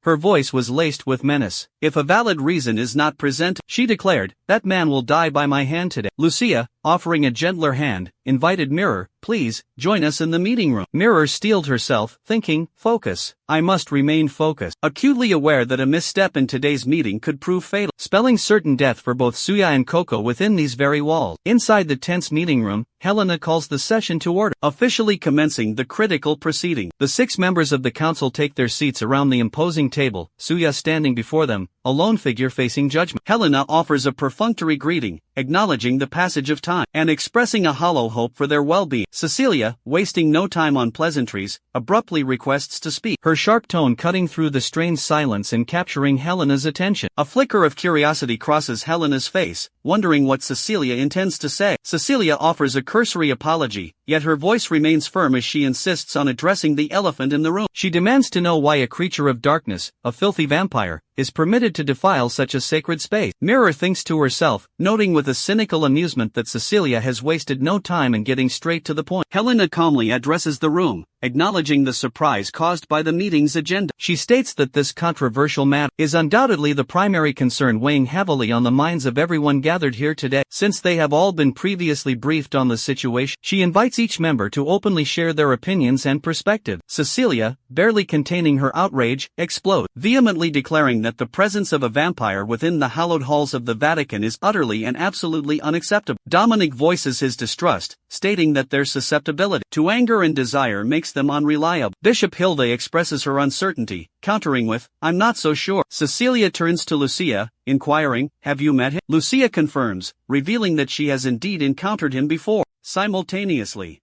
Her voice was laced with menace. "If a valid reason is not presented," she declared, "that man will die by my hand today." Lucia, offering a gentler hand, invited Mirror: "Please, join us in the meeting room." Mirror steeled herself, thinking, "Focus. I must remain focused." Acutely aware that a misstep in today's meeting could prove fatal, spelling certain death for both Suya and Coco within these very walls. Inside the tense meeting room, Helena calls the session to order, officially commencing the critical proceeding. The 6 members of the council take their seats around the imposing table, Suya standing before them, a lone figure facing judgment. Helena offers a perfunctory greeting, acknowledging the passage of time, and expressing a hollow hope for their well-being. Cecilia, wasting no time on pleasantries, abruptly requests to speak, her sharp tone cutting through the strained silence and capturing Helena's attention. A flicker of curiosity crosses Helena's face, wondering what Cecilia intends to say. Cecilia offers a cursory apology, yet her voice remains firm as she insists on addressing the elephant in the room. She demands to know why a creature of darkness, a filthy vampire, is permitted to defile such a sacred space. Mirror thinks to herself, noting with a cynical amusement that Cecilia has wasted no time in getting straight to the point. Helena calmly addresses the room, acknowledging the surprise caused by the meeting's agenda. She states that this controversial matter is undoubtedly the primary concern weighing heavily on the minds of everyone gathered here today. Since they have all been previously briefed on the situation, she invites each member to openly share their opinions and perspective. Cecilia, barely containing her outrage, explodes, vehemently declaring that the presence of a vampire within the hallowed halls of the Vatican is utterly and absolutely unacceptable. Dominic voices his distrust, stating that their susceptibility to anger and desire makes them unreliable. Bishop Hilda expresses her uncertainty, countering with, "I'm not so sure." Cecilia turns to Lucia, inquiring, "Have you met him?" Lucia confirms, revealing that she has indeed encountered him before. Simultaneously,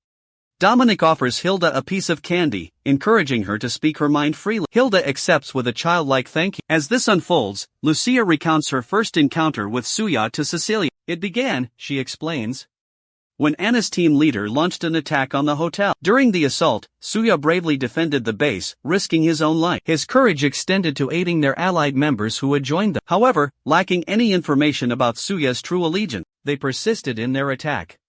Dominic offers Hilda a piece of candy, encouraging her to speak her mind freely. Hilda accepts with a childlike thank you. As this unfolds, Lucia recounts her first encounter with Suya to Cecilia. "It began," she explains, "when Anna's team leader launched an attack on the hotel. During the assault, Suya bravely defended the base, risking his own life. His courage extended to aiding their allied members who had joined them. However, lacking any information about Suya's true allegiance, they persisted in their attack.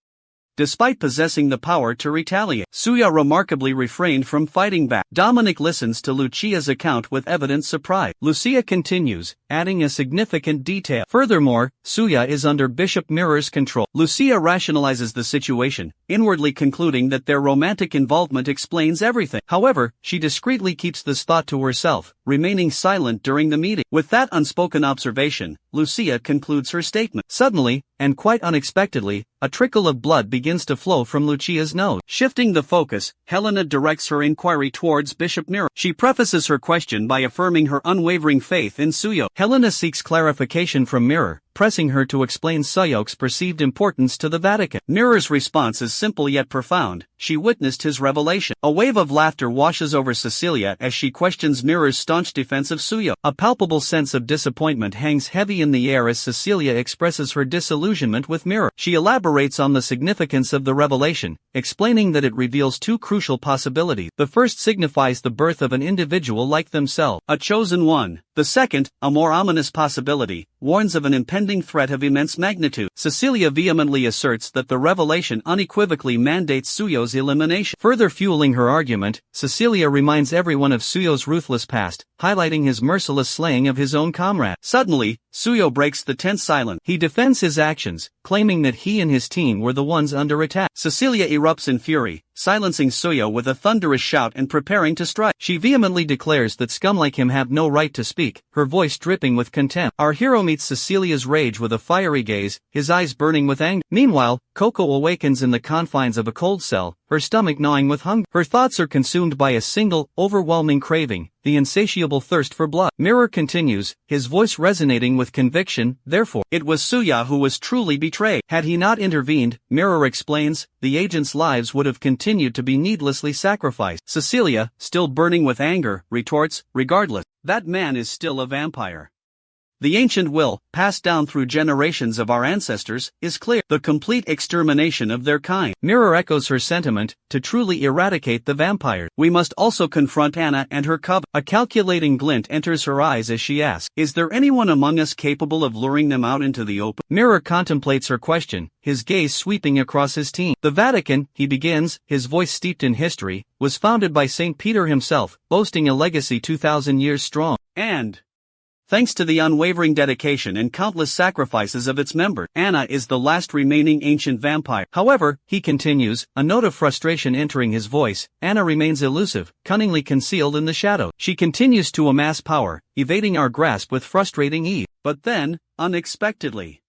Despite possessing the power to retaliate, Suya remarkably refrained from fighting back." Dominic listens to Lucia's account with evident surprise. Lucia continues, adding a significant detail. "Furthermore, Suya is under Bishop Mirror's control." Lucia rationalizes the situation, inwardly concluding that their romantic involvement explains everything. However, she discreetly keeps this thought to herself, remaining silent during the meeting. With that unspoken observation, Lucia concludes her statement. Suddenly, and quite unexpectedly, a trickle of blood begins to flow from Lucia's nose. Shifting the focus, Helena directs her inquiry towards Bishop Mirror. She prefaces her question by affirming her unwavering faith in Suya. Helena seeks clarification from Mirror, pressing her to explain Suyok's perceived importance to the Vatican. Mirror's response is simple yet profound. She witnessed his revelation. A wave of laughter washes over Cecilia as she questions Mirror's staunch defense of Suyok. A palpable sense of disappointment hangs heavy in the air as Cecilia expresses her disillusionment with Mirror. She elaborates on the significance of the revelation, explaining that it reveals two crucial possibilities. The first signifies the birth of an individual like themselves, a chosen one. The second, a more ominous possibility, warns of an impending threat of immense magnitude. Cecilia vehemently asserts that the revelation unequivocally mandates Suyok's elimination. Further fueling her argument, Cecilia reminds everyone of Suyok's ruthless past, highlighting his merciless slaying of his own comrade. Suddenly, Suyok breaks the tense silence. He defends his actions, claiming that he and his team were the ones under attack. Cecilia erupts in fury, silencing Suyok with a thunderous shout and preparing to strike. She vehemently declares that scum like him have no right to speak, her voice dripping with contempt. Our hero meets Cecilia's rage with a fiery gaze, his eyes burning with anger. Meanwhile, Coco awakens in the confines of a cold cell, her stomach gnawing with hunger. Her thoughts are consumed by a single, overwhelming craving, the insatiable thirst for blood. Mirror continues, his voice resonating with conviction, therefore, it was Suyok who was truly betrayed. Had he not intervened, Mirror explains, the agents' lives would have continued to be needlessly sacrificed. Cecilia, still burning with anger, retorts, regardless, that man is still a vampire. The ancient will, passed down through generations of our ancestors, is clear. The complete extermination of their kind. Mirror echoes her sentiment, to truly eradicate the vampires. We must also confront Anna and her coven. A calculating glint enters her eyes as she asks, is there anyone among us capable of luring them out into the open? Mirror contemplates her question, his gaze sweeping across his team. The Vatican, he begins, his voice steeped in history, was founded by St. Peter himself, boasting a legacy 2,000 years strong. And thanks to the unwavering dedication and countless sacrifices of its members, Anna is the last remaining ancient vampire. However, he continues, a note of frustration entering his voice, Anna remains elusive, cunningly concealed in the shadows. She continues to amass power, evading our grasp with frustrating ease. But then, unexpectedly,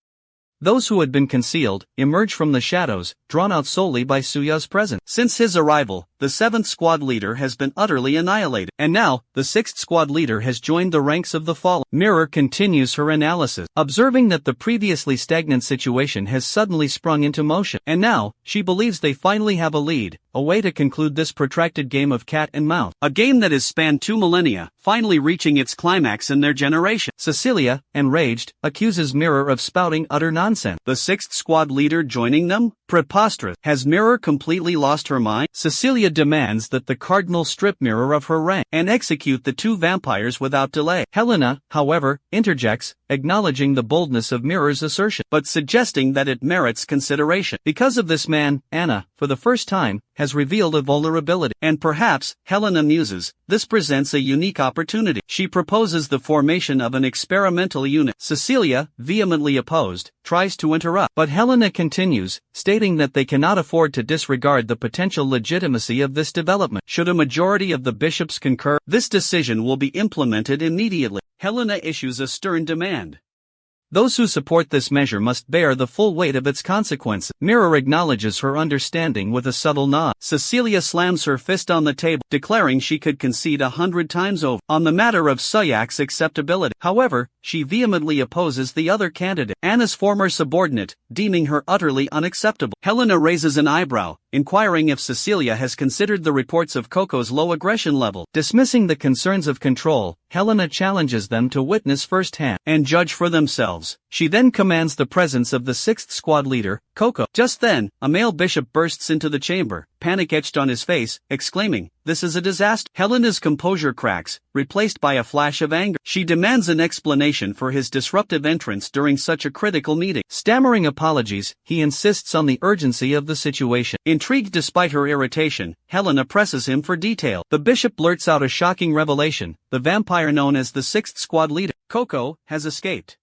those who had been concealed emerge from the shadows, drawn out solely by Suyok's presence. Since his arrival, the 7th squad leader has been utterly annihilated. And now, the 6th squad leader has joined the ranks of the fallen. Mirror continues her analysis, observing that the previously stagnant situation has suddenly sprung into motion. And now, she believes they finally have a lead, a way to conclude this protracted game of cat and mouse. A game that has spanned 2 millennia, finally reaching its climax in their generation. Cecilia, enraged, accuses Mirror of spouting utter nonsense. The 6th squad leader joining them? Preposterous. Has Mirror completely lost her mind? Cecilia demands that the cardinal strip Mirror of her rank and execute the 2 vampires without delay. Helena, however, interjects, acknowledging the boldness of Mirror's assertion, but suggesting that it merits consideration. Because of this man, Anna, for the first time, has revealed a vulnerability. And perhaps, Helena muses, this presents a unique opportunity. She proposes the formation of an experimental unit. Cecilia, vehemently opposed, tries to interrupt, but Helena continues, stating that they cannot afford to disregard the potential legitimacy of this development. Should a majority of the bishops concur, this decision will be implemented immediately. Helena issues a stern demand. Those who support this measure must bear the full weight of its consequences. Mirror acknowledges her understanding with a subtle nod. Cecilia slams her fist on the table, declaring she could concede 100 times over on the matter of Suyok's acceptability. However, she vehemently opposes the other candidate, Anna's former subordinate, deeming her utterly unacceptable. Helena raises an eyebrow, inquiring if Cecilia has considered the reports of Coco's low aggression level. Dismissing the concerns of control, Helena challenges them to witness firsthand and judge for themselves. She then commands the presence of the 6th squad leader, Coco. Just then, a male bishop bursts into the chamber, panic etched on his face, exclaiming, "This is a disaster." Helena's composure cracks, replaced by a flash of anger. She demands an explanation for his disruptive entrance during such a critical meeting. Stammering apologies, he insists on the urgency of the situation. Intrigued despite her irritation, Helena presses him for detail. The bishop blurts out a shocking revelation: the vampire known as the 6th squad leader, Coco, has escaped.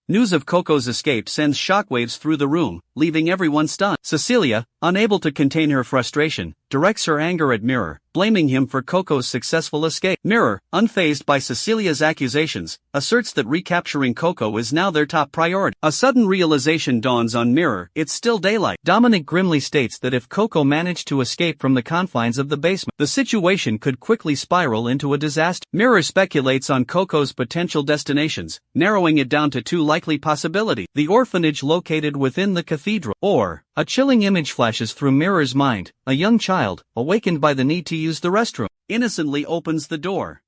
News of Coco's escape sends shockwaves through the room, leaving everyone stunned. Cecilia, unable to contain her frustration, directs her anger at Mirror, blaming him for Coco's successful escape. Mirror, unfazed by Cecilia's accusations, asserts that recapturing Coco is now their top priority. A sudden realization dawns on Mirror: it's still daylight. Dominic grimly states that if Coco managed to escape from the confines of the basement, the situation could quickly spiral into a disaster. Mirror speculates on Coco's potential destinations, narrowing it down to two likely possibilities: the orphanage located within the cathedral, or a chilling image flashes through Mirror's mind: a young child, awakened by the need to use the restroom, innocently opens the door,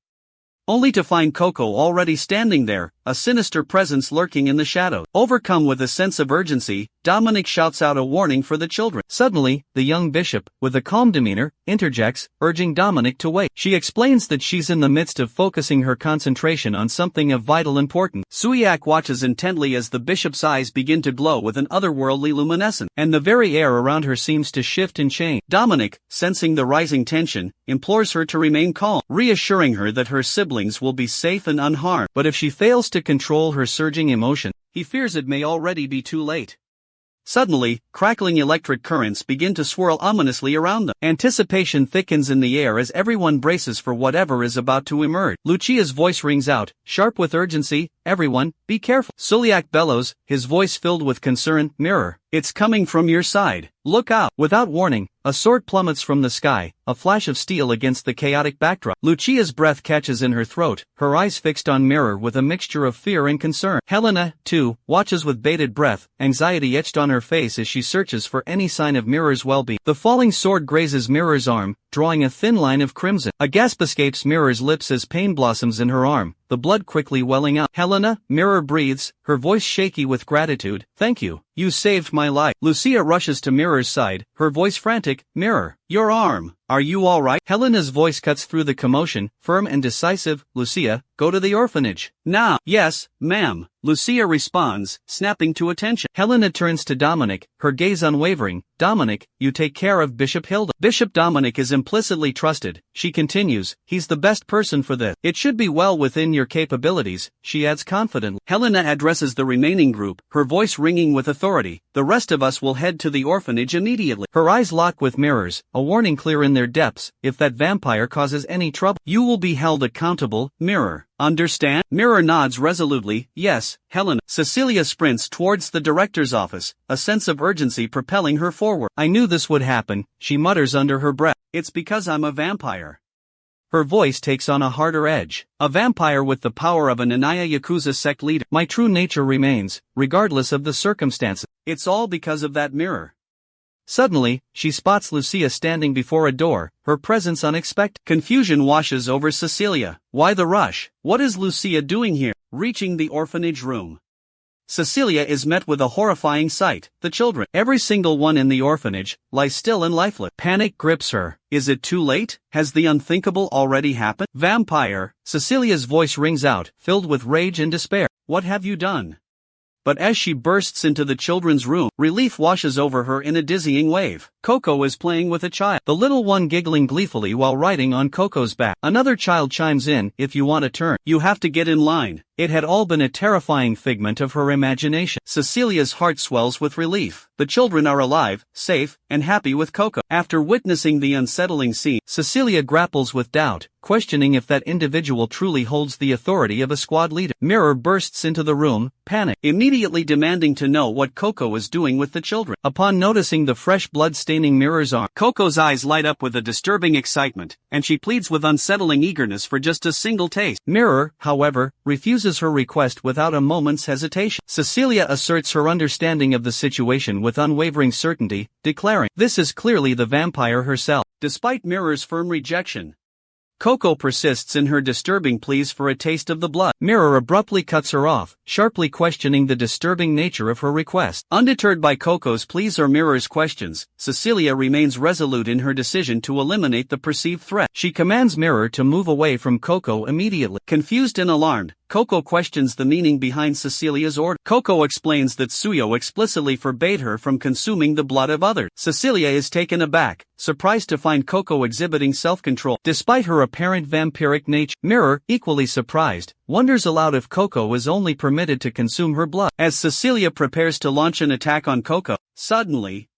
only to find Coco already standing there, a sinister presence lurking in the shadows. Overcome with a sense of urgency, Dominic shouts out a warning for the children. Suddenly, the young bishop, with a calm demeanor, interjects, urging Dominic to wait. She explains that she's in the midst of focusing her concentration on something of vital importance. Suyak watches intently as the bishop's eyes begin to glow with an otherworldly luminescence, and the very air around her seems to shift and change. Dominic, sensing the rising tension, implores her to remain calm, reassuring her that her siblings will be safe and unharmed. But if she fails to control her surging emotion, he fears it may already be too late. Suddenly, crackling electric currents begin to swirl ominously around them. Anticipation thickens in the air as everyone braces for whatever is about to emerge. Lucia's voice rings out, sharp with urgency: "Everyone, be careful." Suliak bellows, his voice filled with concern: "Mirror, it's coming from your side. Look out." Without warning, a sword plummets from the sky, a flash of steel against the chaotic backdrop. Lucia's breath catches in her throat, her eyes fixed on Mirror with a mixture of fear and concern. Helena, too, watches with bated breath, anxiety etched on her face as she searches for any sign of Mirror's well-being. The falling sword grazes Mirror's arm, drawing a thin line of crimson. A gasp escapes Mirror's lips as pain blossoms in her arm, the blood quickly welling out. "Helena," Mirror breathes, her voice shaky with gratitude. "Thank you. You saved my life." Lucia rushes to Mirror's side, her voice frantic: "Mirror, your arm. Are you all right?" Helena's voice cuts through the commotion, firm and decisive: "Lucia, go to the orphanage. Now." "Yes, ma'am," Lucia responds, snapping to attention. Helena turns to Dominic, her gaze unwavering. "Dominic, you take care of Bishop Hilda." Bishop Dominic is implicitly trusted, she continues. "He's the best person for this. It should be well within your capabilities," she adds confidently. Helena addresses the remaining group, her voice ringing with authority. "The rest of us will head to the orphanage immediately." Her eyes lock with Mirror's, a warning clear in their depths: if that vampire causes any trouble, you will be held accountable, Mirror. Understand? Mirror nods resolutely. "Yes, Helena." Cecilia sprints towards the director's office, a sense of urgency propelling her forward. "I knew this would happen," she mutters under her breath. "It's because I'm a vampire." Her voice takes on a harder edge. "A vampire with the power of an Anaya Yakuza sect leader. My true nature remains, regardless of the circumstances. It's all because of that mirror." Suddenly, she spots Lucia standing before a door, her presence unexpected. Confusion washes over Cecilia. Why the rush? What is Lucia doing here? Reaching the orphanage room, Cecilia is met with a horrifying sight: the children, every single one in the orphanage, lie still and lifeless. Panic grips her. Is it too late? Has the unthinkable already happened? "Vampire!" Cecilia's voice rings out, filled with rage and despair. "What have you done?" But as she bursts into the children's room, relief washes over her in a dizzying wave. Coco is playing with a child, the little one giggling gleefully while riding on Coco's back. Another child chimes in: "If you want a turn, you have to get in line." It had all been a terrifying figment of her imagination. Cecilia's heart swells with relief. The children are alive, safe, and happy with Coco. After witnessing the unsettling scene, Cecilia grapples with doubt, questioning if that individual truly holds the authority of a squad leader. Mirror bursts into the room, panic, immediately demanding to know what Coco is doing with the children. Upon noticing the fresh blood staining Mirror's arm, Coco's eyes light up with a disturbing excitement, and she pleads with unsettling eagerness for just a single taste. Mirror, however, refuses her request without a moment's hesitation. Cecilia asserts her understanding of the situation with unwavering certainty, declaring, "This is clearly the vampire herself." Despite Mirror's firm rejection, Coco persists in her disturbing pleas for a taste of the blood. Mirror abruptly cuts her off, sharply questioning the disturbing nature of her request. Undeterred by Coco's pleas or Mirror's questions, Cecilia remains resolute in her decision to eliminate the perceived threat. She commands Mirror to move away from Coco immediately. Confused and alarmed, Coco questions the meaning behind Cecilia's order. Coco explains that Suyo explicitly forbade her from consuming the blood of others. Cecilia is taken aback, surprised to find Coco exhibiting self-control despite her apparent vampiric nature. Mirror, equally surprised, wonders aloud if Coco is only permitted to consume her blood. As Cecilia prepares to launch an attack on Coco, suddenly,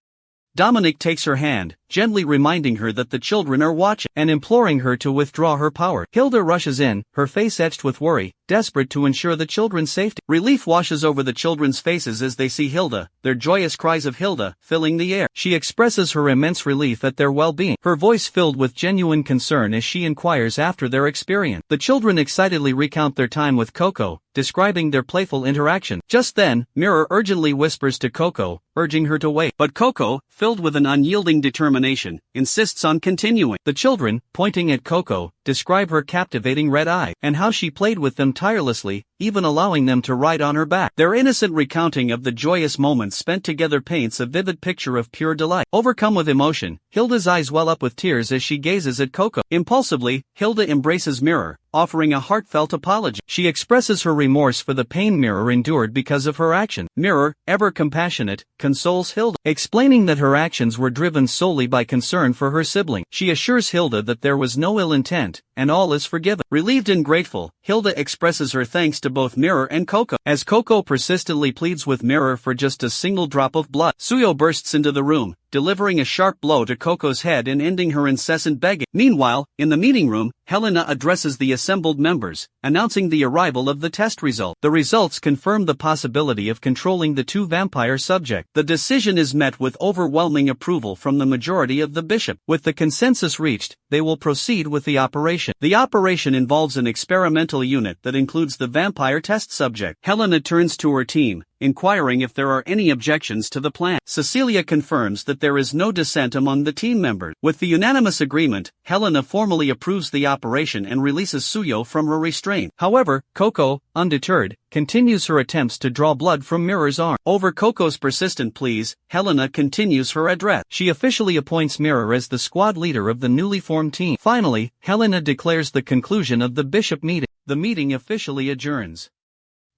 Dominic takes her hand, gently reminding her that the children are watching, and imploring her to withdraw her power. Hilda rushes in, her face etched with worry, desperate to ensure the children's safety. Relief washes over the children's faces as they see Hilda, their joyous cries of Hilda filling the air. She expresses her immense relief at their well-being, her voice filled with genuine concern as she inquires after their experience. The children excitedly recount their time with Coco, describing their playful interaction. Just then, Mirror urgently whispers to Coco, urging her to wait. But Coco, filled with an unyielding determination, insists on continuing. The children, pointing at Coco, describe her captivating red eye, and how she played with them tirelessly, even allowing them to ride on her back. Their innocent recounting of the joyous moments spent together paints a vivid picture of pure delight. Overcome with emotion, Hilda's eyes well up with tears as she gazes at Coco. Impulsively, Hilda embraces Mirror, offering a heartfelt apology. She expresses her remorse for the pain Mirror endured because of her action. Mirror, ever compassionate, consoles Hilda, explaining that her actions were driven solely by concern for her sibling. She assures Hilda that there was no ill intent, and all is forgiven. Relieved and grateful, Hilda expresses her thanks to both Mirror and Coco. As Coco persistently pleads with Mirror for just a single drop of blood, Suyo bursts into the room, delivering a sharp blow to Coco's head and ending her incessant begging. Meanwhile, in the meeting room, Helena addresses the assembled members, announcing the arrival of the test result. The results confirm the possibility of controlling the two vampire subjects. The decision is met with overwhelming approval from the majority of the bishop. With the consensus reached, they will proceed with the operation. The operation involves an experimental unit that includes the vampire test subject. Helena turns to her team, inquiring if there are any objections to the plan. Cecilia confirms that there is no dissent among the team members. With the unanimous agreement, Helena formally approves the operation and releases Suyo from her restraint. However, Coco, undeterred, continues her attempts to draw blood from Mirror's arm. Over Coco's persistent pleas, Helena continues her address. She officially appoints Mirror as the squad leader of the newly formed team. Finally, Helena declares the conclusion of the bishop meeting. The meeting officially adjourns.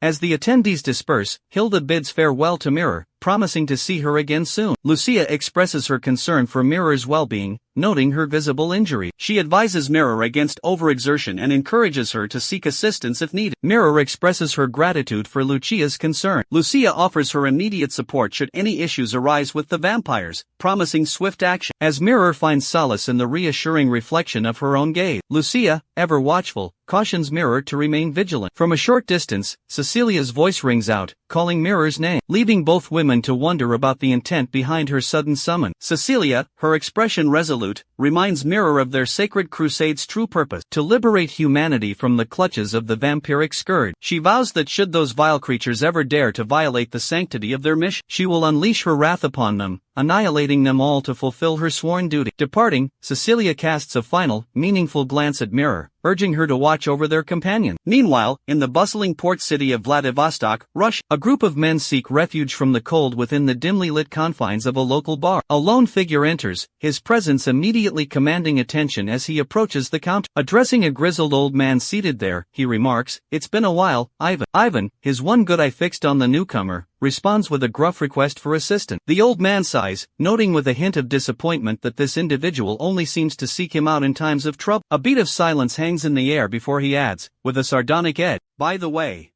As the attendees disperse, Hilda bids farewell to Mirror, promising to see her again soon. Lucia expresses her concern for Mirror's well-being, noting her visible injury. She advises Mirror against overexertion and encourages her to seek assistance if needed. Mirror expresses her gratitude for Lucia's concern. Lucia offers her immediate support should any issues arise with the vampires, promising swift action. As Mirror finds solace in the reassuring reflection of her own gaze, Lucia, ever watchful, cautions Mirror to remain vigilant. From a short distance, Cecilia's voice rings out, calling Mirror's name, leaving both women to wonder about the intent behind her sudden summon. Cecilia, her expression resolute, reminds Mirror of their sacred crusade's true purpose, to liberate humanity from the clutches of the vampiric scourge. She vows that should those vile creatures ever dare to violate the sanctity of their mission, she will unleash her wrath upon them, annihilating them all to fulfill her sworn duty. Departing, Cecilia casts a final, meaningful glance at Mirror, urging her to watch over their companion. Meanwhile, in the bustling port city of Vladivostok, Russia, a group of men seek refuge from the cold within the dimly lit confines of a local bar. A lone figure enters, his presence immediately commanding attention as he approaches the counter. Addressing a grizzled old man seated there, he remarks, "It's been a while, Ivan." Ivan, his one good eye fixed on the newcomer, responds with a gruff request for assistance. The old man sighs, noting with a hint of disappointment that this individual only seems to seek him out in times of trouble. A beat of silence hangs in the air before he adds, with a sardonic edge, "By the way,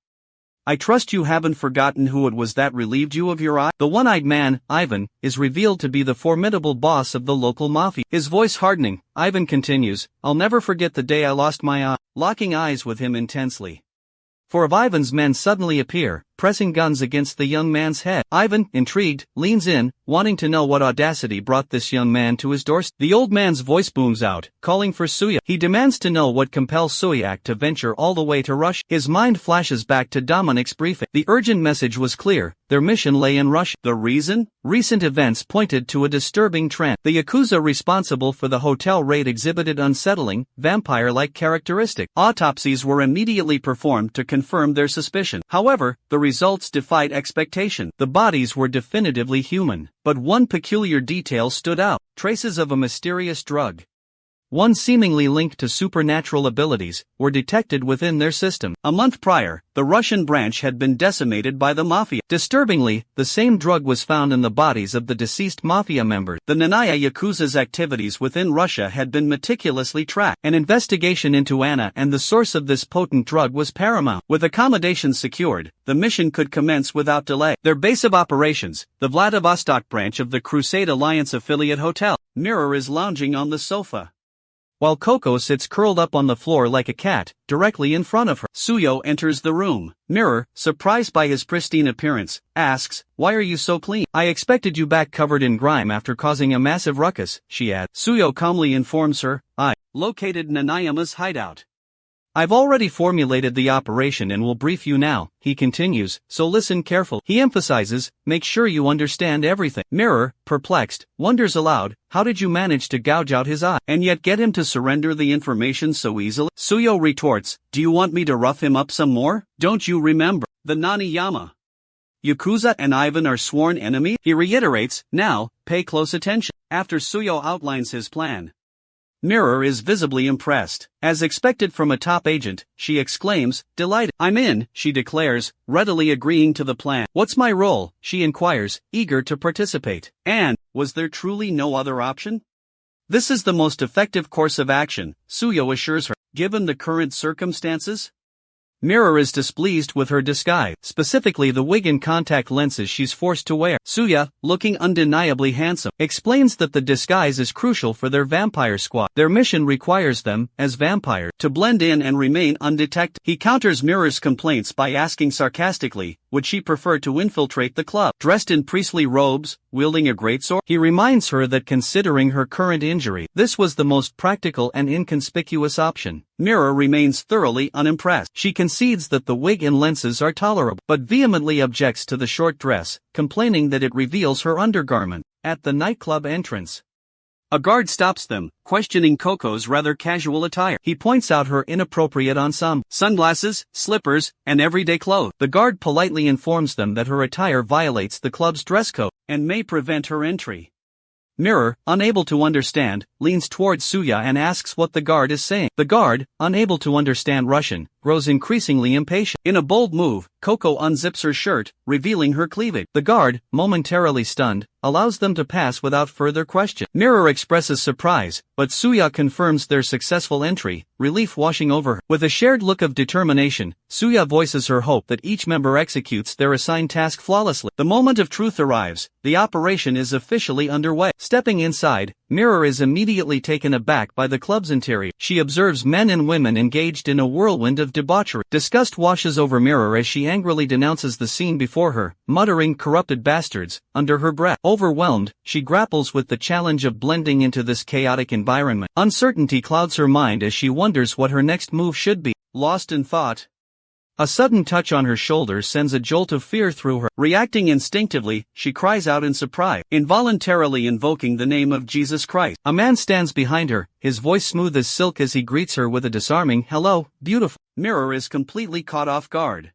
I trust you haven't forgotten who it was that relieved you of your eye?" The one-eyed man, Ivan, is revealed to be the formidable boss of the local mafia. His voice hardening, Ivan continues, "I'll never forget the day I lost my eye." Locking eyes with him intensely, four of Ivan's men suddenly appear, pressing guns against the young man's head. Ivan, intrigued, leans in, wanting to know what audacity brought this young man to his doorstep. The old man's voice booms out, calling for Suya. He demands to know what compels Suyak to venture all the way to Russia. His mind flashes back to Dominic's briefing. The urgent message was clear, their mission lay in Russia. The reason? Recent events pointed to a disturbing trend. The Yakuza responsible for the hotel raid exhibited unsettling, vampire-like characteristics. Autopsies were immediately performed to confirm their suspicion. However, the results defied expectation. The bodies were definitively human, but one peculiar detail stood out: traces of a mysterious drug. one seemingly linked to supernatural abilities, were detected within their system. A month prior, the Russian branch had been decimated by the mafia. Disturbingly, the same drug was found in the bodies of the deceased mafia members. The Nanaya Yakuza's activities within Russia had been meticulously tracked. An investigation into Anna and the source of this potent drug was paramount. With accommodations secured, the mission could commence without delay. Their base of operations, the Vladivostok branch of the Crusade Alliance affiliate hotel. Mirror is lounging on the sofa, while Coco sits curled up on the floor like a cat, directly in front of her. Suyo enters the room. Mirror, surprised by his pristine appearance, asks, "Why are you so clean?" "I expected you back covered in grime after causing a massive ruckus," she adds. Suyo calmly informs her, "I located Nanayama's hideout. I've already formulated the operation and will brief you now," he continues, "so listen carefully." He emphasizes, "Make sure you understand everything." Mirror, perplexed, wonders aloud, "How did you manage to gouge out his eye and yet get him to surrender the information so easily?" Suyo retorts, "Do you want me to rough him up some more? Don't you remember? The Nanayama Yakuza and Ivan are sworn enemies?" He reiterates, "Now, pay close attention." After Suyo outlines his plan, Mirror is visibly impressed. As expected from a top agent, she exclaims, delighted. "I'm in," she declares, readily agreeing to the plan. "What's my role?" she inquires, eager to participate. And, was there truly no other option? "This is the most effective course of action," Suyo assures her, "given the current circumstances." Mirror is displeased with her disguise, specifically the wig and contact lenses she's forced to wear. Suya, looking undeniably handsome, explains that the disguise is crucial for their vampire squad. Their mission requires them, as vampires, to blend in and remain undetected. He counters Mirror's complaints by asking sarcastically, would she prefer to infiltrate the club, dressed in priestly robes, wielding a greatsword? He reminds her that considering her current injury, this was the most practical and inconspicuous option. Mirror remains thoroughly unimpressed. She concedes that the wig and lenses are tolerable, but vehemently objects to the short dress, complaining that it reveals her undergarment. At the nightclub entrance, a guard stops them, questioning Coco's rather casual attire. He points out her inappropriate ensemble, sunglasses, slippers, and everyday clothes. The guard politely informs them that her attire violates the club's dress code, and may prevent her entry. Mirror, unable to understand, leans towards Suya and asks what the guard is saying. The guard, unable to understand Russian, grows increasingly impatient. In a bold move, Coco unzips her shirt, revealing her cleavage. The guard, momentarily stunned, allows them to pass without further question. Mirror expresses surprise, but Suya confirms their successful entry, relief washing over her. With a shared look of determination, Suya voices her hope that each member executes their assigned task flawlessly. The moment of truth arrives, the operation is officially underway. Stepping inside, Mirror is immediately taken aback by the club's interior. She observes men and women engaged in a whirlwind of debauchery. Disgust washes over Mirror as she angrily denounces the scene before her, muttering "corrupted bastards" under her breath. Overwhelmed, she grapples with the challenge of blending into this chaotic environment. Uncertainty clouds her mind as she wonders what her next move should be. Lost in thought, a sudden touch on her shoulder sends a jolt of fear through her. Reacting instinctively, she cries out in surprise, involuntarily invoking the name of Jesus Christ. A man stands behind her, his voice smooth as silk as he greets her with a disarming, "Hello, beautiful." Mirror is completely caught off guard.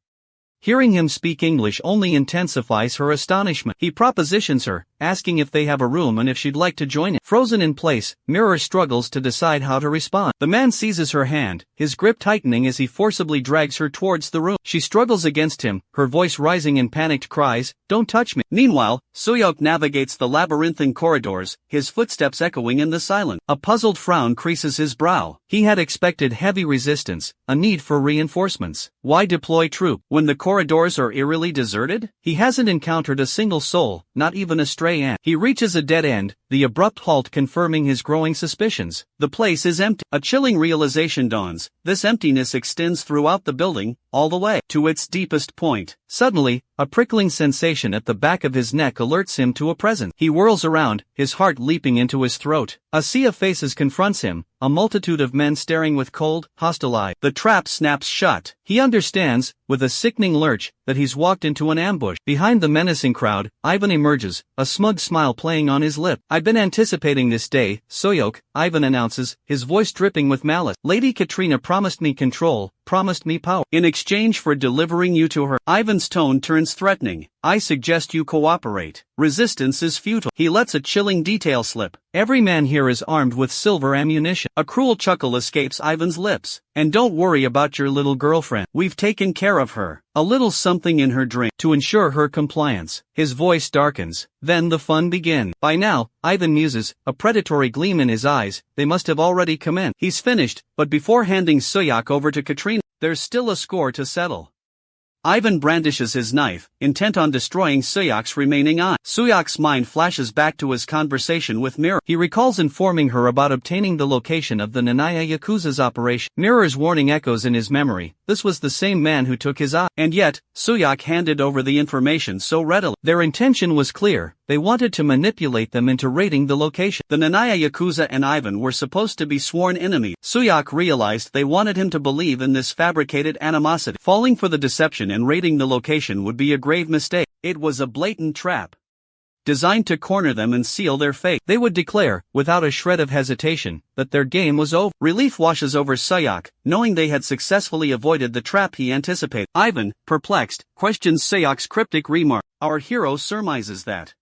Hearing him speak English only intensifies her astonishment. He propositions her, asking if they have a room and if she'd like to join him. Frozen in place, Mirror struggles to decide how to respond. The man seizes her hand, his grip tightening as he forcibly drags her towards the room. She struggles against him, her voice rising in panicked cries, "Don't touch me." Meanwhile, Suyok navigates the labyrinthine corridors, his footsteps echoing in the silence. A puzzled frown creases his brow. He had expected heavy resistance, a need for reinforcements. Why deploy troop when the corridors are eerily deserted? He hasn't encountered a single soul, not even a stray ant. He reaches a dead end, the abrupt halt confirming his growing suspicions. The place is empty. A chilling realization dawns. This emptiness extends throughout the building, all the way to its deepest point. Suddenly, a prickling sensation at the back of his neck alerts him to a presence. He whirls around, his heart leaping into his throat. A sea of faces confronts him, a multitude of men staring with cold, hostile eyes. The trap snaps shut. He understands, with a sickening lurch, that he's walked into an ambush. Behind the menacing crowd, Ivan emerges, a smug smile playing on his lip. "I've been anticipating this day, Soyok," Ivan announces, his voice dripping with malice. "Lady Katrina promised me control, promised me power. In exchange for delivering you to her. Ivan's tone turns threatening. I suggest you cooperate. Resistance is futile. He lets a chilling detail slip. Every man here is armed with silver ammunition. A cruel chuckle escapes Ivan's lips. And don't worry about your little girlfriend. We've taken care of her. A little something in her drink to ensure her compliance. His voice darkens. Then the fun begins. By now, Ivan muses, a predatory gleam in his eyes. They must have already commenced. He's finished, but before handing Suyak over to Katrina, there's still a score to settle. Ivan brandishes his knife, intent on destroying Suyak's remaining eye. Suyak's mind flashes back to his conversation with Mirror. He recalls informing her about obtaining the location of the Nanaya Yakuza's operation. Mirror's warning echoes in his memory. This was the same man who took his eye. And yet, Suyak handed over the information so readily. Their intention was clear. They wanted to manipulate them into raiding the location. The Nanaya Yakuza and Ivan were supposed to be sworn enemies. Suyak realized they wanted him to believe in this fabricated animosity. Falling for the deception and raiding the location would be a grave mistake. It was a blatant trap, designed to corner them and seal their fate. They would declare, without a shred of hesitation, that their game was over. Relief washes over Suyak, knowing they had successfully avoided the trap he anticipated. Ivan, perplexed, questions Suyak's cryptic remark. Our hero surmises that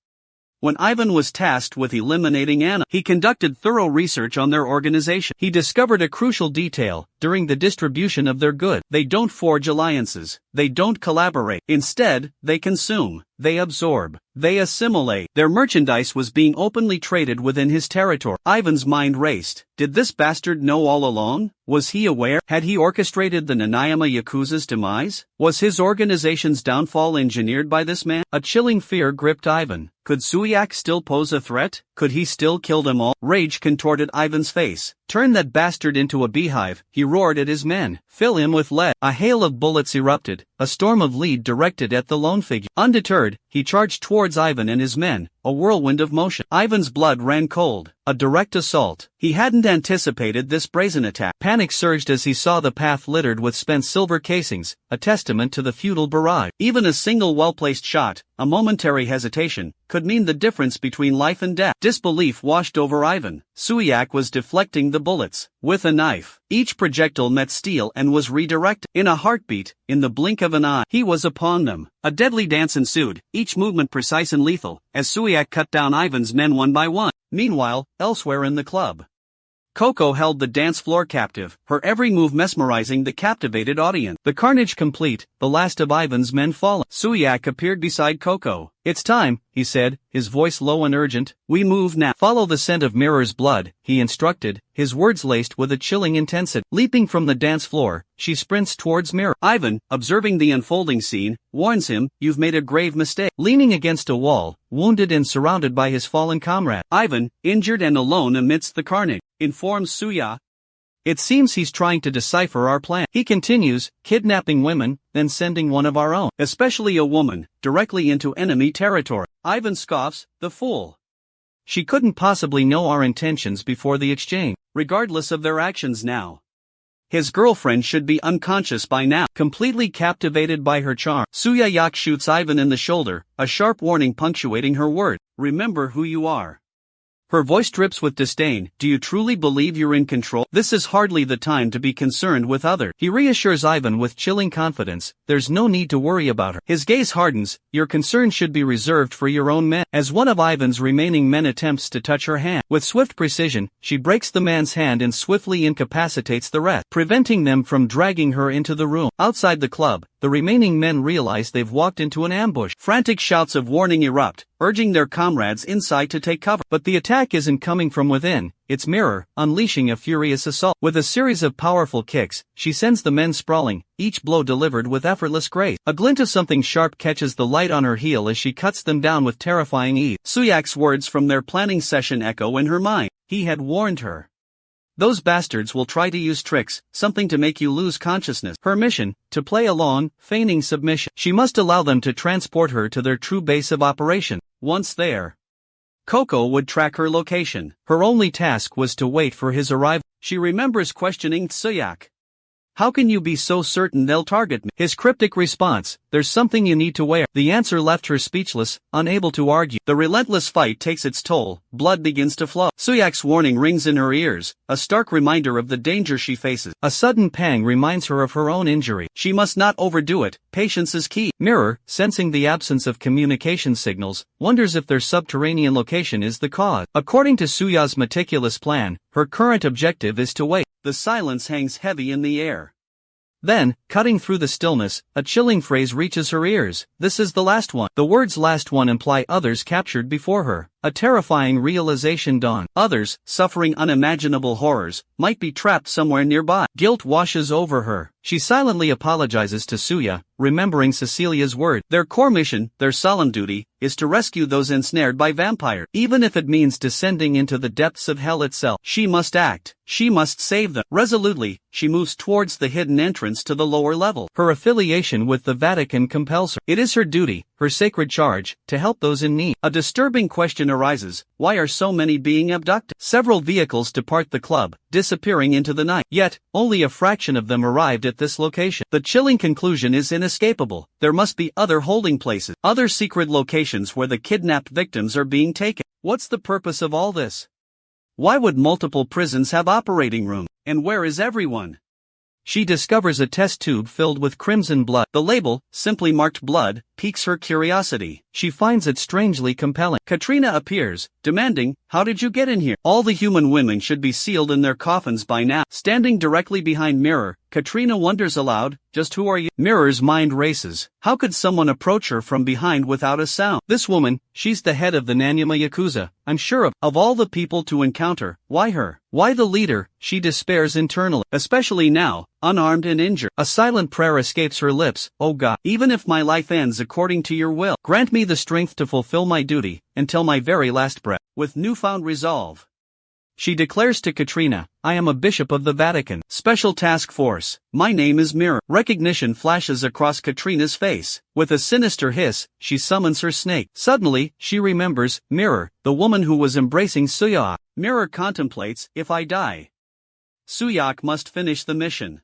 when Ivan was tasked with eliminating Anna, he conducted thorough research on their organization. He discovered a crucial detail. During the distribution of their goods, they don't forge alliances. They don't collaborate. Instead, they consume. They absorb. They assimilate. Their merchandise was being openly traded within his territory. Ivan's mind raced. Did this bastard know all along? Was he aware? Had he orchestrated the Nanayama Yakuza's demise? Was his organization's downfall engineered by this man? A chilling fear gripped Ivan. Could Suyak still pose a threat? Could he still kill them all? Rage contorted Ivan's face. Turn that bastard into a beehive, he roared at his men. Fill him with lead. A hail of bullets erupted, a storm of lead directed at the lone figure. Undeterred, he charged towards Ivan and his men, a whirlwind of motion. Ivan's blood ran cold. A direct assault. He hadn't anticipated this brazen attack. Panic surged as he saw the path littered with spent silver casings, a testament to the futile barrage. Even a single well-placed shot, a momentary hesitation, could mean the difference between life and death. Disbelief washed over Ivan. Suyak was deflecting the bullets with a knife. Each projectile met steel and was redirected. In a heartbeat, in the blink of an eye, he was upon them. A deadly dance ensued, each movement precise and lethal, as Suyak cut down Ivan's men one by one. Meanwhile, elsewhere in the club, Coco held the dance floor captive, her every move mesmerizing the captivated audience. The carnage complete, the last of Ivan's men fallen. Suyak appeared beside Coco. It's time, he said, his voice low and urgent. We move now. Follow the scent of Mirror's blood, he instructed, his words laced with a chilling intensity. Leaping from the dance floor, she sprints towards Mirror. Ivan, observing the unfolding scene, warns him, you've made a grave mistake. Leaning against a wall, wounded and surrounded by his fallen comrade, Ivan, injured and alone amidst the carnage, informs Suya. It seems he's trying to decipher our plan. He continues, kidnapping women, then sending one of our own, especially a woman, directly into enemy territory. Ivan scoffs, the fool. She couldn't possibly know our intentions before the exchange, regardless of their actions now. His girlfriend should be unconscious by now. Completely captivated by her charm, Suya Yak shoots Ivan in the shoulder, a sharp warning punctuating her word. Remember who you are. Her voice drips with disdain. Do you truly believe you're in control? This is hardly the time to be concerned with others. He reassures Ivan with chilling confidence. There's no need to worry about her. His gaze hardens. Your concern should be reserved for your own men. As one of Ivan's remaining men attempts to touch her hand, with swift precision, she breaks the man's hand and swiftly incapacitates the rest, preventing them from dragging her into the room. Outside the club, the remaining men realize they've walked into an ambush. Frantic shouts of warning erupt, urging their comrades inside to take cover. But the attack isn't coming from within, it's Mirror, unleashing a furious assault. With a series of powerful kicks, she sends the men sprawling, each blow delivered with effortless grace. A glint of something sharp catches the light on her heel as she cuts them down with terrifying ease. Suyak's words from their planning session echo in her mind. He had warned her. Those bastards will try to use tricks, something to make you lose consciousness. Her mission, to play along, feigning submission. She must allow them to transport her to their true base of operation. Once there, Coco would track her location. Her only task was to wait for his arrival. She remembers questioning Suyak. How can you be so certain they'll target me? His cryptic response, there's something you need to wear. The answer left her speechless, unable to argue. The relentless fight takes its toll, blood begins to flow. Suyak's warning rings in her ears, a stark reminder of the danger she faces. A sudden pang reminds her of her own injury. She must not overdo it, patience is key. Mirror, sensing the absence of communication signals, wonders if their subterranean location is the cause. According to Suya's meticulous plan, her current objective is to wait. The silence hangs heavy in the air. Then, cutting through the stillness, a chilling phrase reaches her ears. This is the last one. The words last one imply others captured before her. A terrifying realization dawns. Others, suffering unimaginable horrors, might be trapped somewhere nearby. Guilt washes over her. She silently apologizes to Suya, remembering Cecilia's word. Their core mission, their solemn duty, is to rescue those ensnared by vampires. Even if it means descending into the depths of hell itself. She must act. She must save them. Resolutely, she moves towards the hidden entrance to the lower level. Her affiliation with the Vatican compels her. It is her duty, her sacred charge, to help those in need. A disturbing question arises, why are so many being abducted? Several vehicles depart the club, disappearing into the night. Yet, only a fraction of them arrived at this location. The chilling conclusion is inescapable. There must be other holding places, other secret locations where the kidnapped victims are being taken. What's the purpose of all this? Why would multiple prisons have operating rooms? And where is everyone? She discovers a test tube filled with crimson blood. The label, simply marked blood, piques her curiosity. She finds it strangely compelling. Katrina appears, demanding, how did you get in here? All the human women should be sealed in their coffins by now. Standing directly behind Mirror, Katrina wonders aloud, just who are you? Mirror's mind races. How could someone approach her from behind without a sound? This woman, she's the head of the Nanyama Yakuza, I'm sure of. Of all the people to encounter, why her? Why the leader? She despairs internally. Especially now, unarmed and injured. A silent prayer escapes her lips, oh God, even if my life ends according to your will, grant me the strength to fulfill my duty, until my very last breath. With newfound resolve, she declares to Katrina, I am a bishop of the Vatican. Special Task Force. My name is Mirror. Recognition flashes across Katrina's face. With a sinister hiss, she summons her snake. Suddenly, she remembers, Mirror, the woman who was embracing Suyak. Mirror contemplates, if I die, Suyak must finish the mission.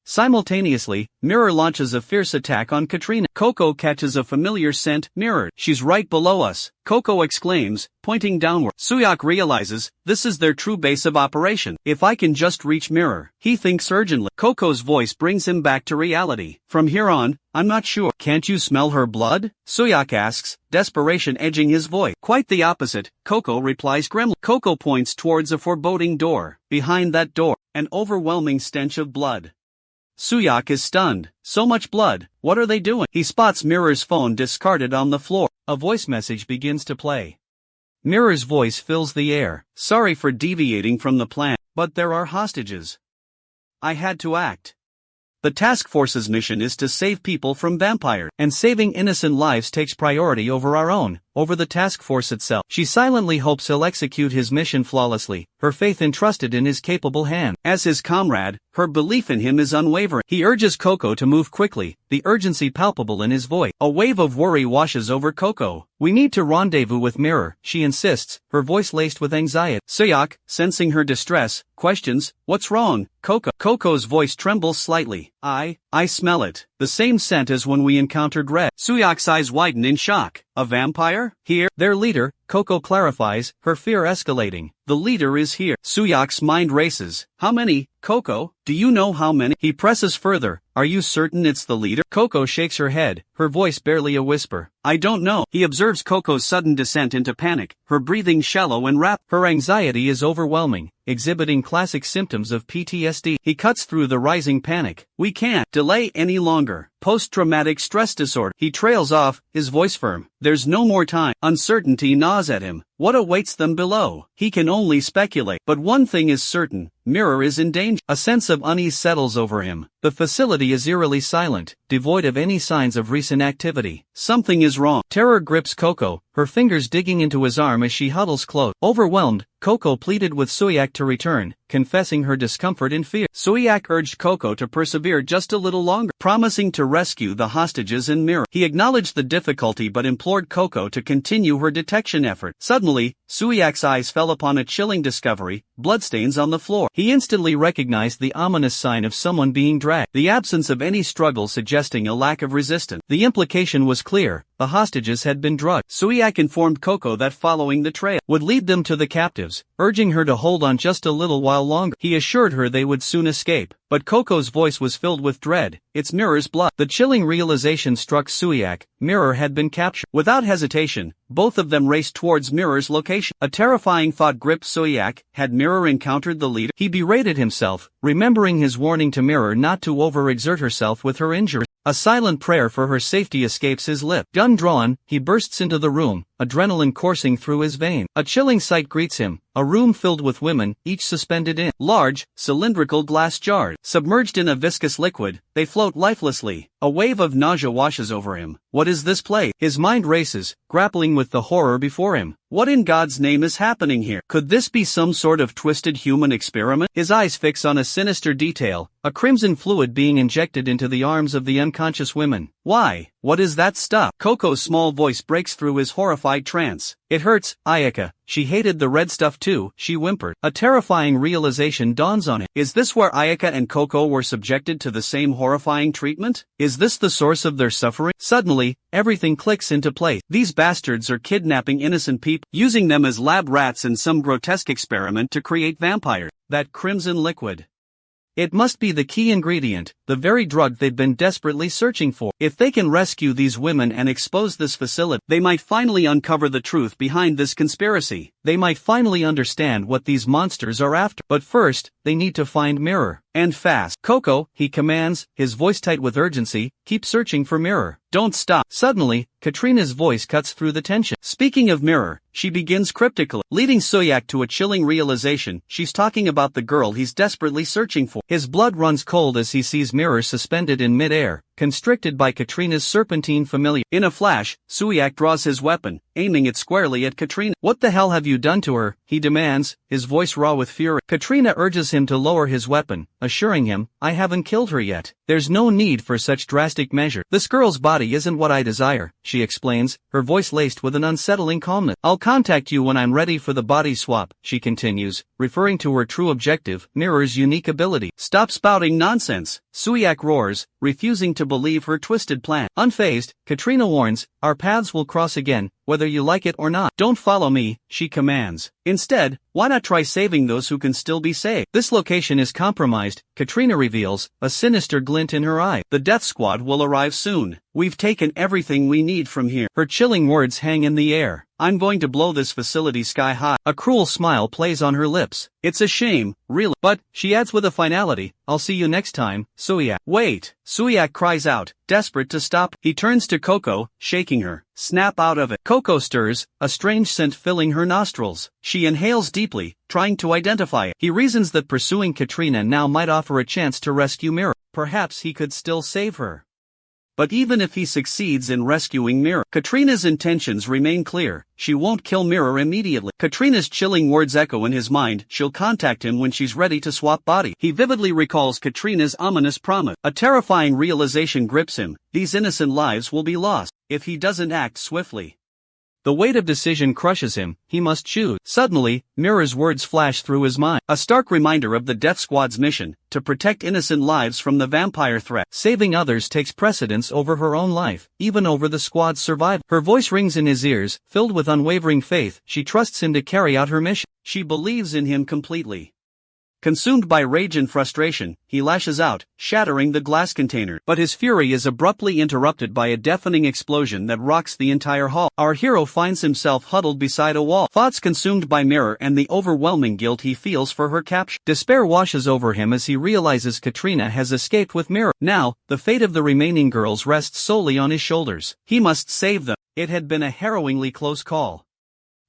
Simultaneously, Mirror launches a fierce attack on Katrina. Coco catches a familiar scent. Mirror, she's right below us, Coco exclaims, pointing downward. Suyak realizes, this is their true base of operation. If I can just reach Mirror, he thinks urgently. Coco's voice brings him back to reality. From here on, I'm not sure. Can't you smell her blood? Suyak asks, desperation edging his voice. Quite the opposite, Coco replies grimly. Coco points towards a foreboding door. Behind that door, an overwhelming stench of blood. Suyak is stunned. So much blood, what are they doing? He spots Mirror's phone discarded on the floor. A voice message begins to play. Mirror's voice fills the air. Sorry for deviating from the plan, but there are hostages. I had to act. The task force's mission is to save people from vampires, and saving innocent lives takes priority over our own, over the task force itself. She silently hopes he'll execute his mission flawlessly, her faith entrusted in his capable hand. As his comrade, her belief in him is unwavering. He urges Coco to move quickly, the urgency palpable in his voice. A wave of worry washes over Coco. We need to rendezvous with Mirror, she insists, her voice laced with anxiety. Suyak, sensing her distress, questions, what's wrong, Coco? Coco's voice trembles slightly. I smell it. The same scent as when we encountered Red. Suyak's eyes widen in shock. A vampire? Here? Their leader, Coco clarifies, her fear escalating. The leader is here. Suyak's mind races. How many, Coco? Do you know how many? He presses further. Are you certain it's the leader? Coco shakes her head, her voice barely a whisper. I don't know. He observes Coco's sudden descent into panic, her breathing shallow and rapid. Her anxiety is overwhelming, exhibiting classic symptoms of PTSD. He cuts through the rising panic. We can't delay any longer. Post-traumatic stress disorder. He trails off, his voice firm. There's no more time. Uncertainty gnaws at him. What awaits them below? He can only speculate. But one thing is certain. Mirror is in danger. A sense of unease settles over him. The facility is eerily silent, devoid of any signs of recent activity. Something is wrong. Terror grips Coco, her fingers digging into his arm as she huddles close. Overwhelmed, Coco pleaded with Suyak to return, confessing her discomfort and fear. Suyak urged Coco to persevere just a little longer, promising to rescue the hostages in Mirror. He acknowledged the difficulty but implored Coco to continue her detection effort. Suddenly, Suyak's eyes fell upon a chilling discovery. bloodstains on the floor. He instantly recognized the ominous sign of someone being dragged, the absence of any struggle suggesting a lack of resistance. The implication was clear, the hostages had been drugged. Suyak informed Coco that following the trail would lead them to the captives, urging her to hold on just a little while longer. He assured her they would soon escape, but Coco's voice was filled with dread. It's Mirror's blood. The chilling realization struck Suyak, Mirror had been captured. Without hesitation, both of them raced towards Mirror's location. A terrifying thought gripped Suyak. Had Mirror encountered the leader? He berated himself, remembering his warning to Mirror not to overexert herself with her injuries. A silent prayer for her safety escapes his lip. Gun drawn, he bursts into the room, adrenaline coursing through his veins. A chilling sight greets him, a room filled with women, each suspended in large, cylindrical glass jars. Submerged in a viscous liquid, they float lifelessly. A wave of nausea washes over him. What is this place? His mind races, grappling with the horror before him. What in God's name is happening here? Could this be some sort of twisted human experiment? His eyes fix on a sinister detail, a crimson fluid being injected into the arms of the unconscious women. Why? What is that stuff? Coco's small voice breaks through his horrified trance. It hurts, Ayaka. She hated the red stuff too, she whimpered. A terrifying realization dawns on him. Is this where Ayaka and Coco were subjected to the same horrifying treatment? Is this the source of their suffering? Suddenly, everything clicks into place. These bastards are kidnapping innocent people, using them as lab rats in some grotesque experiment to create vampires. That crimson liquid. It must be the key ingredient, the very drug they've been desperately searching for. If they can rescue these women and expose this facility, they might finally uncover the truth behind this conspiracy. They might finally understand what these monsters are after. But first, they need to find Mirror. And fast. Coco, he commands, his voice tight with urgency, keep searching for Mirror. Don't stop. Suddenly, Katrina's voice cuts through the tension. Speaking of Mirror, she begins cryptically, leading Suyak to a chilling realization. She's talking about the girl he's desperately searching for. His blood runs cold as he sees Mirror suspended in midair, constricted by Katrina's serpentine familiar. In a flash, Suyak draws his weapon, aiming it squarely at Katrina. What the hell have you done to her? He demands, his voice raw with fury. Katrina urges him to lower his weapon, assuring him, I haven't killed her yet. There's no need for such drastic measure. This girl's body isn't what I desire, she explains, her voice laced with an unsettling calmness. I'll contact you when I'm ready for the body swap, she continues, referring to her true objective, Mirror's unique ability. Stop spouting nonsense, Suyak roars, refusing to believe her twisted plan. Unfazed, Katrina warns, our paths will cross again, whether you like it or not. Don't follow me, she commands. Instead, why not try saving those who can still be saved? This location is compromised, Katrina reveals, a sinister glint in her eye. The death squad will arrive soon. We've taken everything we need from here. Her chilling words hang in the air. I'm going to blow this facility sky high. A cruel smile plays on her lips. It's a shame, really. But, she adds with a finality, I'll see you next time, Suyak. Wait! Suyak cries out, desperate to stop. He turns to Coco, shaking her. Snap out of it. Coco stirs, a strange scent filling her nostrils. She inhales deeply, trying to identify it. He reasons that pursuing Katrina now might offer a chance to rescue Mirror. Perhaps he could still save her. But even if he succeeds in rescuing Mirror, Katrina's intentions remain clear. She won't kill Mirror immediately. Katrina's chilling words echo in his mind. She'll contact him when she's ready to swap body. He vividly recalls Katrina's ominous promise. A terrifying realization grips him. These innocent lives will be lost if he doesn't act swiftly. The weight of decision crushes him, he must choose. Suddenly, Mirror's words flash through his mind. A stark reminder of the Death Squad's mission, to protect innocent lives from the vampire threat. Saving others takes precedence over her own life, even over the squad's survival. Her voice rings in his ears, filled with unwavering faith. She trusts him to carry out her mission. She believes in him completely. Consumed by rage and frustration, he lashes out, shattering the glass container. But his fury is abruptly interrupted by a deafening explosion that rocks the entire hall. Our hero finds himself huddled beside a wall, thoughts consumed by Mirror and the overwhelming guilt he feels for her capture. Despair washes over him as he realizes Katrina has escaped with Mirror. Now, the fate of the remaining girls rests solely on his shoulders. He must save them. It had been a harrowingly close call.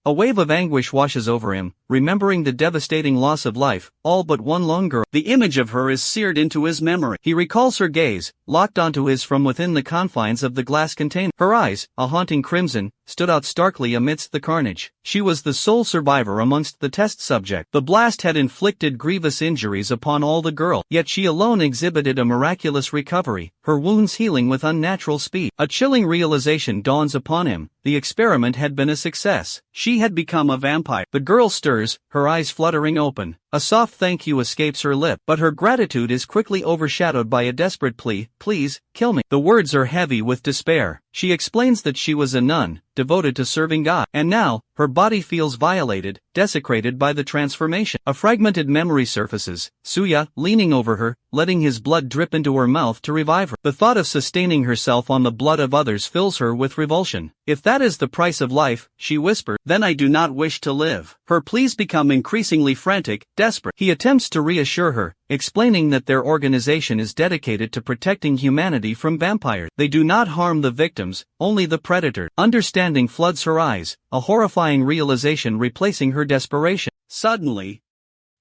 A wave of anguish washes over him, remembering the devastating loss of life, all but one lone girl. The image of her is seared into his memory. He recalls her gaze, locked onto his from within the confines of the glass container. Her eyes, a haunting crimson, stood out starkly amidst the carnage. She was the sole survivor amongst the test subjects. The blast had inflicted grievous injuries upon all the girls, yet she alone exhibited a miraculous recovery, her wounds healing with unnatural speed. A chilling realization dawns upon him: the experiment had been a success. She had become a vampire. The girl stirs, her eyes fluttering open. A soft thank you escapes her lip, but her gratitude is quickly overshadowed by a desperate plea: "Please, kill me." The words are heavy with despair. She explains that she was a nun, devoted to serving God, and now, her body feels violated, desecrated by the transformation. A fragmented memory surfaces, Suya, leaning over her, letting his blood drip into her mouth to revive her. The thought of sustaining herself on the blood of others fills her with revulsion. "If that is the price of life," she whispers, "then I do not wish to live." Her pleas become increasingly frantic, desperate. He attempts to reassure her, explaining that their organization is dedicated to protecting humanity from vampires. They do not harm the victims, only the predator. Understanding floods her eyes, a horrifying realization replacing her desperation. Suddenly,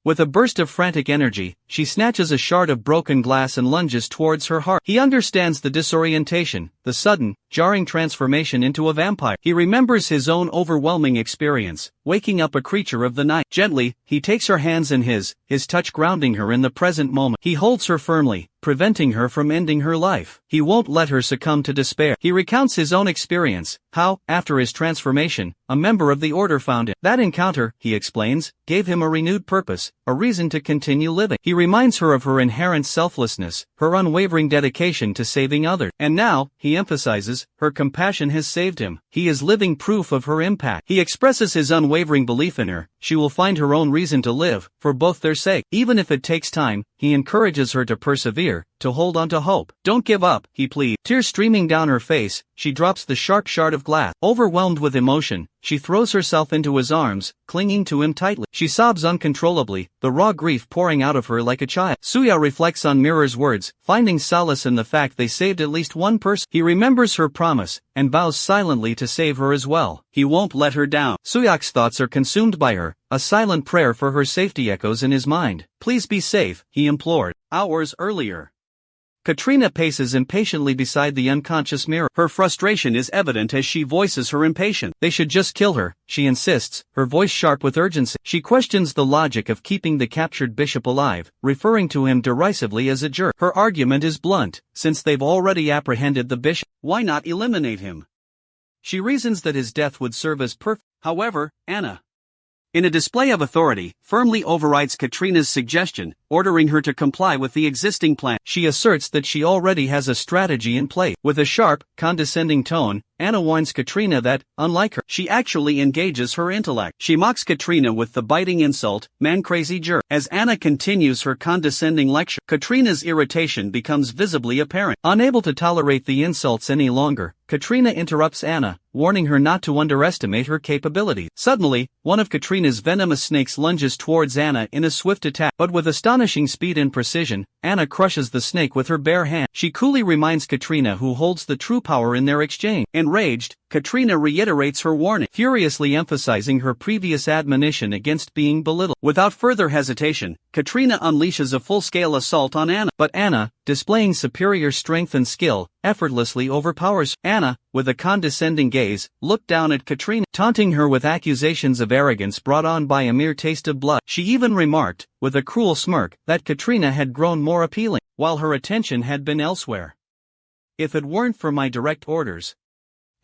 with a burst of frantic energy, she snatches a shard of broken glass and lunges towards her heart. He understands the disorientation, the sudden, jarring transformation into a vampire. He remembers his own overwhelming experience, waking up a creature of the night. Gently, he takes her hands in his touch grounding her in the present moment. He holds her firmly, preventing her from ending her life. He won't let her succumb to despair. He recounts his own experience, how, after his transformation, a member of the order found him. That encounter, he explains, gave him a renewed purpose, a reason to continue living. He reminds her of her inherent selflessness, her unwavering dedication to saving others. And now, he emphasizes, her compassion has saved him. He is living proof of her impact. He expresses his unwavering belief in her. She will find her own reason to live, for both their sake. Even if it takes time, he encourages her to persevere, to hold on to hope. "Don't give up," he pleads. Tears streaming down her face, she drops the sharp shard of glass. Overwhelmed with emotion, she throws herself into his arms, clinging to him tightly. She sobs uncontrollably, the raw grief pouring out of her like a child. Suya reflects on Mirror's words, finding solace in the fact they saved at least one person. He remembers her promise, and vows silently to save her as well. He won't let her down. Suyak's thoughts are consumed by her, a silent prayer for her safety echoes in his mind. "Please be safe," he implored. Hours earlier, Katrina paces impatiently beside the unconscious Mirror. Her frustration is evident as she voices her impatience. "They should just kill her," she insists, her voice sharp with urgency. She questions the logic of keeping the captured bishop alive, referring to him derisively as a jerk. Her argument is blunt: since they've already apprehended the bishop, why not eliminate him? She reasons that his death would serve as perfect. However, Anna, in a display of authority, firmly overrides Katrina's suggestion, ordering her to comply with the existing plan. She asserts that she already has a strategy in place. With a sharp, condescending tone, Anna warns Katrina that, unlike her, she actually engages her intellect. She mocks Katrina with the biting insult, "man-crazy jerk." As Anna continues her condescending lecture, Katrina's irritation becomes visibly apparent. Unable to tolerate the insults any longer, Katrina interrupts Anna, warning her not to underestimate her capabilities. Suddenly, one of Katrina's venomous snakes lunges towards Anna in a swift attack, but with astonishing speed and precision, Anna crushes the snake with her bare hand. She coolly reminds Katrina who holds the true power in their exchange. Enraged, Katrina reiterates her warning, furiously emphasizing her previous admonition against being belittled. Without further hesitation, Katrina unleashes a full-scale assault on Anna, but Anna, displaying superior strength and skill, effortlessly overpowers Anna. With a condescending gaze, looked down at Katrina, taunting her with accusations of arrogance brought on by a mere taste of blood. She even remarked, with a cruel smirk, that Katrina had grown more appealing, while her attention had been elsewhere. "If it weren't for my direct orders,"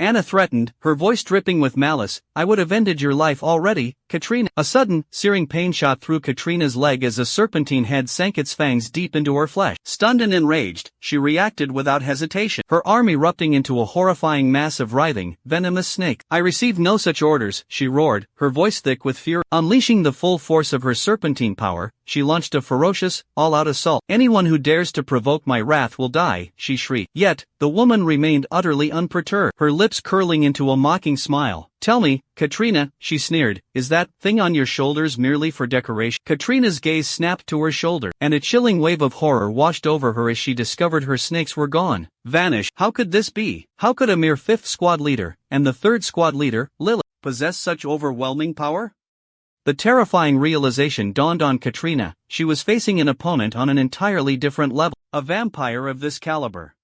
Anna threatened, her voice dripping with malice, "I would have ended your life already, Katrina." A sudden, searing pain shot through Katrina's leg as a serpentine head sank its fangs deep into her flesh. Stunned and enraged, she reacted without hesitation, her arm erupting into a horrifying mass of writhing, venomous snake. "I received no such orders," she roared, her voice thick with fury. Unleashing the full force of her serpentine power, she launched a ferocious, all-out assault. "Anyone who dares to provoke my wrath will die," she shrieked. Yet, the woman remained utterly unperturbed, her lips curling into a mocking smile. "Tell me, Katrina," she sneered, "is that thing on your shoulders merely for decoration?" Katrina's gaze snapped to her shoulder, and a chilling wave of horror washed over her as she discovered her snakes were gone. Vanished. How could this be? How could a mere 5th squad leader, and the 3rd squad leader, Lilith, possess such overwhelming power? The terrifying realization dawned on Katrina: she was facing an opponent on an entirely different level. A vampire of this caliber,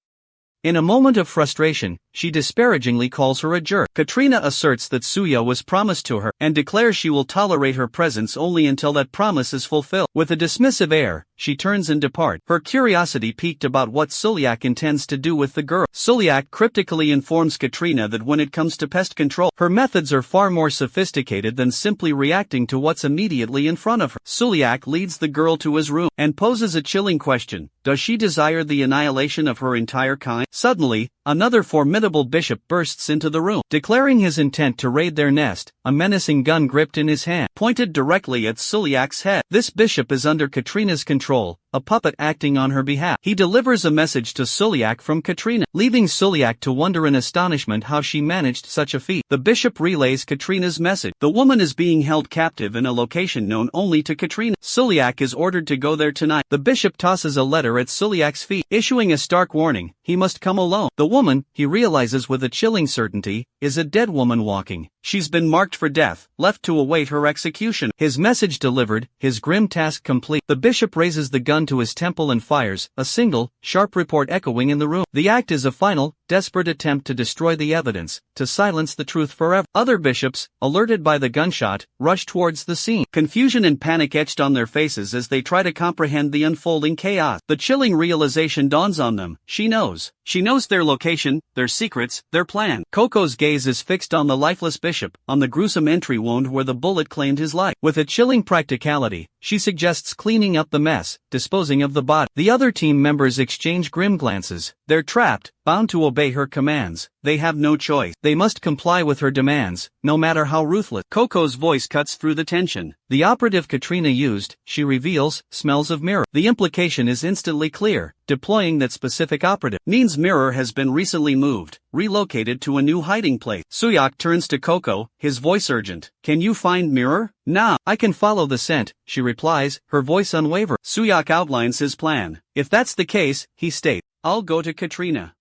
In a moment of frustration, she disparagingly calls her a jerk. Katrina asserts that Suya was promised to her, and declares she will tolerate her presence only until that promise is fulfilled. With a dismissive air, she turns and departs. Her curiosity piqued about what Sulyak intends to do with the girl. Sulyak cryptically informs Katrina that when it comes to pest control, her methods are far more sophisticated than simply reacting to what's immediately in front of her. Sulyak leads the girl to his room and poses a chilling question: does she desire the annihilation of her entire kind? Suddenly, another formidable bishop bursts into the room, declaring his intent to raid their nest, a menacing gun gripped in his hand, pointed directly at Sulyak's head. This bishop is under Katrina's control, a puppet acting on her behalf. He delivers a message to Sulyak from Katrina, leaving Sulyak to wonder in astonishment how she managed such a feat. The bishop relays Katrina's message. The woman is being held captive in a location known only to Katrina. Sulyak is ordered to go there tonight. The bishop tosses a letter at Sulyak's feet, issuing a stark warning: he must come alone. The woman, he realizes with a chilling certainty, is a dead woman walking. She's been marked for death, left to await her execution. His message delivered, his grim task complete. The bishop raises the gun to his temple and fires, a single, sharp report echoing in the room. The act is a final, desperate attempt to destroy the evidence, to silence the truth forever. Other bishops, alerted by the gunshot, rush towards the scene. Confusion and panic etched on their faces as they try to comprehend the unfolding chaos. The chilling realization dawns on them: she knows. She knows their location, their secrets, their plan. Coco's gaze is fixed on the lifeless bishop, on the gruesome entry wound where the bullet claimed his life. With a chilling practicality, she suggests cleaning up the mess, disposing of the body. The other team members exchange grim glances. They're trapped, bound to obey her commands. They have no choice. They must comply with her demands, no matter how ruthless. Coco's voice cuts through the tension. The operative Katrina used, she reveals, smells of mirror. The implication is instantly clear. Deploying that specific operative means Mirror has been recently moved, relocated to a new hiding place. Suyak turns to Coco, his voice urgent. Can you find Mirror? Nah, I can follow the scent, she replies, her voice unwavering. Suyak outlines his plan. If that's the case, he states, I'll go to Katrina.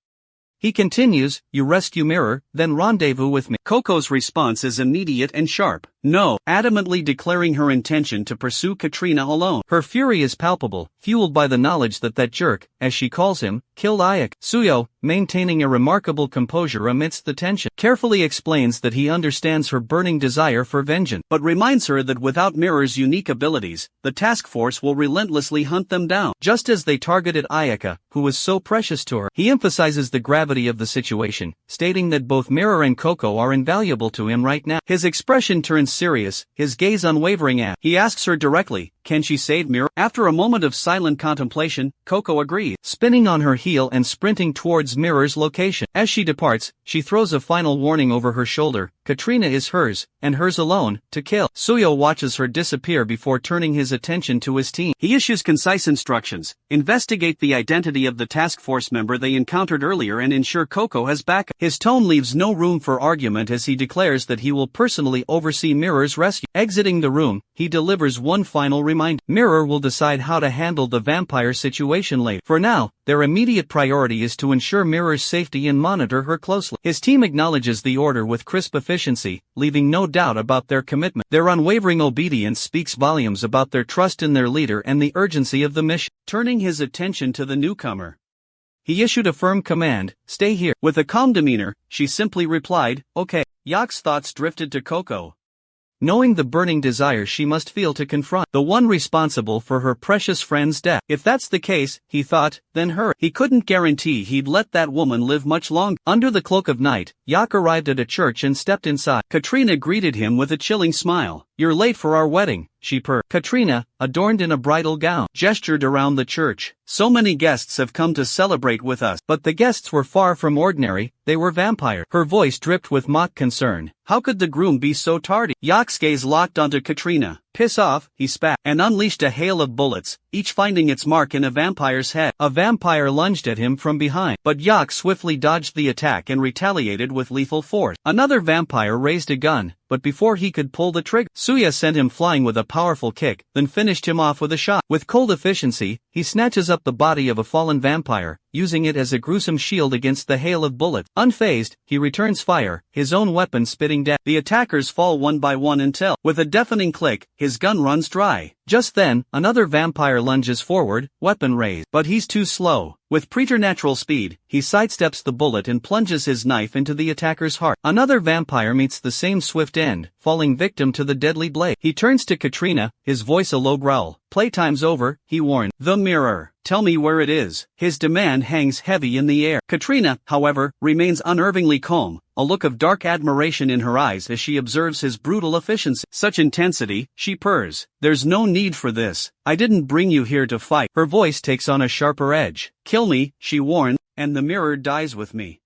He continues, you rescue Mirror, then rendezvous with me. Coco's response is immediate and sharp. No, adamantly declaring her intention to pursue Katrina alone. Her fury is palpable, fueled by the knowledge that that jerk, as she calls him, killed Ayaka. Suyo, maintaining a remarkable composure amidst the tension, carefully explains that he understands her burning desire for vengeance, but reminds her that without Mirror's unique abilities, the task force will relentlessly hunt them down, just as they targeted Ayaka, who was so precious to her. He emphasizes the gravity of the situation, stating that both Mirror and Coco are invaluable to him right now. His expression turns serious, his gaze unwavering as he asks her directly, can she save Mirror? After a moment of silent contemplation, Coco agrees, spinning on her heel and sprinting towards Mirror's location. As she departs, she throws a final warning over her shoulder: Katrina is hers, and hers alone, to kill. Suyo watches her disappear before turning his attention to his team. He issues concise instructions: investigate the identity of the task force member they encountered earlier and ensure Coco has backup. His tone leaves no room for argument as he declares that he will personally oversee Mirror's rescue. Exiting the room, he delivers one final reminder: Mirror will decide how to handle the vampire situation later. For now, their immediate priority is to ensure Mirror's safety and monitor her closely. His team acknowledges the order with crisp efficiency, leaving no doubt about their commitment. Their unwavering obedience speaks volumes about their trust in their leader and the urgency of the mission. Turning his attention to the newcomer, he issued a firm command: stay here. With a calm demeanor, she simply replied, okay. Yak's thoughts drifted to Coco, knowing the burning desire she must feel to confront the one responsible for her precious friend's death. If that's the case, he thought, then her. He couldn't guarantee he'd let that woman live much longer. Under the cloak of night, Yak arrived at a church and stepped inside. Katrina greeted him with a chilling smile. You're late for our wedding, she purred. Katrina, adorned in a bridal gown, gestured around the church. So many guests have come to celebrate with us. But the guests were far from ordinary, they were vampires. Her voice dripped with mock concern. How could the groom be so tardy? Yak's gaze locked onto Katrina. Piss off, he spat, and unleashed a hail of bullets, each finding its mark in a vampire's head. A vampire lunged at him from behind, but Yak swiftly dodged the attack and retaliated with lethal force. Another vampire raised a gun, but before he could pull the trigger, Suya sent him flying with a powerful kick, then finished him off with a shot. With cold efficiency, he snatches up the body of a fallen vampire, using it as a gruesome shield against the hail of bullets. Unfazed, he returns fire, his own weapon spitting death. The attackers fall one by one until, with a deafening click, his gun runs dry. Just then, another vampire lunges forward, weapon raised. But he's too slow. With preternatural speed, he sidesteps the bullet and plunges his knife into the attacker's heart. Another vampire meets the same swift end, falling victim to the deadly blade. He turns to Katrina, his voice a low growl. "Playtime's over," he warned. "The mirror. Tell me where it is." His demand hangs heavy in the air. Katrina, however, remains unnervingly calm, a look of dark admiration in her eyes as she observes his brutal efficiency. "Such intensity," she purrs. "There's no need for this. I didn't bring you here to fight." Her voice takes on a sharper edge. "Kill me," she warns, "and the mirror dies with me."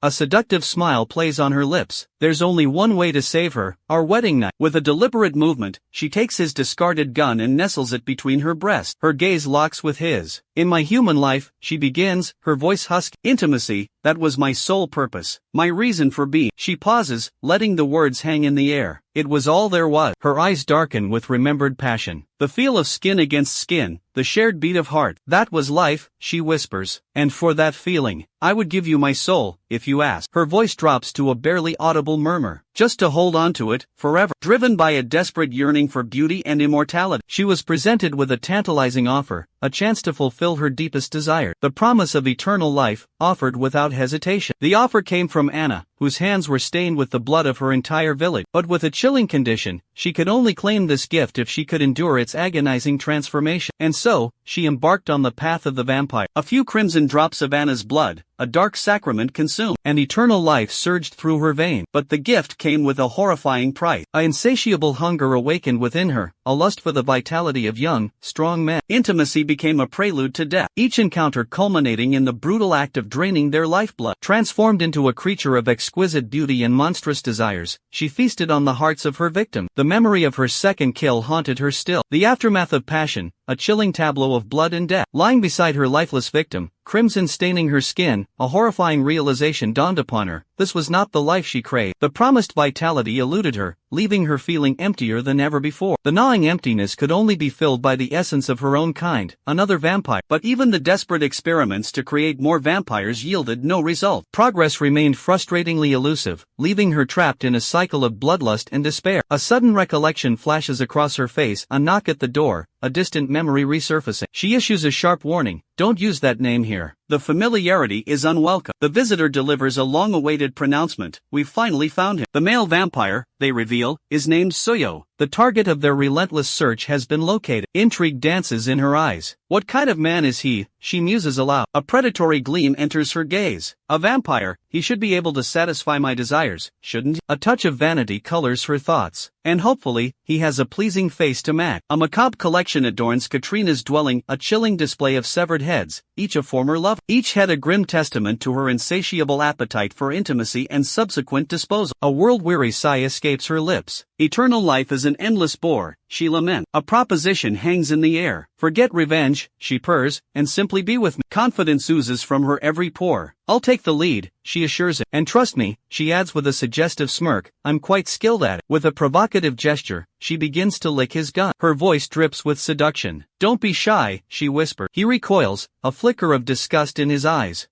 A seductive smile plays on her lips. There's only one way to save her, our wedding night. With a deliberate movement, she takes his discarded gun and nestles it between her breasts. Her gaze locks with his. "In my human life," she begins, her voice husky. "Intimacy, that was my sole purpose. My reason for being." She pauses, letting the words hang in the air. It was all there was. Her eyes darken with remembered passion. The feel of skin against skin, the shared beat of heart. "That was life," she whispers. "And for that feeling, I would give you my soul, if you asked." Her voice drops to a barely audible murmur. "Just to hold on to it, forever." Driven by a desperate yearning for beauty and immortality, she was presented with a tantalizing offer, a chance to fulfill her deepest desire. The promise of eternal life, offered without hesitation. The offer came from Anna, whose hands were stained with the blood of her entire village. But with a chilling condition, she could only claim this gift if she could endure its agonizing transformation. And so, she embarked on the path of the vampire. A few crimson drops of Anna's blood, a dark sacrament consumed, and eternal life surged through her veins. But the gift came with a horrifying price. An insatiable hunger awakened within her, a lust for the vitality of young, strong men. Intimacy became a prelude to death, each encounter culminating in the brutal act of draining their lifeblood. Transformed into a creature of exquisite beauty and monstrous desires, she feasted on the hearts of her victim. The memory of her second kill haunted her still. The aftermath of passion, a chilling tableau of blood and death. Lying beside her lifeless victim, crimson staining her skin, a horrifying realization dawned upon her. This was not the life she craved. The promised vitality eluded her, leaving her feeling emptier than ever before. The gnawing emptiness could only be filled by the essence of her own kind, another vampire. But even the desperate experiments to create more vampires yielded no result. Progress remained frustratingly elusive, leaving her trapped in a cycle of bloodlust and despair. A sudden recollection flashes across her face, a knock at the door, a distant memory resurfacing. She issues a sharp warning, "Don't use that name here." The familiarity is unwelcome. The visitor delivers a long-awaited pronouncement, "We've finally found him." The male vampire, they reveal, is named Suyo. The target of their relentless search has been located. Intrigue dances in her eyes. "What kind of man is he?" she muses aloud. A predatory gleam enters her gaze. "A vampire, he should be able to satisfy my desires, shouldn't he?" A touch of vanity colors her thoughts. "And hopefully, he has a pleasing face to match." A macabre collection adorns Katrina's dwelling, a chilling display of severed heads, each a former lover. Each head a grim testament to her insatiable appetite for intimacy and subsequent disposal. A world-weary sigh escapes her lips. "Eternal life is an endless bore," she laments. A proposition hangs in the air. "Forget revenge," she purrs, "and simply be with me." Confidence oozes from her every pore. "I'll take the lead," she assures him. "And trust me," she adds with a suggestive smirk, "I'm quite skilled at it." With a provocative gesture, she begins to lick his gun. Her voice drips with seduction. "Don't be shy," she whispers. He recoils, a flicker of disgust in his eyes.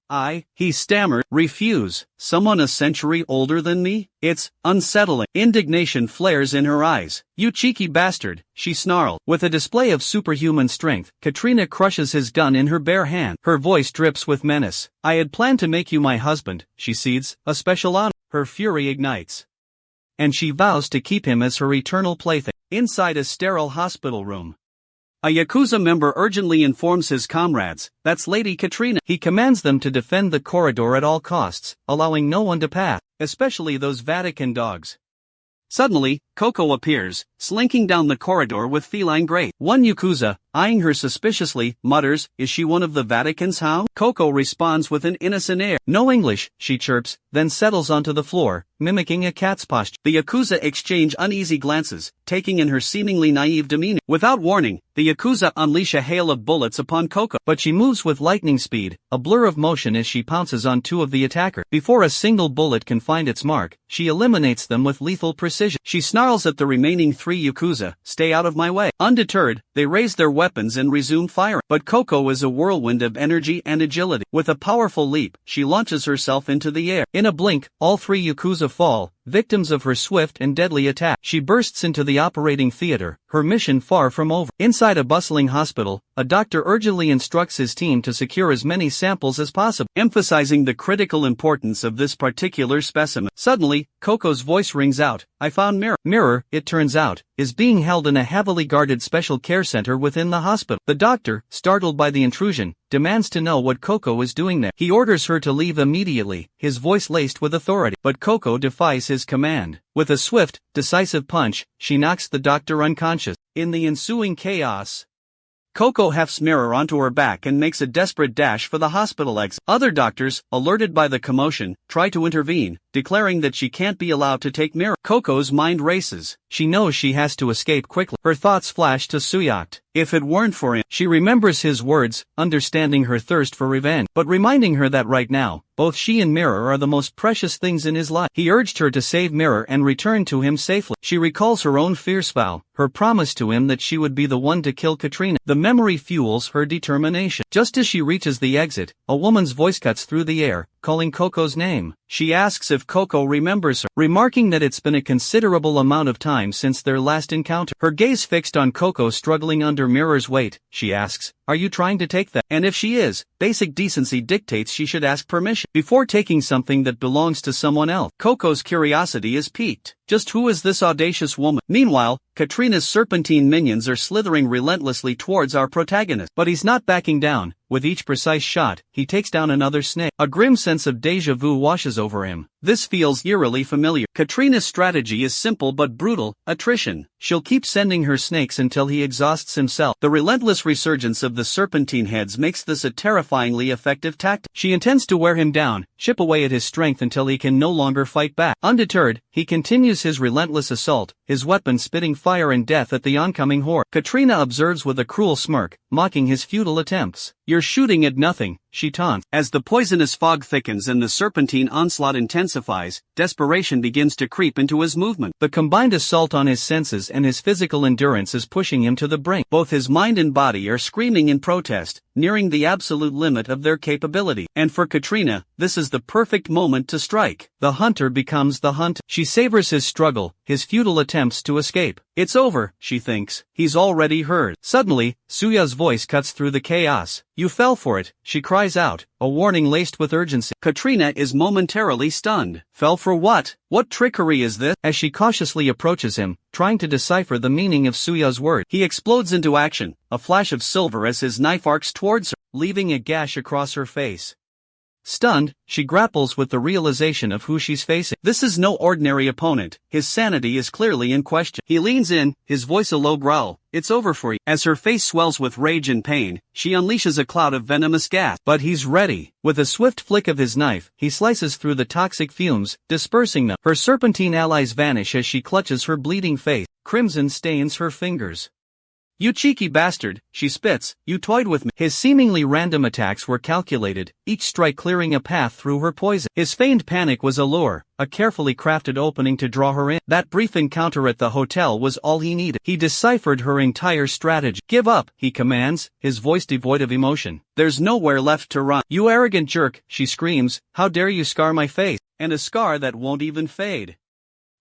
He stammered, "refuse. Someone a century older than me? It's unsettling." Indignation flares in her eyes. "You cheeky bastard," she snarled. With a display of superhuman strength, Katrina crushes his gun in her bare hand. Her voice drips with menace. "I had planned to make you my husband," she cedes, "a special honor." Her fury ignites, and she vows to keep him as her eternal plaything. Inside a sterile hospital room, a Yakuza member urgently informs his comrades, "That's Lady Katrina." He commands them to defend the corridor at all costs, allowing no one to pass, especially those Vatican dogs. Suddenly, Coco appears, slinking down the corridor with feline grace. One Yakuza, eyeing her suspiciously, mutters, "Is she one of the Vatican's hounds?" Coco responds with an innocent air. "No English," she chirps, then settles onto the floor, mimicking a cat's posture. The Yakuza exchange uneasy glances, taking in her seemingly naive demeanor. Without warning, the Yakuza unleash a hail of bullets upon Coco, but she moves with lightning speed, a blur of motion as she pounces on two of the attackers. Before a single bullet can find its mark, she eliminates them with lethal precision. She snarls at the remaining three Yakuza, "Stay out of my way." Undeterred, they raise their weapons and resume firing. But Coco is a whirlwind of energy and agility. With a powerful leap, she launches herself into the air. In a blink, all three Yakuza fall, victims of her swift and deadly attack. She bursts into the operating theater, her mission far from over. Inside a bustling hospital, a doctor urgently instructs his team to secure as many samples as possible, emphasizing the critical importance of this particular specimen. Suddenly, Coco's voice rings out, "I found Mirror." Mirror, it turns out, is being held in a heavily guarded special care center within the hospital. The doctor, startled by the intrusion, demands to know what Coco is doing there. He orders her to leave immediately, his voice laced with authority. But Coco defies his command. With a swift, decisive punch, she knocks the doctor unconscious. In the ensuing chaos, Coco hefts Mirror onto her back and makes a desperate dash for the hospital exit. Other doctors, alerted by the commotion, try to intervene, declaring that she can't be allowed to take Mirror. Coco's mind races. She knows she has to escape quickly. Her thoughts flash to Suyakt. If it weren't for him, she remembers his words, understanding her thirst for revenge, but reminding her that right now, both she and Mirror are the most precious things in his life. He urged her to save Mirror and return to him safely. She recalls her own fierce vow, her promise to him that she would be the one to kill Katrina. The memory fuels her determination. Just as she reaches the exit, a woman's voice cuts through the air, calling Coco's name. She asks if Coco remembers her, remarking that it's been a considerable amount of time since their last encounter. Her gaze fixed on Coco struggling under Mirror's weight, she asks, "Are you trying to take that?" And if she is, basic decency dictates she should ask permission before taking something that belongs to someone else. Coco's curiosity is piqued. Just who is this audacious woman? Meanwhile, Katrina's serpentine minions are slithering relentlessly towards our protagonist. But he's not backing down. With each precise shot, he takes down another snake. A grim sense of déjà vu washes over him. This feels eerily familiar. Katrina's strategy is simple but brutal: attrition. She'll keep sending her snakes until he exhausts himself. The relentless resurgence of the serpentine heads makes this a terrifyingly effective tactic. She intends to wear him down, chip away at his strength until he can no longer fight back. Undeterred, he continues his relentless assault, his weapon spitting fire and death at the oncoming horde. Katrina observes with a cruel smirk, mocking his futile attempts. "You're shooting at nothing," she taunts. As the poisonous fog thickens and the serpentine onslaught intensifies, desperation begins to creep into his movement. The combined assault on his senses and his physical endurance is pushing him to the brink. Both his mind and body are screaming in protest, nearing the absolute limit of their capability. And for Katrina, this is the perfect moment to strike. The hunter becomes the hunt. She savors his struggle, his futile attempts to escape. It's over, she thinks. He's already heard. Suddenly, Suya's voice cuts through the chaos. "You fell for it," she cries out, a warning laced with urgency. Katrina is momentarily stunned. Fell for what? What trickery is this? As she cautiously approaches him, trying to decipher the meaning of Suya's word, he explodes into action, a flash of silver as his knife arcs towards her, leaving a gash across her face. Stunned, she grapples with the realization of who she's facing. This is no ordinary opponent. His sanity is clearly in question. He leans in, his voice a low growl. "It's over for you." As her face swells with rage and pain, she unleashes a cloud of venomous gas. But he's ready. With a swift flick of his knife, he slices through the toxic fumes, dispersing them. Her serpentine allies vanish as she clutches her bleeding face. Crimson stains her fingers. "You cheeky bastard," she spits, "you toyed with me." His seemingly random attacks were calculated, each strike clearing a path through her poison. His feigned panic was a lure, a carefully crafted opening to draw her in. That brief encounter at the hotel was all he needed. He deciphered her entire strategy. "Give up," he commands, his voice devoid of emotion. "There's nowhere left to run." "You arrogant jerk," she screams, "how dare you scar my face?" And a scar that won't even fade.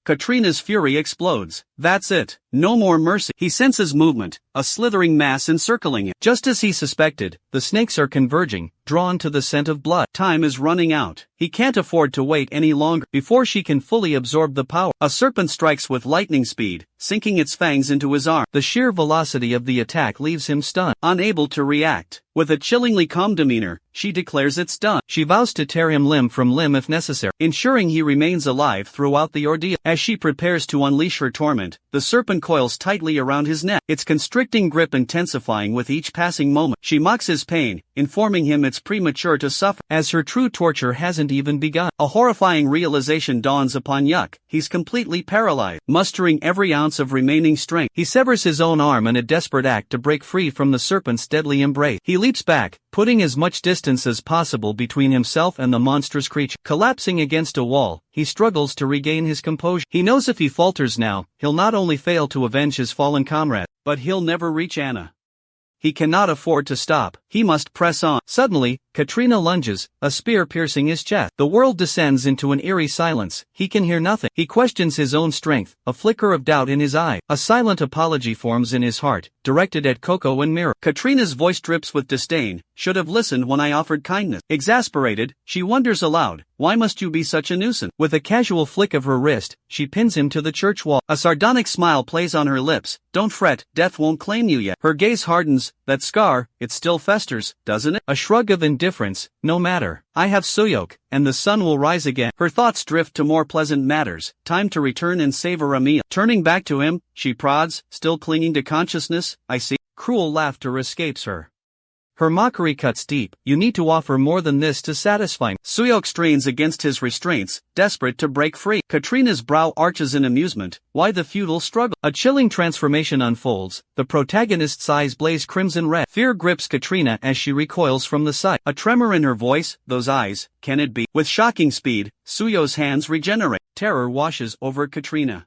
Katrina's fury explodes. That's it. No more mercy. He senses movement, a slithering mass encircling him. Just as he suspected, the snakes are converging, drawn to the scent of blood. Time is running out. He can't afford to wait any longer. Before she can fully absorb the power, a serpent strikes with lightning speed, sinking its fangs into his arm. The sheer velocity of the attack leaves him stunned, unable to react. With a chillingly calm demeanor, she declares it's done. She vows to tear him limb from limb if necessary, ensuring he remains alive throughout the ordeal. As she prepares to unleash her torment, the serpent coils tightly around his neck, its constricting grip intensifying with each passing moment. She mocks his pain, informing him it's premature to suffer, as her true torture hasn't even begun. A horrifying realization dawns upon Yuck. He's completely paralyzed. Mustering every ounce of remaining strength, he severs his own arm in a desperate act to break free from the serpent's deadly embrace. He leaps back, putting as much distance as possible between himself and the monstrous creature. Collapsing against a wall, he struggles to regain his composure. He knows if he falters now, he'll not only fail to avenge his fallen comrade, but he'll never reach Anna. He cannot afford to stop. He must press on. Suddenly, Katrina lunges, a spear piercing his chest. The world descends into an eerie silence. He can hear nothing. He questions his own strength, a flicker of doubt in his eye. A silent apology forms in his heart, directed at Coco and Mira. Katrina's voice drips with disdain. Should have listened when I offered kindness. Exasperated, she wonders aloud, why must you be such a nuisance? With a casual flick of her wrist, she pins him to the church wall. A sardonic smile plays on her lips. Don't fret, death won't claim you yet. Her gaze hardens. That scar, it still festers, doesn't it? A shrug of indifference. No matter. I have Suyok, and the sun will rise again. Her thoughts drift to more pleasant matters. Time to return and savor a meal. Turning back to him, she prods, still clinging to consciousness. I see. Cruel laughter escapes her. Her mockery cuts deep. You need to offer more than this to satisfy me. Suyok strains against his restraints, desperate to break free. Katrina's brow arches in amusement. Why the futile struggle? A chilling transformation unfolds. The protagonist's eyes blaze crimson red. Fear grips Katrina as she recoils from the sight. A tremor in her voice. Those eyes, can it be? With shocking speed, Suyok's hands regenerate. Terror washes over Katrina.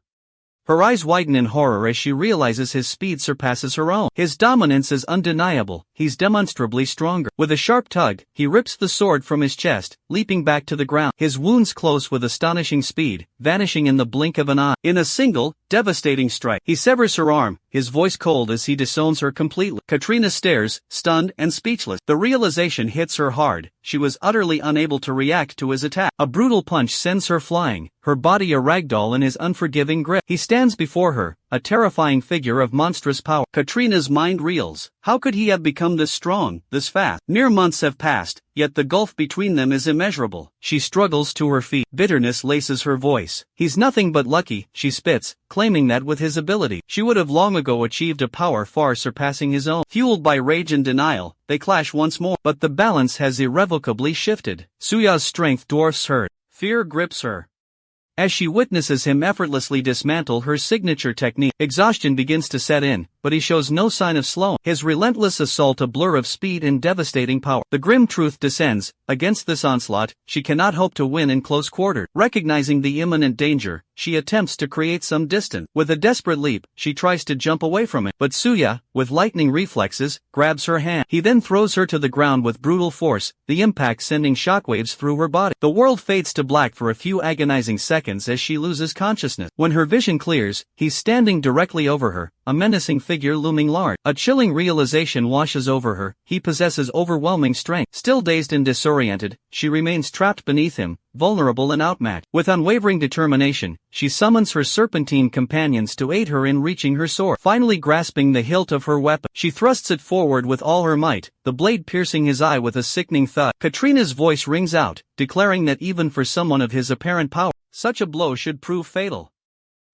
Her eyes widen in horror as she realizes his speed surpasses her own. His dominance is undeniable. He's demonstrably stronger. With a sharp tug, he rips the sword from his chest, leaping back to the ground. His wounds close with astonishing speed, vanishing in the blink of an eye. In a single, devastating strike, he severs her arm, his voice cold as he disowns her completely. Katrina stares, stunned and speechless. The realization hits her hard. She was utterly unable to react to his attack. A brutal punch sends her flying, her body a ragdoll in his unforgiving grip. He stands before her, a terrifying figure of monstrous power. Katrina's mind reels. How could he have become this strong, this fast? Mere months have passed, yet the gulf between them is immeasurable. She struggles to her feet. Bitterness laces her voice. He's nothing but lucky, she spits, claiming that with his ability, she would have long ago achieved a power far surpassing his own. Fueled by rage and denial, they clash once more. But the balance has irrevocably shifted. Suya's strength dwarfs her. Fear grips her. As she witnesses him effortlessly dismantle her signature technique, exhaustion begins to set in, but he shows no sign of slowing. His relentless assault a blur of speed and devastating power. The grim truth descends. Against this onslaught, she cannot hope to win in close quarters. Recognizing the imminent danger, she attempts to create some distance. With a desperate leap, she tries to jump away from it, but Suya, with lightning reflexes, grabs her hand. He then throws her to the ground with brutal force, the impact sending shockwaves through her body. The world fades to black for a few agonizing seconds as she loses consciousness. When her vision clears, he's standing directly over her, a menacing figure looming large. A chilling realization washes over her. He possesses overwhelming strength. Still dazed and disoriented, she remains trapped beneath him, vulnerable and outmatched. With unwavering determination, she summons her serpentine companions to aid her in reaching her sword. Finally grasping the hilt of her weapon, she thrusts it forward with all her might, the blade piercing his eye with a sickening thud. Katrina's voice rings out, declaring that even for someone of his apparent power, such a blow should prove fatal.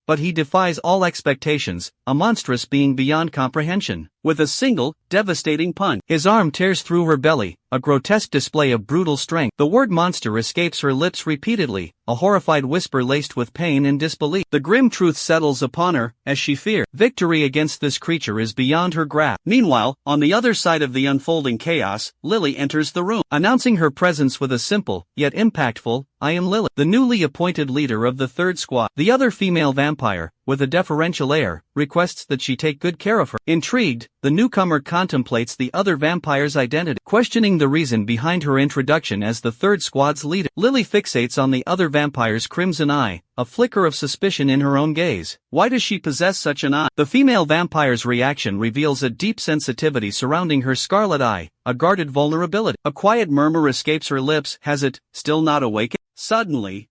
But he defies all expectations, a monstrous being beyond comprehension. With a single, devastating punch, his arm tears through her belly, a grotesque display of brutal strength. The word monster escapes her lips repeatedly, a horrified whisper laced with pain and disbelief. The grim truth settles upon her, as she fears. Victory against this creature is beyond her grasp. Meanwhile, on the other side of the unfolding chaos, Lily enters the room, announcing her presence with a simple, yet impactful, I am Lily, the newly appointed leader of the third squad. The other female vampire, with a deferential air, requests that she take good care of her. Intrigued, the newcomer contemplates the other vampire's identity, questioning the reason behind her introduction as the third squad's leader. Lily fixates on the other vampire's crimson eye, a flicker of suspicion in her own gaze. Why does she possess such an eye? The female vampire's reaction reveals a deep sensitivity surrounding her scarlet eye, a guarded vulnerability. A quiet murmur escapes her lips. Has it still not awakened? Suddenly,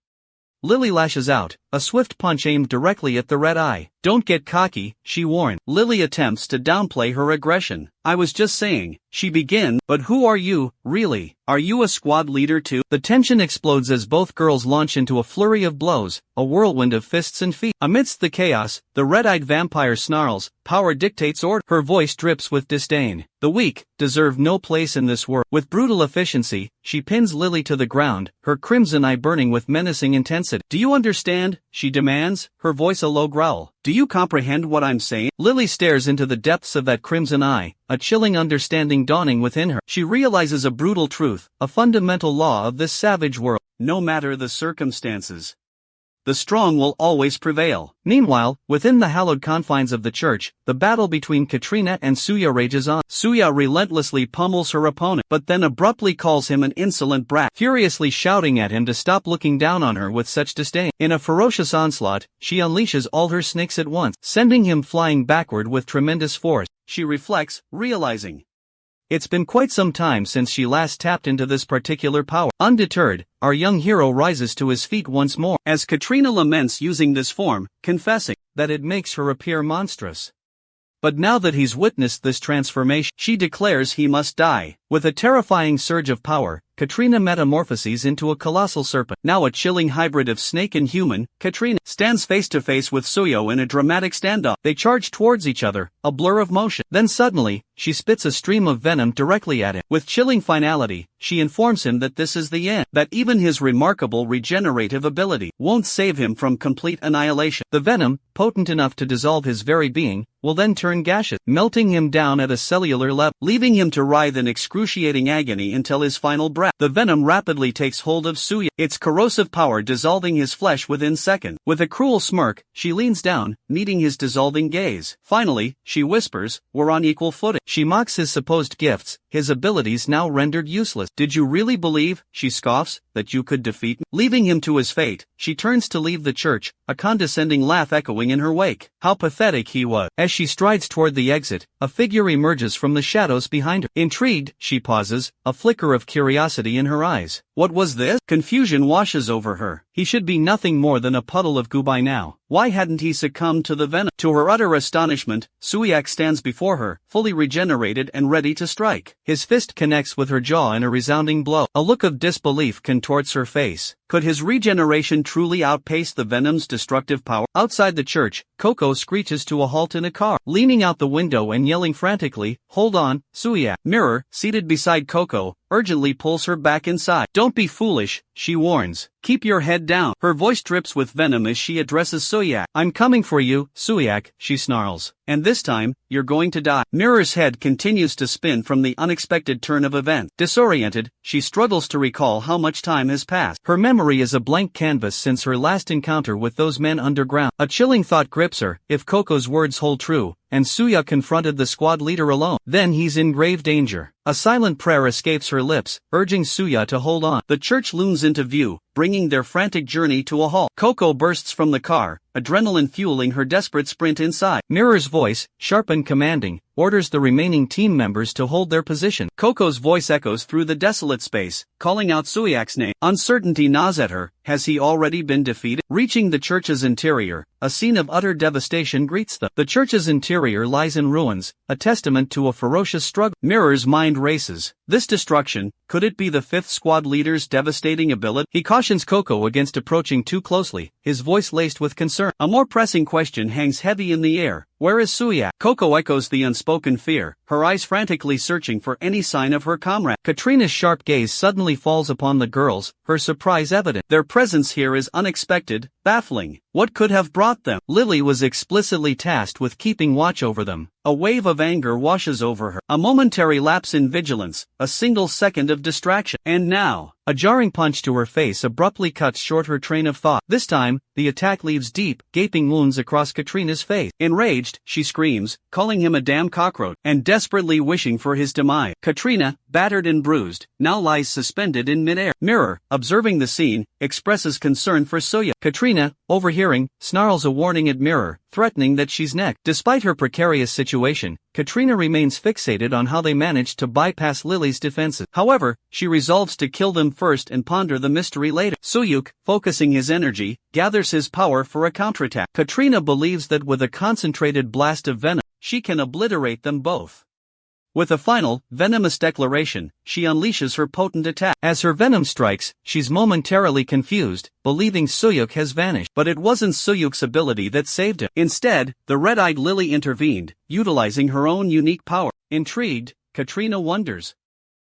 Lily lashes out, a swift punch aimed directly at the red eye. Don't get cocky, she warned. Lily attempts to downplay her aggression. I was just saying, she begins, but who are you, really? Are you a squad leader too? The tension explodes as both girls launch into a flurry of blows, a whirlwind of fists and feet. Amidst the chaos, the red-eyed vampire snarls, power dictates order. Her voice drips with disdain. The weak deserve no place in this world. With brutal efficiency, she pins Lily to the ground, her crimson eye burning with menacing intensity. Do you understand? She demands, her voice a low growl. Do you comprehend what I'm saying? Lily stares into the depths of that crimson eye, a chilling understanding dawning within her. She realizes a brutal truth, a fundamental law of this savage world. No matter the circumstances, the strong will always prevail. Meanwhile, within the hallowed confines of the church, the battle between Katrina and Suya rages on. Suya relentlessly pummels her opponent, but then abruptly calls him an insolent brat, furiously shouting at him to stop looking down on her with such disdain. In a ferocious onslaught, she unleashes all her snakes at once, sending him flying backward with tremendous force. She reflects, realizing it's been quite some time since she last tapped into this particular power. Undeterred, our young hero rises to his feet once more, as Katrina laments using this form, confessing that it makes her appear monstrous. But now that he's witnessed this transformation, she declares he must die. With a terrifying surge of power, Katrina metamorphoses into a colossal serpent. Now a chilling hybrid of snake and human, Katrina stands face to face with Suyo in a dramatic standoff. They charge towards each other, a blur of motion. Then suddenly, she spits a stream of venom directly at him. With chilling finality, she informs him that this is the end, that even his remarkable regenerative ability won't save him from complete annihilation. The venom, potent enough to dissolve his very being, will then turn gaseous, melting him down at a cellular level, leaving him to writhe in excruciating agony until his final breath. The venom rapidly takes hold of Suya, its corrosive power dissolving his flesh within seconds. With a cruel smirk, she leans down, meeting his dissolving gaze. Finally, she whispers, "We're on equal footing." She mocks his supposed gifts, his abilities now rendered useless. "Did you really believe," she scoffs, "that you could defeat me?" Leaving him to his fate, she turns to leave the church, a condescending laugh echoing in her wake. How pathetic he was. As she strides toward the exit, a figure emerges from the shadows behind her. Intrigued, she pauses, a flicker of curiosity in her eyes. What was this? Confusion washes over her. He should be nothing more than a puddle of goo by now. Why hadn't he succumbed to the venom? To her utter astonishment, Suyak stands before her, fully regenerated and ready to strike. His fist connects with her jaw in a resounding blow. A look of disbelief contorts her face. Could his regeneration truly outpace the venom's destructive power? Outside the church, Coco screeches to a halt in a car, leaning out the window and yelling frantically, "Hold on, Suyak." Mirror, seated beside Coco, urgently pulls her back inside. "Don't be foolish," she warns. "Keep your head down." Her voice drips with venom as she addresses Suyak. "I'm coming for you, Suyak," she snarls. "And this time, you're going to die." Mirror's head continues to spin from the unexpected turn of events. Disoriented, she struggles to recall how much time has passed. Her memory is a blank canvas since her last encounter with those men underground. A chilling thought grips her: if Coco's words hold true, and Suya confronted the squad leader alone, then he's in grave danger. A silent prayer escapes her lips, urging Suya to hold on. The church looms into view, bringing their frantic journey to a halt. Coco bursts from the car, adrenaline fueling her desperate sprint inside. Mirror's voice, sharp and commanding, orders the remaining team members to hold their position. Coco's voice echoes through the desolate space, calling out Suyak's name. Uncertainty gnaws at her. Has he already been defeated? Reaching the church's interior, a scene of utter devastation greets them. The church's interior lies in ruins, a testament to a ferocious struggle. Mirror's mind races. This destruction, could it be the fifth squad leader's devastating ability? He cautions Coco against approaching too closely, his voice laced with concern. A more pressing question hangs heavy in the air. Where is Suya? Coco echoes the unspoken fear, her eyes frantically searching for any sign of her comrade. Katrina's sharp gaze suddenly falls upon the girls, her surprise evident. Their presence here is unexpected, baffling. What could have brought them? Lily was explicitly tasked with keeping watch over them. A wave of anger washes over her. A momentary lapse in vigilance, a single second of distraction. And now, a jarring punch to her face abruptly cuts short her train of thought. This time, the attack leaves deep, gaping wounds across Katrina's face. Enraged, she screams, calling him a damn cockroach, and desperately wishing for his demise. Katrina, battered and bruised, now lies suspended in midair. Mirror, observing the scene, expresses concern for Suya. Katrina, overhearing, snarls a warning at Mirror, threatening that she's next. Despite her precarious situation, Katrina remains fixated on how they managed to bypass Lily's defenses. However, she resolves to kill them first and ponder the mystery later. Suyuk, focusing his energy, gathers his power for a counterattack. Katrina believes that with a concentrated blast of venom, she can obliterate them both. With a final, venomous declaration, she unleashes her potent attack. As her venom strikes, she's momentarily confused, believing Suyuk has vanished. But it wasn't Suyuk's ability that saved him. Instead, the red-eyed Lily intervened, utilizing her own unique power. Intrigued, Katrina wonders,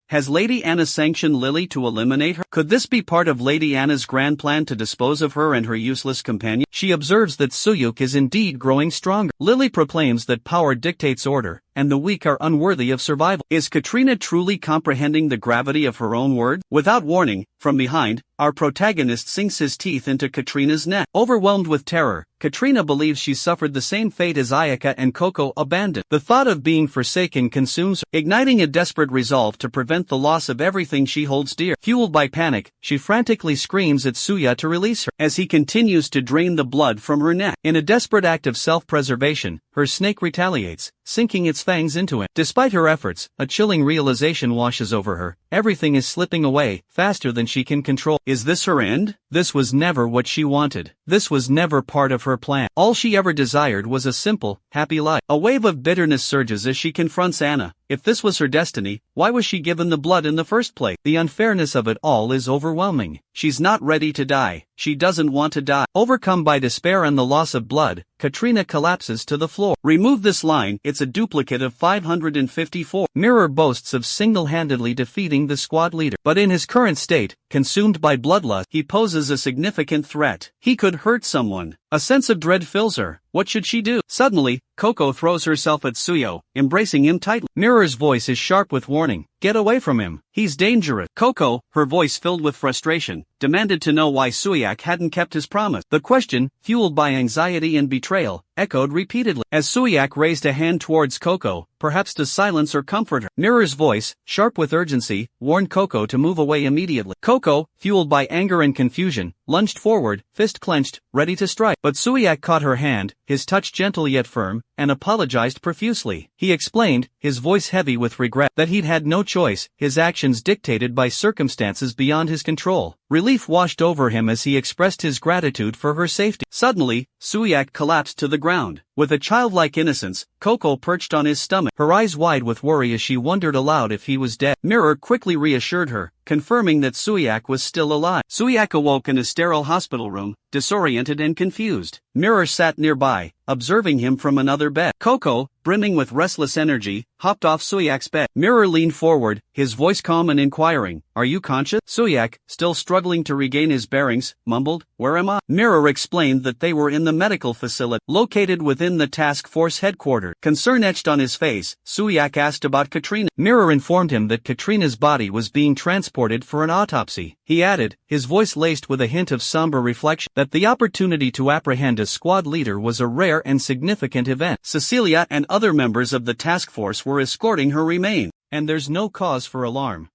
has Lady Anna sanctioned Lily to eliminate her? Could this be part of Lady Anna's grand plan to dispose of her and her useless companion? She observes that Suyuk is indeed growing stronger. Lily proclaims that power dictates order, and the weak are unworthy of survival. Is Katrina truly comprehending the gravity of her own words? Without warning, from behind, our protagonist sinks his teeth into Katrina's neck. Overwhelmed with terror, Katrina believes she suffered the same fate as Ayaka and Coco abandoned. The thought of being forsaken consumes her, igniting a desperate resolve to prevent the loss of everything she holds dear. Fueled by panic, she frantically screams at Suya to release her, as he continues to drain the blood from her neck. In a desperate act of self-preservation, her snake retaliates, sinking its fangs into him. Despite her efforts, a chilling realization washes over her. Everything is slipping away, faster than she can control. Is this her end? This was never what she wanted. This was never part of her plan. All she ever desired was a simple, happy life. A wave of bitterness surges as she confronts Anna. If this was her destiny, why was she given the blood in the first place? The unfairness of it all is overwhelming. She's not ready to die. She doesn't want to die. Overcome by despair and the loss of blood, Katrina collapses to the floor. Remove this line, it's a duplicate of 554. Mirror boasts of single-handedly defeating the squad leader. But in his current state, consumed by bloodlust, he poses a significant threat. He could hurt someone. A sense of dread fills her. What should she do? Suddenly, Coco throws herself at Suyo, embracing him tightly. Mirror's voice is sharp with warning. Get away from him. He's dangerous. Coco, her voice filled with frustration, demanded to know why Suyak hadn't kept his promise. The question, fueled by anxiety and betrayal, echoed repeatedly. As Suyak raised a hand towards Coco, perhaps to silence or comfort her, Mirror's voice, sharp with urgency, warned Coco to move away immediately. Coco, fueled by anger and confusion, lunged forward, fist clenched, ready to strike. But Suyak caught her hand, his touch gentle yet firm, and apologized profusely. He explained, his voice heavy with regret, that he'd had no choice, his actions dictated by circumstances beyond his control. Relief washed over him as he expressed his gratitude for her safety. Suddenly, Suyak collapsed to the ground. With a childlike innocence, Coco perched on his stomach, her eyes wide with worry as she wondered aloud if he was dead. Mirror quickly reassured her, confirming that Suyak was still alive. Suyak awoke in a sterile hospital room, disoriented and confused. Mirror sat nearby, observing him from another bed. Coco, brimming with restless energy, hopped off Suyak's bed. Mirror leaned forward, his voice calm and inquiring, "Are you conscious?" Suyak, still struggling to regain his bearings, mumbled, "Where am I?" Mirror explained that they were in the medical facility, located within the task force headquarters. Concern etched on his face, Suyak asked about Katrina. Mirror informed him that Katrina's body was being transported for an autopsy. He added, his voice laced with a hint of somber reflection, that the opportunity to apprehend a squad leader was a rare and significant event. Cecilia and other members of the task force were escorting her remains, and there's no cause for alarm.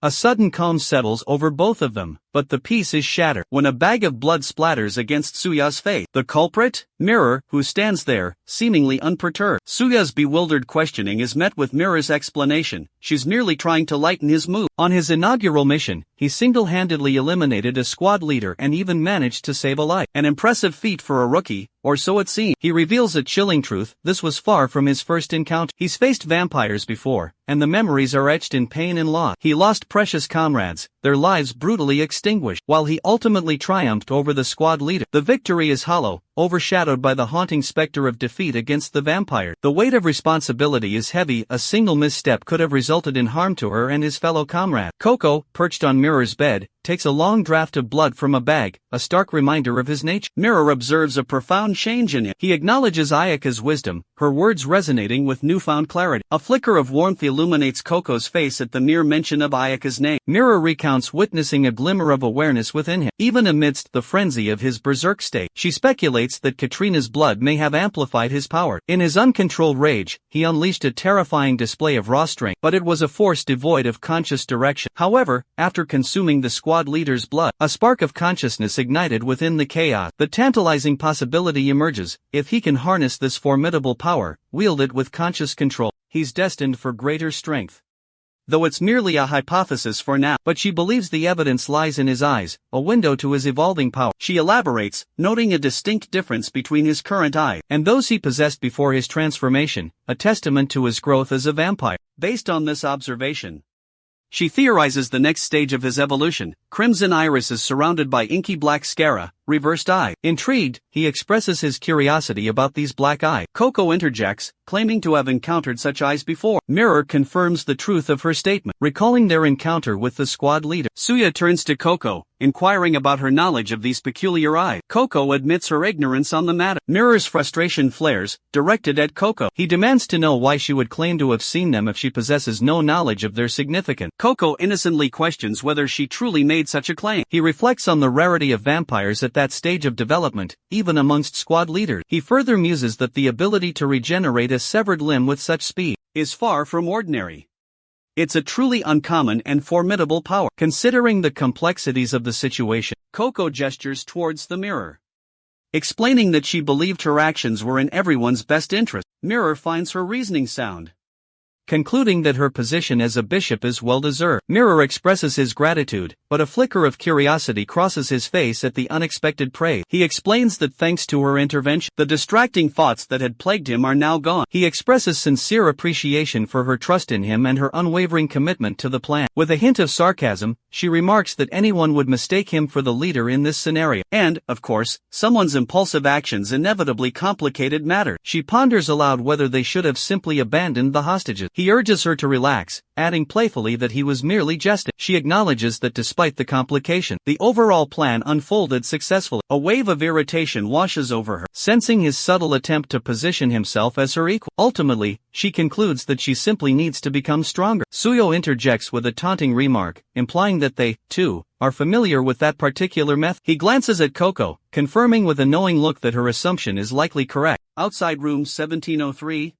A sudden calm settles over both of them, but the peace is shattered when a bag of blood splatters against Suya's face. The culprit? Mirror, who stands there, seemingly unperturbed. Suya's bewildered questioning is met with Mirror's explanation. She's merely trying to lighten his mood. On his inaugural mission, he single-handedly eliminated a squad leader and even managed to save a life. An impressive feat for a rookie, or so it seemed. He reveals a chilling truth: this was far from his first encounter. He's faced vampires before, and the memories are etched in pain and loss. He lost precious comrades, their lives brutally extinguished, while he ultimately triumphed over the squad leader. The victory is hollow, overshadowed by the haunting specter of defeat against the vampire. The weight of responsibility is heavy. A single misstep could have resulted in harm to her and his fellow comrade. Coco, perched on Mirror's bed, takes a long draught of blood from a bag, a stark reminder of his nature. Mirror observes a profound change in him. He acknowledges Ayaka's wisdom, her words resonating with newfound clarity. A flicker of warmth illuminates Coco's face at the mere mention of Ayaka's name. Mirror recounts witnessing a glimmer of awareness within him, even amidst the frenzy of his berserk state. She speculates that Katrina's blood may have amplified his power. In his uncontrolled rage, he unleashed a terrifying display of raw strength, but it was a force devoid of conscious direction. However, after consuming the squad leader's blood, a spark of consciousness ignited within the chaos. The tantalizing possibility emerges: if he can harness this formidable power, wield it with conscious control, he's destined for greater strength. Though it's merely a hypothesis for now, but she believes the evidence lies in his eyes, a window to his evolving power. She elaborates, noting a distinct difference between his current eye and those he possessed before his transformation, a testament to his growth as a vampire. Based on this observation, she theorizes the next stage of his evolution. Crimson Iris is surrounded by inky black sclera, reversed eye. Intrigued, he expresses his curiosity about these black eyes. Coco interjects, claiming to have encountered such eyes before. Mirror confirms the truth of her statement, recalling their encounter with the squad leader. Suya turns to Coco, inquiring about her knowledge of these peculiar eyes. Coco admits her ignorance on the matter. Mirror's frustration flares, directed at Coco. He demands to know why she would claim to have seen them if she possesses no knowledge of their significance. Coco innocently questions whether she truly made such a claim. He reflects on the rarity of vampires at that stage of development, even amongst squad leaders. He further muses that the ability to regenerate a severed limb with such speed is far from ordinary. It's a truly uncommon and formidable power. Considering the complexities of the situation, Coco gestures towards the mirror, explaining that she believed her actions were in everyone's best interest. Mirror finds her reasoning sound, concluding that her position as a bishop is well-deserved. Mirror expresses his gratitude, but a flicker of curiosity crosses his face at the unexpected praise. He explains that thanks to her intervention, the distracting thoughts that had plagued him are now gone. He expresses sincere appreciation for her trust in him and her unwavering commitment to the plan. With a hint of sarcasm, she remarks that anyone would mistake him for the leader in this scenario. And, of course, someone's impulsive actions inevitably complicated matters. She ponders aloud whether they should have simply abandoned the hostages. He urges her to relax, adding playfully that he was merely jesting. She acknowledges that despite the complication, the overall plan unfolded successfully. A wave of irritation washes over her, sensing his subtle attempt to position himself as her equal. Ultimately, she concludes that she simply needs to become stronger. Suyo interjects with a taunting remark, implying that they, too, are familiar with that particular method. He glances at Coco, confirming with a knowing look that her assumption is likely correct. Outside room 1703,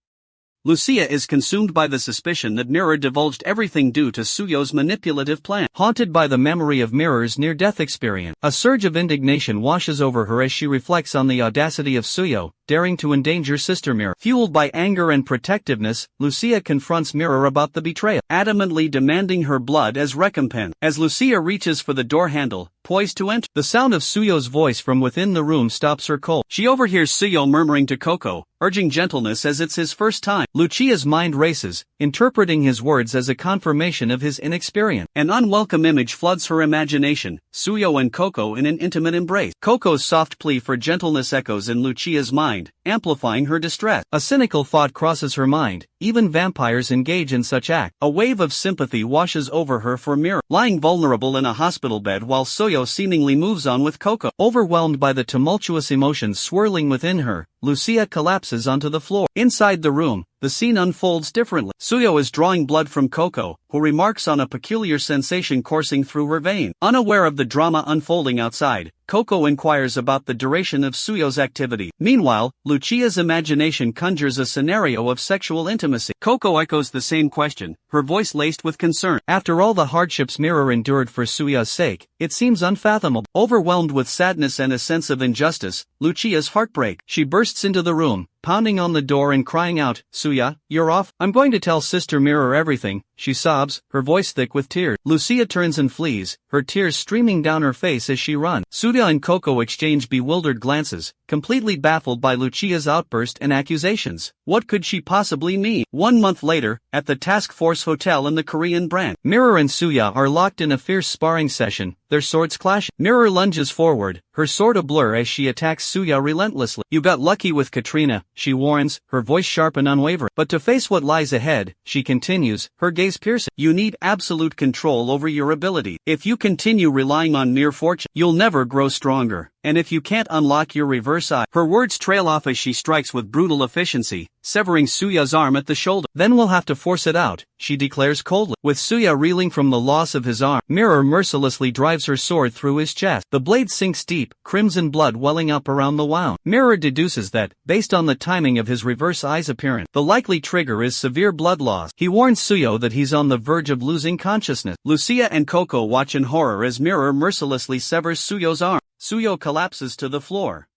Lucia is consumed by the suspicion that Mirror divulged everything due to Suyo's manipulative plan. Haunted by the memory of Mirror's near-death experience, a surge of indignation washes over her as she reflects on the audacity of Suyo, daring to endanger Sister Mirror. Fueled by anger and protectiveness, Lucia confronts Mirror about the betrayal, adamantly demanding her blood as recompense. As Lucia reaches for the door handle, poised to enter, the sound of Suyo's voice from within the room stops her cold. She overhears Suyo murmuring to Coco, urging gentleness as it's his first time. Lucia's mind races, interpreting his words as a confirmation of his inexperience. An unwelcome image floods her imagination, Suyo and Coco in an intimate embrace. Coco's soft plea for gentleness echoes in Lucia's mind, amplifying her distress. A cynical thought crosses her mind, even vampires engage in such acts. A wave of sympathy washes over her for Mirror, lying vulnerable in a hospital bed while Suyo seemingly moves on with Coco. Overwhelmed by the tumultuous emotions swirling within her, Lucia collapses onto the floor. Inside the room, the scene unfolds differently. Suyo is drawing blood from Coco, who remarks on a peculiar sensation coursing through her vein. Unaware of the drama unfolding outside, Coco inquires about the duration of Suyo's activity. Meanwhile, Lucia's imagination conjures a scenario of sexual intimacy. Coco echoes the same question, her voice laced with concern. After all the hardships Mirror endured for Suya's sake, it seems unfathomable. Overwhelmed with sadness and a sense of injustice, Lucia's heart breaks. She bursts into the room, pounding on the door and crying out, "Suya, you're off? I'm going to tell Sister Mirror everything," she sobs, her voice thick with tears. Lucia turns and flees, her tears streaming down her face as she runs. Suya and Coco exchange bewildered glances, completely baffled by Lucia's outburst and accusations. What could she possibly mean? 1 month later, at the task force hotel in the Korean branch, Mirror and Suya are locked in a fierce sparring session, their swords clash. Mirror lunges forward, her sword ablur as she attacks Suya relentlessly. "You got lucky with Katrina," she warns, her voice sharp and unwavering. But to face what lies ahead, she continues, her gaze piercing. "You need absolute control over your ability. If you continue relying on mere fortune, you'll never grow stronger. And if you can't unlock your reverse eye..." Her words trail off as she strikes with brutal efficiency, severing Suya's arm at the shoulder. "Then we'll have to force it out," she declares coldly. With Suya reeling from the loss of his arm, Mirror mercilessly drives her sword through his chest. The blade sinks deep, crimson blood welling up around the wound. Mirror deduces that, based on the timing of his reverse eye's appearance, the likely trigger is severe blood loss. He warns Suyo that he's on the verge of losing consciousness. Lucia and Coco watch in horror as Mirror mercilessly severs Suyo's arm. Suyo collapses to the floor,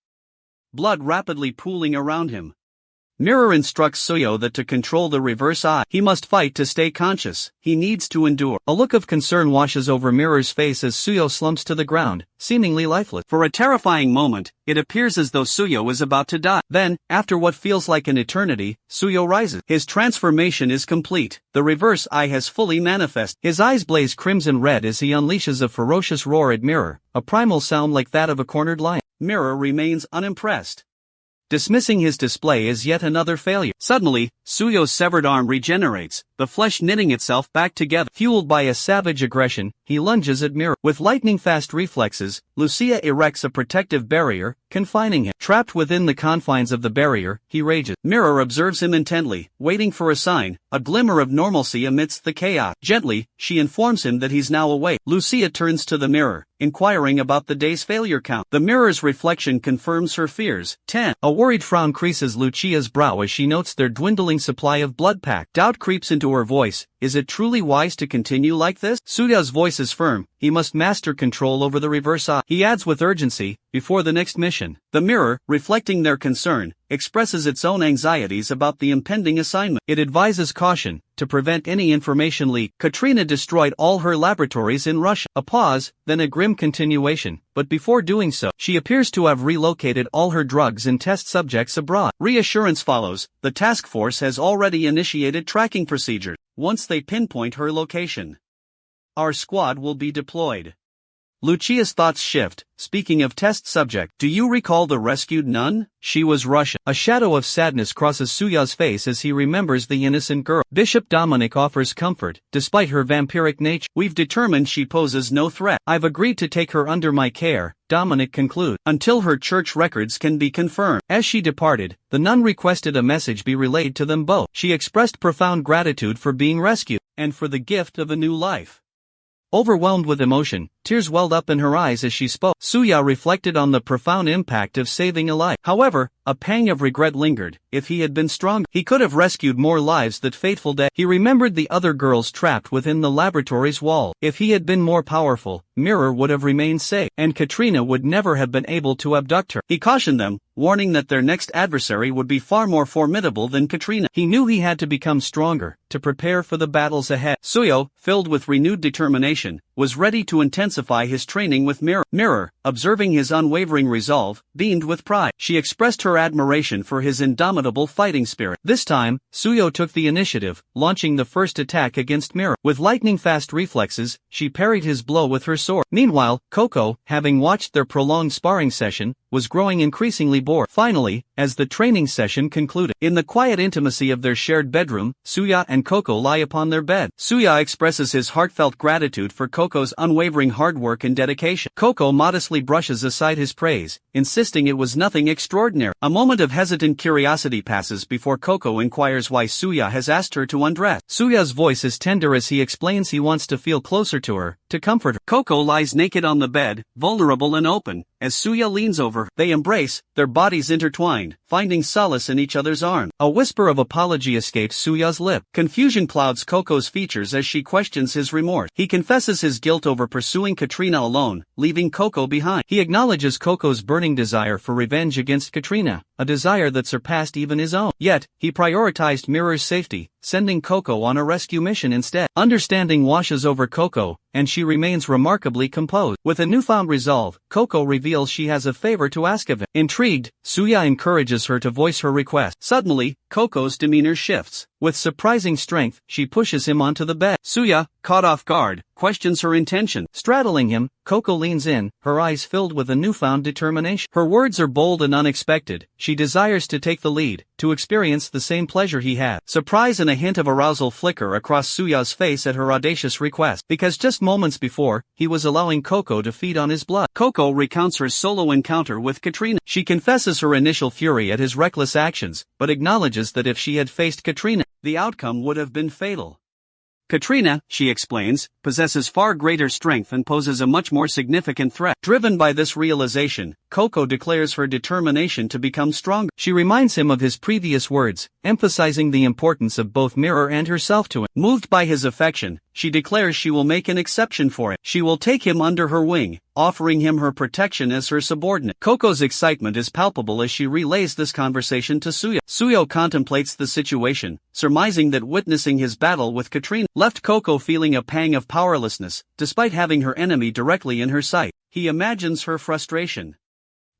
blood rapidly pooling around him. Mirror instructs Suyo that to control the reverse eye, he must fight to stay conscious. He needs to endure. A look of concern washes over Mirror's face as Suyo slumps to the ground, seemingly lifeless. For a terrifying moment, it appears as though Suyo is about to die. Then, after what feels like an eternity, Suyo rises. His transformation is complete. The reverse eye has fully manifested. His eyes blaze crimson red as he unleashes a ferocious roar at Mirror, a primal sound like that of a cornered lion. Mirror remains unimpressed, dismissing his display as yet another failure. Suddenly, Suyo's severed arm regenerates, the flesh knitting itself back together. Fueled by a savage aggression, he lunges at Mirror. With lightning-fast reflexes, Lucia erects a protective barrier, confining him. Trapped within the confines of the barrier, he rages. Mirror observes him intently, waiting for a sign, a glimmer of normalcy amidst the chaos. Gently, she informs him that he's now awake. Lucia turns to the mirror, inquiring about the day's failure count. The mirror's reflection confirms her fears. 10. A worried frown creases Lucia's brow as she notes their dwindling supply of blood pack. Doubt creeps into her voice. Is it truly wise to continue like this? Suya's voice is firm. He must master control over the reverse eye. He adds with urgency, before the next mission. The mirror, reflecting their concern, expresses its own anxieties about the impending assignment. It advises caution, to prevent any information leak. Katrina destroyed all her laboratories in Russia. A pause, then a grim continuation, but before doing so, she appears to have relocated all her drugs and test subjects abroad. Reassurance follows. The task force has already initiated tracking procedures. Once they pinpoint her location, our squad will be deployed. Lucia's thoughts shift. Speaking of test subject, do you recall the rescued nun? She was Russian. A shadow of sadness crosses Suya's face as he remembers the innocent girl. Bishop Dominic offers comfort, despite her vampiric nature. We've determined she poses no threat. I've agreed to take her under my care, Dominic concludes, until her church records can be confirmed. As she departed, the nun requested a message be relayed to them both. She expressed profound gratitude for being rescued, and for the gift of a new life. Overwhelmed with emotion, tears welled up in her eyes as she spoke. Suya reflected on the profound impact of saving a life. However, a pang of regret lingered. If he had been strong, he could have rescued more lives that fateful day. He remembered the other girls trapped within the laboratory's wall. If he had been more powerful, Mirror would have remained safe, and Katrina would never have been able to abduct her. He cautioned them, warning that their next adversary would be far more formidable than Katrina. He knew he had to become stronger, to prepare for the battles ahead. Suyo, filled with renewed determination, was ready to intensify his training with Mirror. Mirror, observing his unwavering resolve, beamed with pride. She expressed her admiration for his indomitable fighting spirit. This time, Suyo took the initiative, launching the first attack against Mirror. With lightning-fast reflexes, she parried his blow with her sword. Meanwhile, Coco, having watched their prolonged sparring session, was growing increasingly bored. Finally, as the training session concluded, in the quiet intimacy of their shared bedroom, Suya and Coco lie upon their bed. Suya expresses his heartfelt gratitude for Coco's unwavering hard work and dedication. Coco modestly brushes aside his praise, insisting it was nothing extraordinary. A moment of hesitant curiosity passes before Coco inquires why Suya has asked her to undress. Suya's voice is tender as he explains he wants to feel closer to her, to comfort her. Coco lies naked on the bed, vulnerable and open. As Suya leans over her, they embrace, their bodies intertwined, finding solace in each other's arms. A whisper of apology escapes Suya's lip. Confusion clouds Coco's features as she questions his remorse. He confesses his guilt over pursuing Katrina alone, leaving Coco behind. He acknowledges Coco's burning desire for revenge against Katrina, a desire that surpassed even his own. Yet, he prioritized Mirror's safety, sending Coco on a rescue mission instead. Understanding washes over Coco, and she remains remarkably composed. With a newfound resolve, Coco reveals she has a favor to ask of him. Intrigued, Suya encourages her to voice her request. Suddenly, Coco's demeanor shifts. With surprising strength, she pushes him onto the bed. Suya, caught off guard, questions her intention. Straddling him, Coco leans in, her eyes filled with a newfound determination. Her words are bold and unexpected. She desires to take the lead, to experience the same pleasure he had. Surprise and a hint of arousal flicker across Suya's face at her audacious request, because just moments before, he was allowing Coco to feed on his blood. Coco recounts her solo encounter with Katrina. She confesses her initial fury at his reckless actions, but acknowledges that if she had faced Katrina, the outcome would have been fatal. Katrina, she explains, possesses far greater strength and poses a much more significant threat. Driven by this realization, Coco declares her determination to become stronger. She reminds him of his previous words, emphasizing the importance of both mirror and herself to him. Moved by his affection, she declares she will make an exception for him. She will take him under her wing, offering him her protection as her subordinate. Coco's excitement is palpable as she relays this conversation to Suya. Suyo contemplates the situation, surmising that witnessing his battle with Katrina left Coco feeling a pang of powerlessness, despite having her enemy directly in her sight. He imagines her frustration,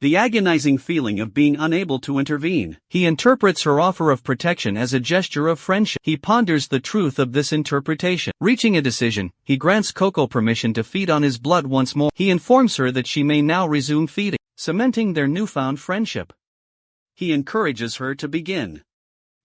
the agonizing feeling of being unable to intervene. He interprets her offer of protection as a gesture of friendship. He ponders the truth of this interpretation. Reaching a decision, he grants Coco permission to feed on his blood once more. He informs her that she may now resume feeding, cementing their newfound friendship. He encourages her to begin.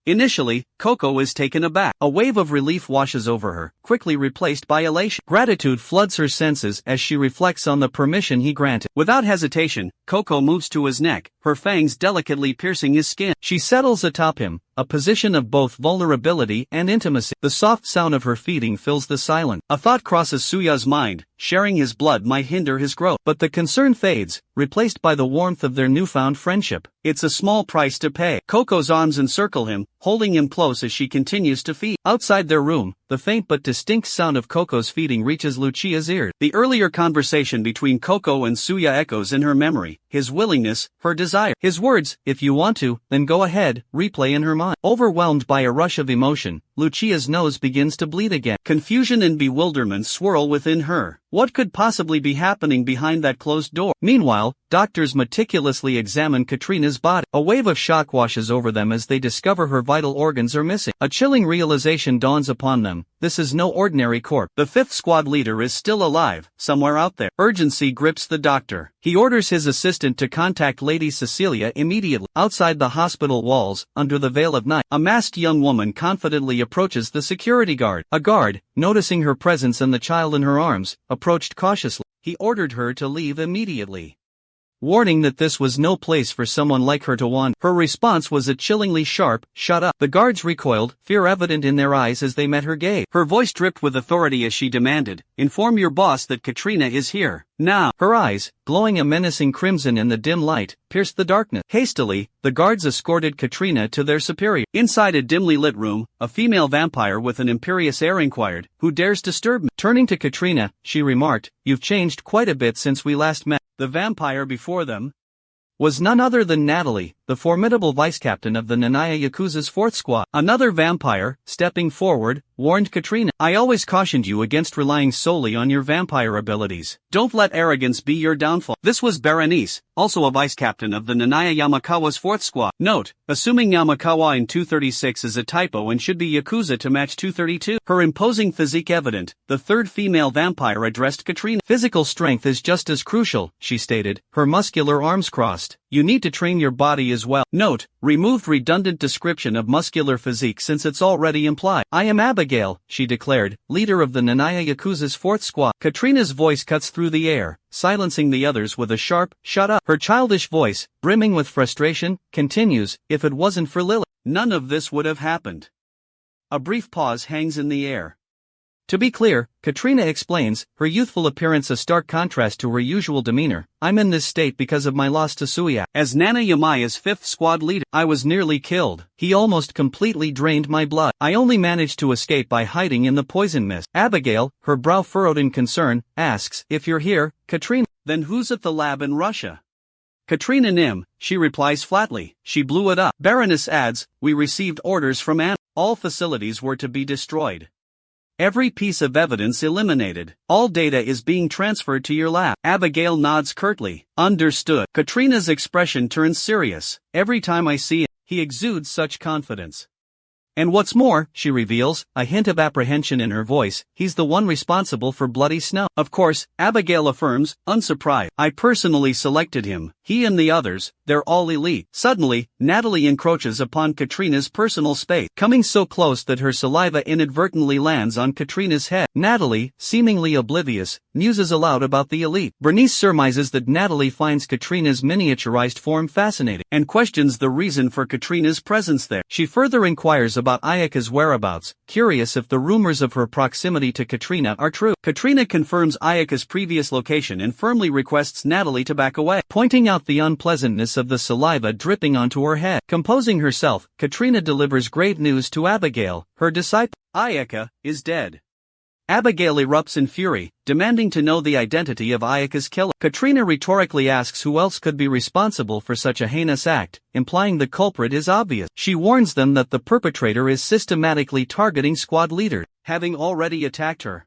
Initially, Coco is taken aback. A wave of relief washes over her, quickly replaced by elation. Gratitude floods her senses as she reflects on the permission he granted. Without hesitation, Coco moves to his neck, her fangs delicately piercing his skin. She settles atop him, a position of both vulnerability and intimacy. The soft sound of her feeding fills the silence. A thought crosses Suya's mind, sharing his blood might hinder his growth. But the concern fades, replaced by the warmth of their newfound friendship. It's a small price to pay. Coco's arms encircle him, holding him close as she continues to feed. Outside their room, the faint but distinct sound of Coco's feeding reaches Lucia's ears. The earlier conversation between Coco and Suya echoes in her memory, his willingness, her desire. His words, "If you want to, then go ahead," replay in her mind. Overwhelmed by a rush of emotion, Lucia's nose begins to bleed again. Confusion and bewilderment swirl within her. What could possibly be happening behind that closed door? Meanwhile, doctors meticulously examine Katrina's body. A wave of shock washes over them as they discover her vital organs are missing. A chilling realization dawns upon them: this is no ordinary corpse. The fifth squad leader is still alive, somewhere out there. Urgency grips the doctor. He orders his assistant to contact Lady Cecilia immediately. Outside the hospital walls, under the veil of night, a masked young woman confidently approaches the security guard. A guard, noticing her presence and the child in her arms, approached cautiously. He ordered her to leave immediately, warning that this was no place for someone like her to wander. Her response was a chillingly sharp, "Shut up." The guards recoiled, fear evident in their eyes as they met her gaze. Her voice dripped with authority as she demanded, "Inform your boss that Katrina is here, now." Her eyes, glowing a menacing crimson in the dim light, pierced the darkness. Hastily, the guards escorted Katrina to their superior. Inside a dimly lit room, a female vampire with an imperious air inquired, "Who dares disturb me?" Turning to Katrina, she remarked, "You've changed quite a bit since we last met." The vampire before them was none other than Natalie, the formidable vice-captain of the Nanaya Yakuza's 4th Squad. Another vampire, stepping forward, warned Katrina, "I always cautioned you against relying solely on your vampire abilities. Don't let arrogance be your downfall." This was Berenice, also a vice-captain of the Nanaya Yamakawa's 4th Squad. Note, assuming Yamakawa in 236 is a typo and should be Yakuza to match 232. Her imposing physique evident, the third female vampire addressed Katrina. "Physical strength is just as crucial," she stated, her muscular arms crossed. "You need to train your body as well." Note, removed redundant description of muscular physique since it's already implied. "I am Abigail," she declared, leader of the Nanaya Yakuza's 4th Squad. Katrina's voice cuts through the air, silencing the others with a sharp, "Shut up." Her childish voice, brimming with frustration, continues, "If it wasn't for Lily, none of this would have happened." A brief pause hangs in the air. To be clear, Katrina explains, her youthful appearance a stark contrast to her usual demeanor. "I'm in this state because of my loss to Suya. As Nana Yamaya's 5th Squad leader, I was nearly killed. He almost completely drained my blood. I only managed to escape by hiding in the poison mist." Abigail, her brow furrowed in concern, asks, "If you're here, Katrina, then who's at the lab in Russia?" "Katrina Nim," she replies flatly. "She blew it up." Baroness adds, "We received orders from Anna. All facilities were to be destroyed. Every piece of evidence eliminated. All data is being transferred to your lab." Abigail nods curtly. "Understood." Katrina's expression turns serious. "Every time I see him, he exudes such confidence. And what's more," she reveals, a hint of apprehension in her voice, "he's the one responsible for Bloody Snow." "Of course," Abigail affirms, unsurprised. "I personally selected him. He and the others, they're all elite." Suddenly, Natalie encroaches upon Katrina's personal space, coming so close that her saliva inadvertently lands on Katrina's head. Natalie, seemingly oblivious, muses aloud about the elite. Bernice surmises that Natalie finds Katrina's miniaturized form fascinating, and questions the reason for Katrina's presence there. She further inquires about Ayaka's whereabouts, curious if the rumors of her proximity to Katrina are true. Katrina confirms Ayaka's previous location and firmly requests Natalie to back away. Pointing out out the unpleasantness of the saliva dripping onto her head. Composing herself, Katrina delivers grave news to Abigail, her disciple. Ayaka is dead. Abigail erupts in fury, demanding to know the identity of Ayaka's killer. Katrina rhetorically asks who else could be responsible for such a heinous act, implying the culprit is obvious. She warns them that the perpetrator is systematically targeting squad leaders, having already attacked her.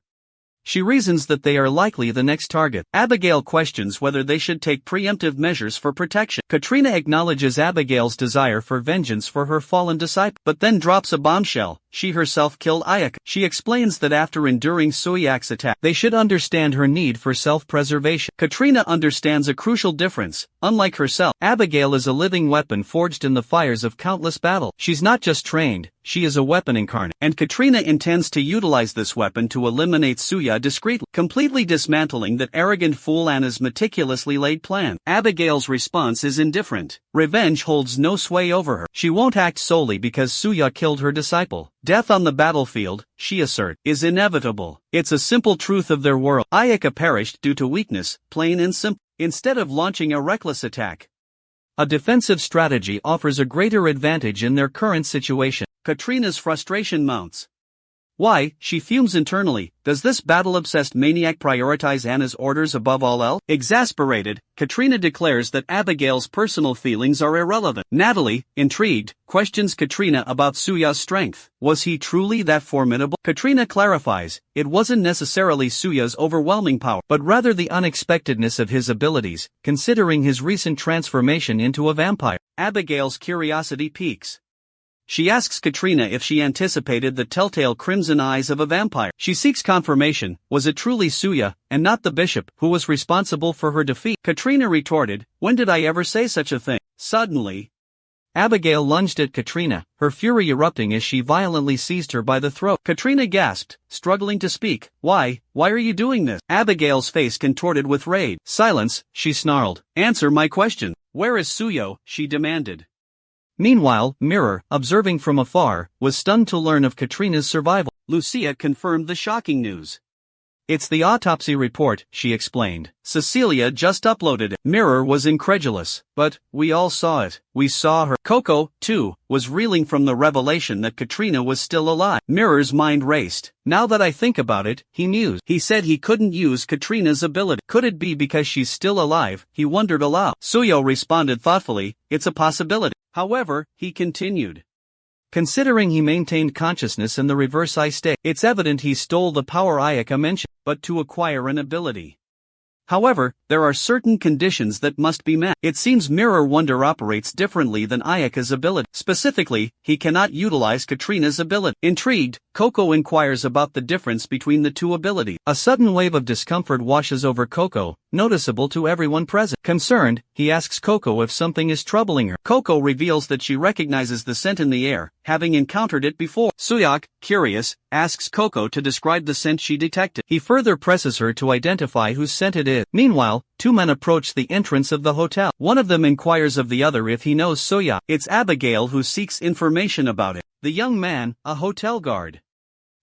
She reasons that they are likely the next target. Abigail questions whether they should take preemptive measures for protection. Katrina acknowledges Abigail's desire for vengeance for her fallen disciple, but then drops a bombshell. She herself killed Ayaka. She explains that after enduring Suyak's attack, they should understand her need for self-preservation. Katrina understands a crucial difference. Unlike herself, Abigail is a living weapon forged in the fires of countless battles. She's not just trained, she is a weapon incarnate. And Katrina intends to utilize this weapon to eliminate Suya discreetly, completely dismantling that arrogant fool Anna's meticulously laid plan. Abigail's response is indifferent. Revenge holds no sway over her. She won't act solely because Suya killed her disciple. Death on the battlefield, she asserts, is inevitable. It's a simple truth of their world. Ayaka perished due to weakness, plain and simple. Instead of launching a reckless attack, a defensive strategy offers a greater advantage in their current situation. Katrina's frustration mounts. Why, she fumes internally. Does this battle-obsessed maniac prioritize Anna's orders above all else? Exasperated, Katrina declares that Abigail's personal feelings are irrelevant. Natalie, intrigued, questions Katrina about Suya's strength. Was he truly that formidable? Katrina clarifies, it wasn't necessarily Suya's overwhelming power, but rather the unexpectedness of his abilities, considering his recent transformation into a vampire. Abigail's curiosity piques. She asks Katrina if she anticipated the telltale crimson eyes of a vampire. She seeks confirmation, was it truly Suya, and not the bishop, who was responsible for her defeat? Katrina retorted, when did I ever say such a thing? Suddenly, Abigail lunged at Katrina, her fury erupting as she violently seized her by the throat. Katrina gasped, struggling to speak, why are you doing this? Abigail's face contorted with rage. Silence, she snarled. Answer my question. Where is Suyo? She demanded. Meanwhile, Mirror, observing from afar, was stunned to learn of Katrina's survival. Lucia confirmed the shocking news. It's the autopsy report, she explained. Cecilia just uploaded it. Mirror was incredulous. But, we all saw it. We saw her. Coco, too, was reeling from the revelation that Katrina was still alive. Mirror's mind raced. Now that I think about it, he mused. He said he couldn't use Katrina's ability. Could it be because she's still alive? He wondered aloud. Suyo responded thoughtfully, it's a possibility. However, he continued. Considering he maintained consciousness in the reverse eye state, it's evident he stole the power Ayaka mentioned, but to acquire an ability. However, there are certain conditions that must be met. It seems Mirror Wonder operates differently than Ayaka's ability. Specifically, he cannot utilize Katrina's ability. Intrigued, Coco inquires about the difference between the two abilities. A sudden wave of discomfort washes over Coco, noticeable to everyone present. Concerned, he asks Coco if something is troubling her. Coco reveals that she recognizes the scent in the air, having encountered it before. Suyak, curious, asks Coco to describe the scent she detected. He further presses her to identify whose scent it is. Meanwhile, two men approach the entrance of the hotel. One of them inquires of the other if he knows Suya. It's Abigail who seeks information about it. The young man, a hotel guard,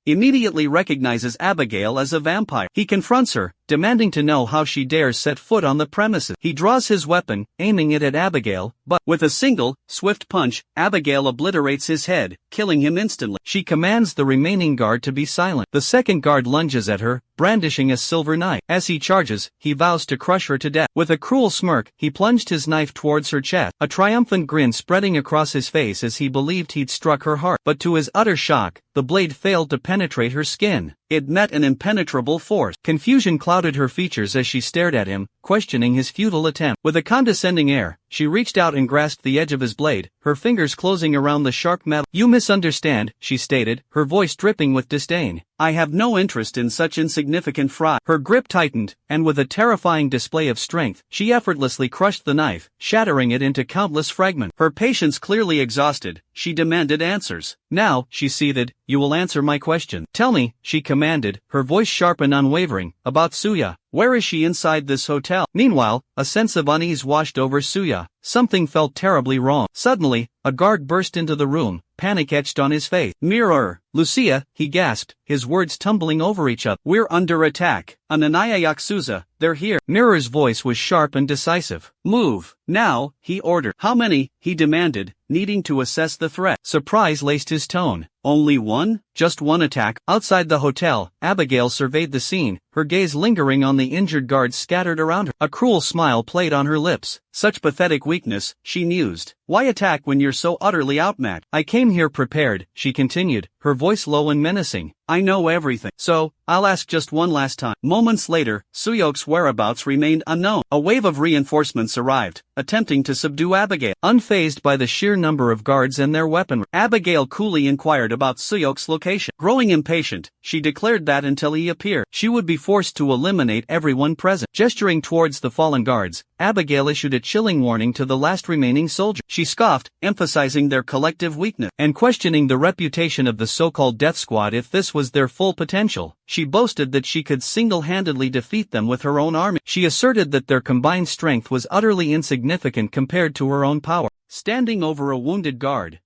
immediately recognizes Abigail as a vampire. He confronts her, demanding to know how she dares set foot on the premises. He draws his weapon, aiming it at Abigail, but with a single, swift punch, Abigail obliterates his head, killing him instantly. She commands the remaining guard to be silent. The second guard lunges at her, brandishing a silver knife. As he charges, he vows to crush her to death. With a cruel smirk, he plunged his knife towards her chest, a triumphant grin spreading across his face as he believed he'd struck her heart. But to his utter shock, the blade failed to penetrate her skin. It met an impenetrable force. Confusion clouded her features as she stared at him, questioning his futile attempt. With a condescending air, she reached out and grasped the edge of his blade, her fingers closing around the sharp metal. You misunderstand, she stated, her voice dripping with disdain. I have no interest in such insignificant fraud. Her grip tightened, and with a terrifying display of strength, she effortlessly crushed the knife, shattering it into countless fragments. Her patience clearly exhausted, she demanded answers. Now, she seethed, you will answer my question. Tell me, she commanded, her voice sharp and unwavering, about Suya. Where is she inside this hotel? Meanwhile, a sense of unease washed over Suya. Something felt terribly wrong. Suddenly, A guard burst into the room, panic etched on his face. Mirror, Lucia, he gasped, his words tumbling over each other. We're under attack. Ananaya Yakuza, they're here. Mirror's voice was sharp and decisive. Move, now, he ordered. How many, he demanded, needing to assess the threat. Surprise laced his tone. Only one? Just one attack? Outside the hotel, Abigail surveyed the scene, her gaze lingering on the injured guards scattered around her. A cruel smile played on her lips. Such pathetic weakness, she mused. Why attack when you're so utterly outmatched? I came here prepared, she continued, her voice low and menacing. I know everything. So, I'll ask just one last time. Moments later, Suyok's whereabouts remained unknown. A wave of reinforcements arrived, attempting to subdue Abigail. Unfazed by the sheer number of guards and their weaponry, Abigail coolly inquired about Suyok's location. Growing impatient, she declared that until he appeared, she would be forced to eliminate everyone present. Gesturing towards the fallen guards, Abigail issued a chilling warning to the last remaining soldier. She scoffed, emphasizing their collective weakness, and questioning the reputation of the so-called death squad if this was their full potential. She boasted that she could single-handedly defeat them with her own army. She asserted that their combined strength was utterly insignificant compared to her own power. Standing over a wounded guard,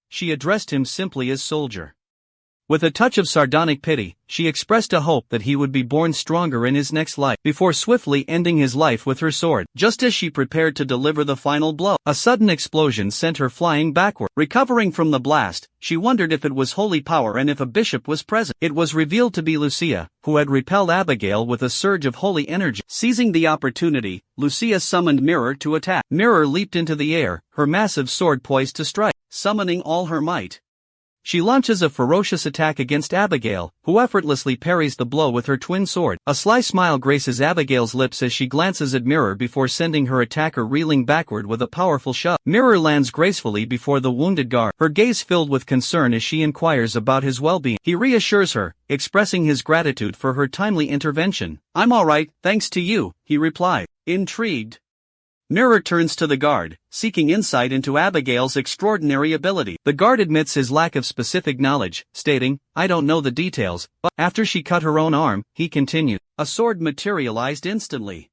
she addressed him simply as soldier. With a touch of sardonic pity, she expressed a hope that he would be born stronger in his next life, before swiftly ending his life with her sword. Just as she prepared to deliver the final blow, a sudden explosion sent her flying backward. Recovering from the blast, she wondered if it was holy power and if a bishop was present. It was revealed to be Lucia, who had repelled Abigail with a surge of holy energy. Seizing the opportunity, Lucia summoned Mirror to attack. Mirror leaped into the air, her massive sword poised to strike. Summoning all her might, she launches a ferocious attack against Abigail, who effortlessly parries the blow with her twin sword. A sly smile graces Abigail's lips as she glances at Mirror before sending her attacker reeling backward with a powerful shove. Mirror lands gracefully before the wounded guard, her gaze filled with concern as she inquires about his well-being. He reassures her, expressing his gratitude for her timely intervention. I'm alright, thanks to you, he replied. Intrigued, Mirror turns to the guard, seeking insight into Abigail's extraordinary ability. The guard admits his lack of specific knowledge, stating, I don't know the details, but after she cut her own arm, he continued. A sword materialized instantly.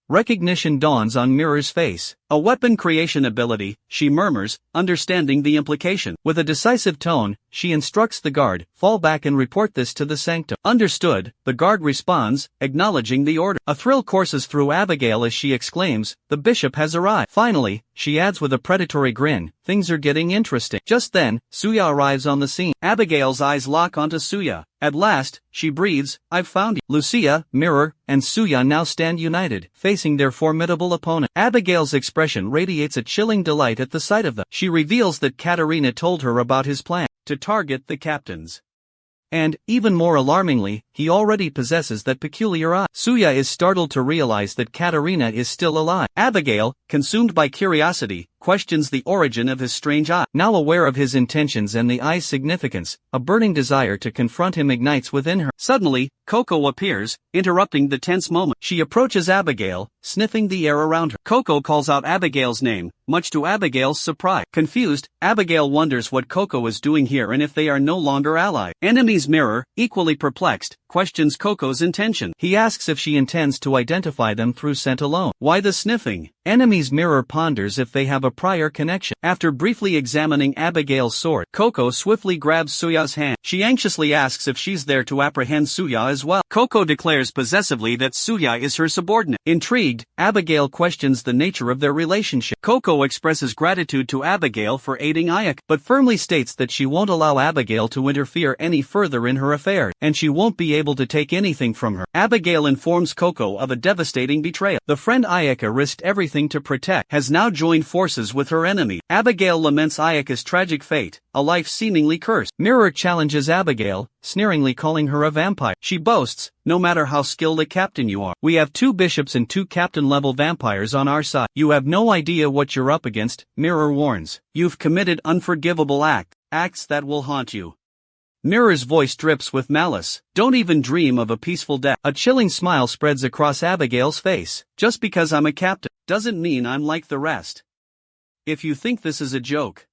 Recognition dawns on Mirror's face. A weapon creation ability, she murmurs, understanding the implication. With a decisive tone, she instructs the guard, fall back and report this to the sanctum. Understood, the guard responds, acknowledging the order. A thrill courses through Abigail as she exclaims, the bishop has arrived. Finally, she adds with a predatory grin, things are getting interesting. Just then, Suya arrives on the scene. Abigail's eyes lock onto Suya. At last, she breathes, I've found you. Lucia, Mirror, and Suya now stand united, facing their formidable opponent. Abigail's expression radiates a chilling delight at the sight of them. She reveals that Katerina told her about his plan to target the captains. And, even more alarmingly, he already possesses that peculiar eye. Suya is startled to realize that Katerina is still alive. Abigail, consumed by curiosity, questions the origin of his strange eye. Now aware of his intentions and the eye's significance, a burning desire to confront him ignites within her. Suddenly, Coco appears, interrupting the tense moment. She approaches Abigail, sniffing the air around her. Coco calls out Abigail's name, much to Abigail's surprise. Confused, Abigail wonders what Coco is doing here and if they are no longer allies. Enemy's Mirror, equally perplexed, questions Coco's intention. He asks if she intends to identify them through scent alone. Why the sniffing? Enemy's Mirror ponders if they have a prior connection. After briefly examining Abigail's sword, Coco swiftly grabs Suya's hand. She anxiously asks if she's there to apprehend Suya as well. Coco declares possessively that Suya is her subordinate. Intrigued, Abigail questions the nature of their relationship. Coco expresses gratitude to Abigail for aiding Ayaka, but firmly states that she won't allow Abigail to interfere any further in her affairs, and she won't be able to take anything from her. Abigail informs Coco of a devastating betrayal. The friend Ayaka risked everything to protect, has now joined forces with her enemy. Abigail laments Ayaka's tragic fate, a life seemingly cursed. Mirror challenges Abigail, sneeringly calling her a vampire. She boasts, no matter how skilled a captain you are, we have 2 bishops and 2 captain-level vampires on our side. You have no idea what you're up against, Mirror warns. You've committed unforgivable acts that will haunt you. Mirror's voice drips with malice. Don't even dream of a peaceful death. A chilling smile spreads across Abigail's face. Just because I'm a captain, doesn't mean I'm like the rest. If you think this is a joke,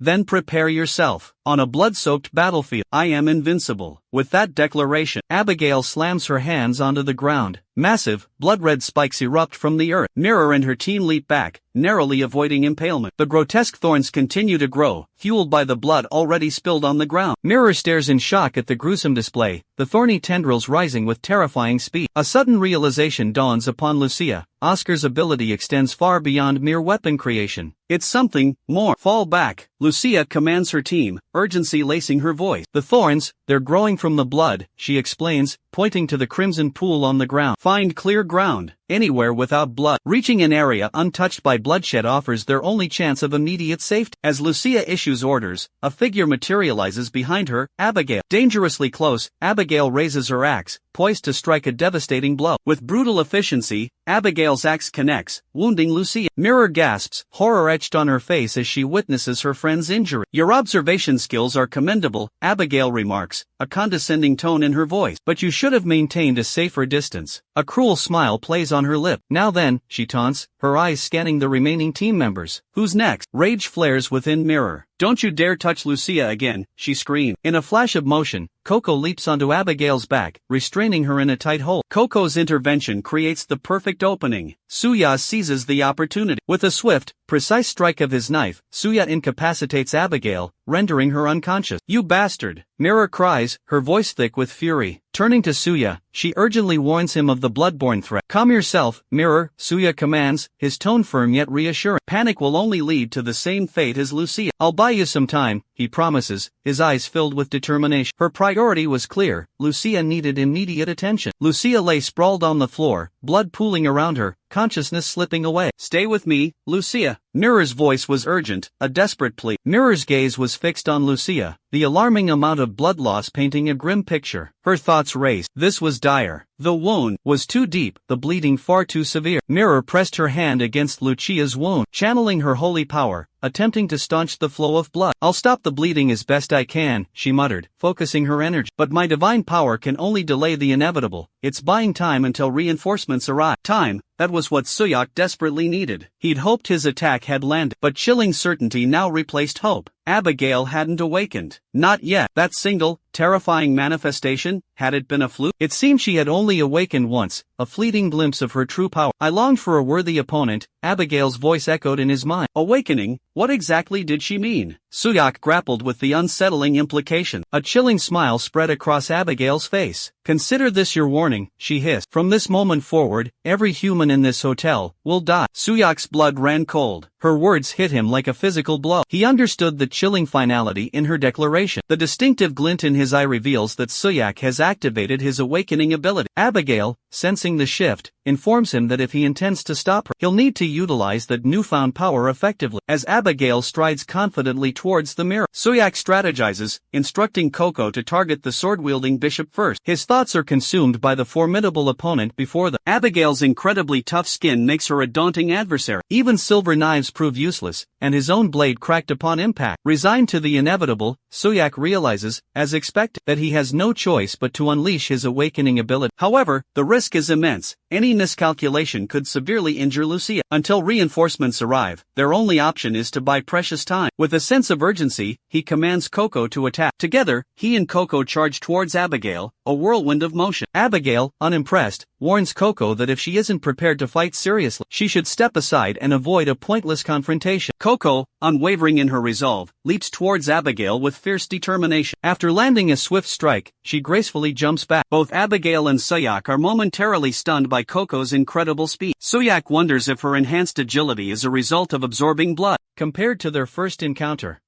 then prepare yourself. on a blood-soaked battlefield. I am invincible. With that declaration, Abigail slams her hands onto the ground. Massive, blood-red spikes erupt from the earth. Mirror and her team leap back, narrowly avoiding impalement. The grotesque thorns continue to grow, fueled by the blood already spilled on the ground. Mirror stares in shock at the gruesome display, the thorny tendrils rising with terrifying speed. A sudden realization dawns upon Lucia. Oscar's ability extends far beyond mere weapon creation. It's something more. Fall back, Lucia commands her team, urgency lacing her voice. The thorns, they're growing from the blood, she explains, pointing to the crimson pool on the ground. Find clear ground, anywhere without blood. Reaching an area untouched by bloodshed offers their only chance of immediate safety. As Lucia issues orders, a figure materializes behind her, Abigail. Dangerously close, Abigail raises her axe, poised to strike a devastating blow. With brutal efficiency, Abigail's axe connects, wounding Lucia. Mirror gasps, horror etched on her face as she witnesses her friend's injury. Your observation skills are commendable, Abigail remarks, a condescending tone in her voice. But you should have maintained a safer distance. A cruel smile plays on her lip. Now then, she taunts, her eyes scanning the remaining team members. Who's next? Rage flares within Mirror. Don't you dare touch Lucia again, she screamed. In a flash of motion, Coco leaps onto Abigail's back, restraining her in a tight hold. Coco's intervention creates the perfect opening. Suya seizes the opportunity. With a swift, precise strike of his knife, Suya incapacitates Abigail, rendering her unconscious. You bastard! Mirror cries, her voice thick with fury. Turning to Suya, she urgently warns him of the bloodborne threat. Calm yourself, Mirror, Suya commands, his tone firm yet reassuring. Panic will only lead to the same fate as Lucia. I'll buy you some time, he promises, his eyes filled with determination. Her priority was clear, Lucia needed immediate attention. Lucia lay sprawled on the floor, blood pooling around her, consciousness slipping away. Stay with me, Lucia. Mirror's voice was urgent, a desperate plea. Mirror's gaze was fixed on Lucia, the alarming amount of blood loss painting a grim picture. Her thoughts raced. This was dire. The wound was too deep, the bleeding far too severe. Mirror pressed her hand against Lucia's wound, channeling her holy power, attempting to staunch the flow of blood. I'll stop the bleeding as best I can, she muttered, focusing her energy. But my divine power can only delay the inevitable. It's buying time until reinforcements arrive. Time, that was what Suyak desperately needed. He'd hoped his attack had landed, but chilling certainty now replaced hope. Abigail hadn't awakened. Not yet. That single, terrifying manifestation, had it been a fluke? It seemed she had only awakened once, a fleeting glimpse of her true power. I longed for a worthy opponent, Abigail's voice echoed in his mind. Awakening? What exactly did she mean? Suyak grappled with the unsettling implication. A chilling smile spread across Abigail's face. Consider this your warning, she hissed. From this moment forward, every human in this hotel will die. Suyak's blood ran cold. Her words hit him like a physical blow. He understood the chilling finality in her declaration. The distinctive glint in his eye reveals that Suyak has activated his awakening ability. Abigail, sensing the shift, informs him that if he intends to stop her, he'll need to utilize that newfound power effectively. As Abigail strides confidently towards the mirror, Suyak strategizes, instructing Coco to target the sword-wielding bishop first. His thoughts are consumed by the formidable opponent before them. Abigail's incredibly tough skin makes her a daunting adversary. Even silver knives prove useless, and his own blade cracked upon impact. Resigned to the inevitable, Suyak realizes, as expected, that he has no choice but to unleash his awakening ability. However, the risk is immense. Any miscalculation could severely injure Lucia. Until reinforcements arrive, their only option is to buy precious time. With a sense of urgency, he commands Coco to attack. Together, he and Coco charge towards Abigail, a whirlwind of motion. Abigail, unimpressed, warns Coco that if she isn't prepared to fight seriously, she should step aside and avoid a pointless confrontation. Coco, unwavering in her resolve, leaps towards Abigail with fierce determination. After landing a swift strike, she gracefully jumps back. Both Abigail and Suyak are momentarily stunned by Coco's incredible speed. Suyak wonders if her enhanced agility is a result of absorbing blood. Compared to their first encounter,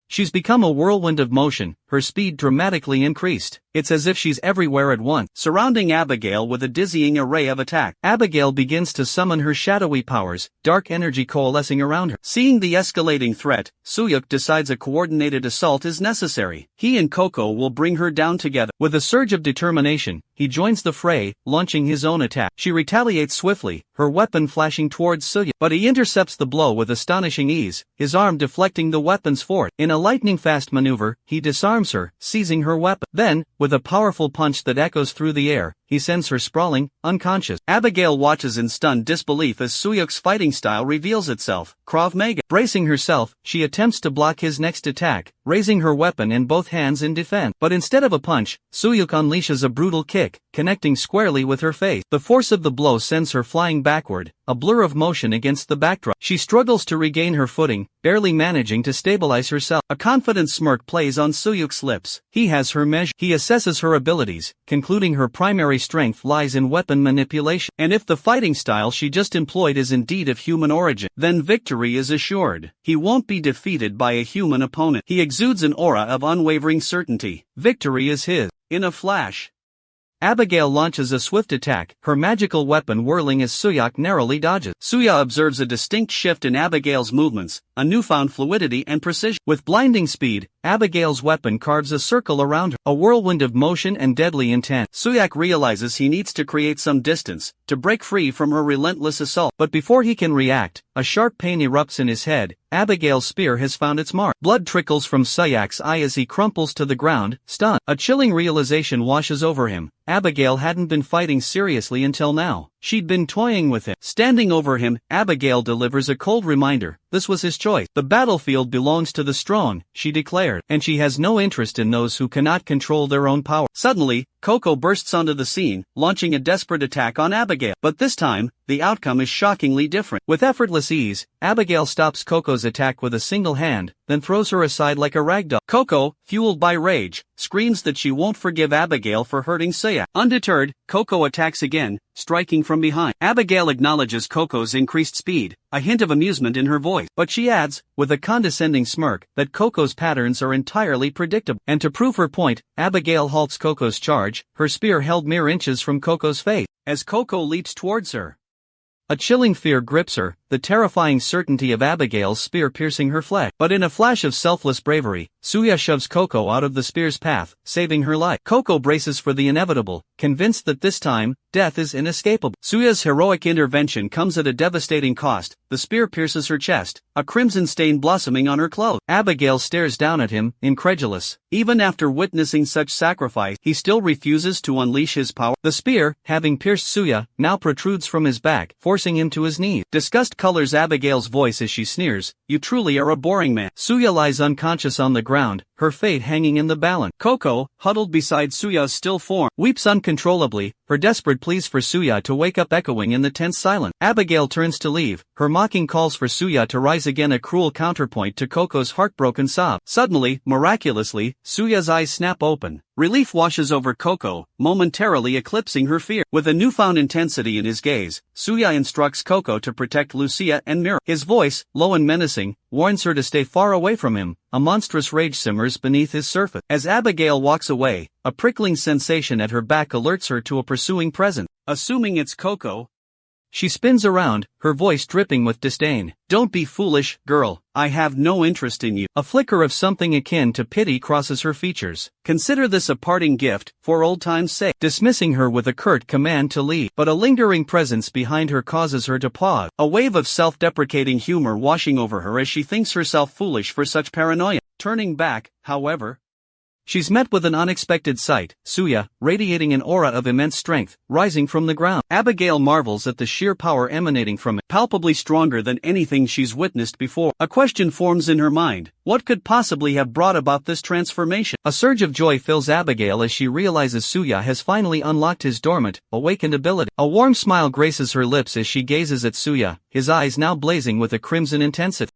she's become a whirlwind of motion, her speed dramatically increased. It's as if she's everywhere at once, surrounding Abigail with a dizzying array of attack. Abigail begins to summon her shadowy powers, dark energy coalescing around her. Seeing the escalating threat, Suyuk decides a coordinated assault is necessary. He and Coco will bring her down together. With a surge of determination, he joins the fray, launching his own attack. She retaliates swiftly, her weapon flashing towards Suya. But he intercepts the blow with astonishing ease, his arm deflecting the weapon's force. In a lightning-fast maneuver, he disarms her, seizing her weapon. Then, with a powerful punch that echoes through the air, he sends her sprawling, unconscious. Abigail watches in stunned disbelief as Suyuk's fighting style reveals itself, Krav Maga. Bracing herself, she attempts to block his next attack, raising her weapon in both hands in defense. But instead of a punch, Suyuk unleashes a brutal kick, connecting squarely with her face. The force of the blow sends her flying backward, a blur of motion against the backdrop. She struggles to regain her footing, barely managing to stabilize herself. A confident smirk plays on Suyuk's lips. He has her measured. He assesses her abilities, concluding her primary strength lies in weapon manipulation. And if the fighting style she just employed is indeed of human origin, then victory is assured. He won't be defeated by a human opponent. He exudes an aura of unwavering certainty. Victory is his. In a flash, Abigail launches a swift attack, her magical weapon whirling as Suyuk narrowly dodges. Suya observes a distinct shift in Abigail's movements, a newfound fluidity and precision. With blinding speed, Abigail's weapon carves a circle around her, a whirlwind of motion and deadly intent. Suyuk realizes he needs to create some distance, to break free from her relentless assault. But before he can react, a sharp pain erupts in his head. Abigail's spear has found its mark. Blood trickles from Suyuk's eye as he crumples to the ground, stunned. A chilling realization washes over him. Abigail hadn't been fighting seriously until now. She'd been toying with him. Standing over him, Abigail delivers a cold reminder. This was his choice. The battlefield belongs to the strong, she declared, and she has no interest in those who cannot control their own power. Suddenly, Coco bursts onto the scene, launching a desperate attack on Abigail. But this time, the outcome is shockingly different. With effortless ease, Abigail stops Coco's attack with a single hand, then throws her aside like a ragdoll. Coco, fueled by rage, screams that she won't forgive Abigail for hurting Suya. Undeterred, Coco attacks again, striking from behind. Abigail acknowledges Coco's increased speed, a hint of amusement in her voice. But she adds, with a condescending smirk, that Coco's patterns are entirely predictable. And to prove her point, Abigail halts Coco's charge, her spear held mere inches from Coco's face. As Coco leaps towards her, a chilling fear grips her, the terrifying certainty of Abigail's spear piercing her flesh. But in a flash of selfless bravery, Suya shoves Coco out of the spear's path, saving her life. Coco braces for the inevitable, convinced that this time, death is inescapable. Suya's heroic intervention comes at a devastating cost. The spear pierces her chest, a crimson stain blossoming on her clothes. Abigail stares down at him, incredulous. Even after witnessing such sacrifice, he still refuses to unleash his power. The spear, having pierced Suya, now protrudes from his back, forcing him to his knees. Disgust colors Abigail's voice as she sneers, "You truly are a boring man." Suya lies unconscious on the ground, her fate hanging in the balance. Coco, huddled beside Suya's still form, weeps uncontrollably, her desperate pleas for Suya to wake up echoing in the tense silence. Abigail turns to leave, her mocking calls for Suya to rise again a cruel counterpoint to Coco's heartbroken sob. Suddenly, miraculously, Suya's eyes snap open. Relief washes over Coco, momentarily eclipsing her fear. With a newfound intensity in his gaze, Suya instructs Coco to protect Lucia and Mira. His voice, low and menacing, warns her to stay far away from him. A monstrous rage simmers beneath his surface. As Abigail walks away, a prickling sensation at her back alerts her to a pursuing presence. Assuming it's Coco, she spins around, her voice dripping with disdain. "Don't be foolish, girl. I have no interest in you." A flicker of something akin to pity crosses her features. "Consider this a parting gift, for old time's sake." Dismissing her with a curt command to leave. But a lingering presence behind her causes her to pause. A wave of self-deprecating humor washing over her as she thinks herself foolish for such paranoia. Turning back, however, she's met with an unexpected sight, Suya, radiating an aura of immense strength, rising from the ground. Abigail marvels at the sheer power emanating from it, palpably stronger than anything she's witnessed before. A question forms in her mind: what could possibly have brought about this transformation? A surge of joy fills Abigail as she realizes Suya has finally unlocked his dormant, awakened ability. A warm smile graces her lips as she gazes at Suya, his eyes now blazing with a crimson intensity.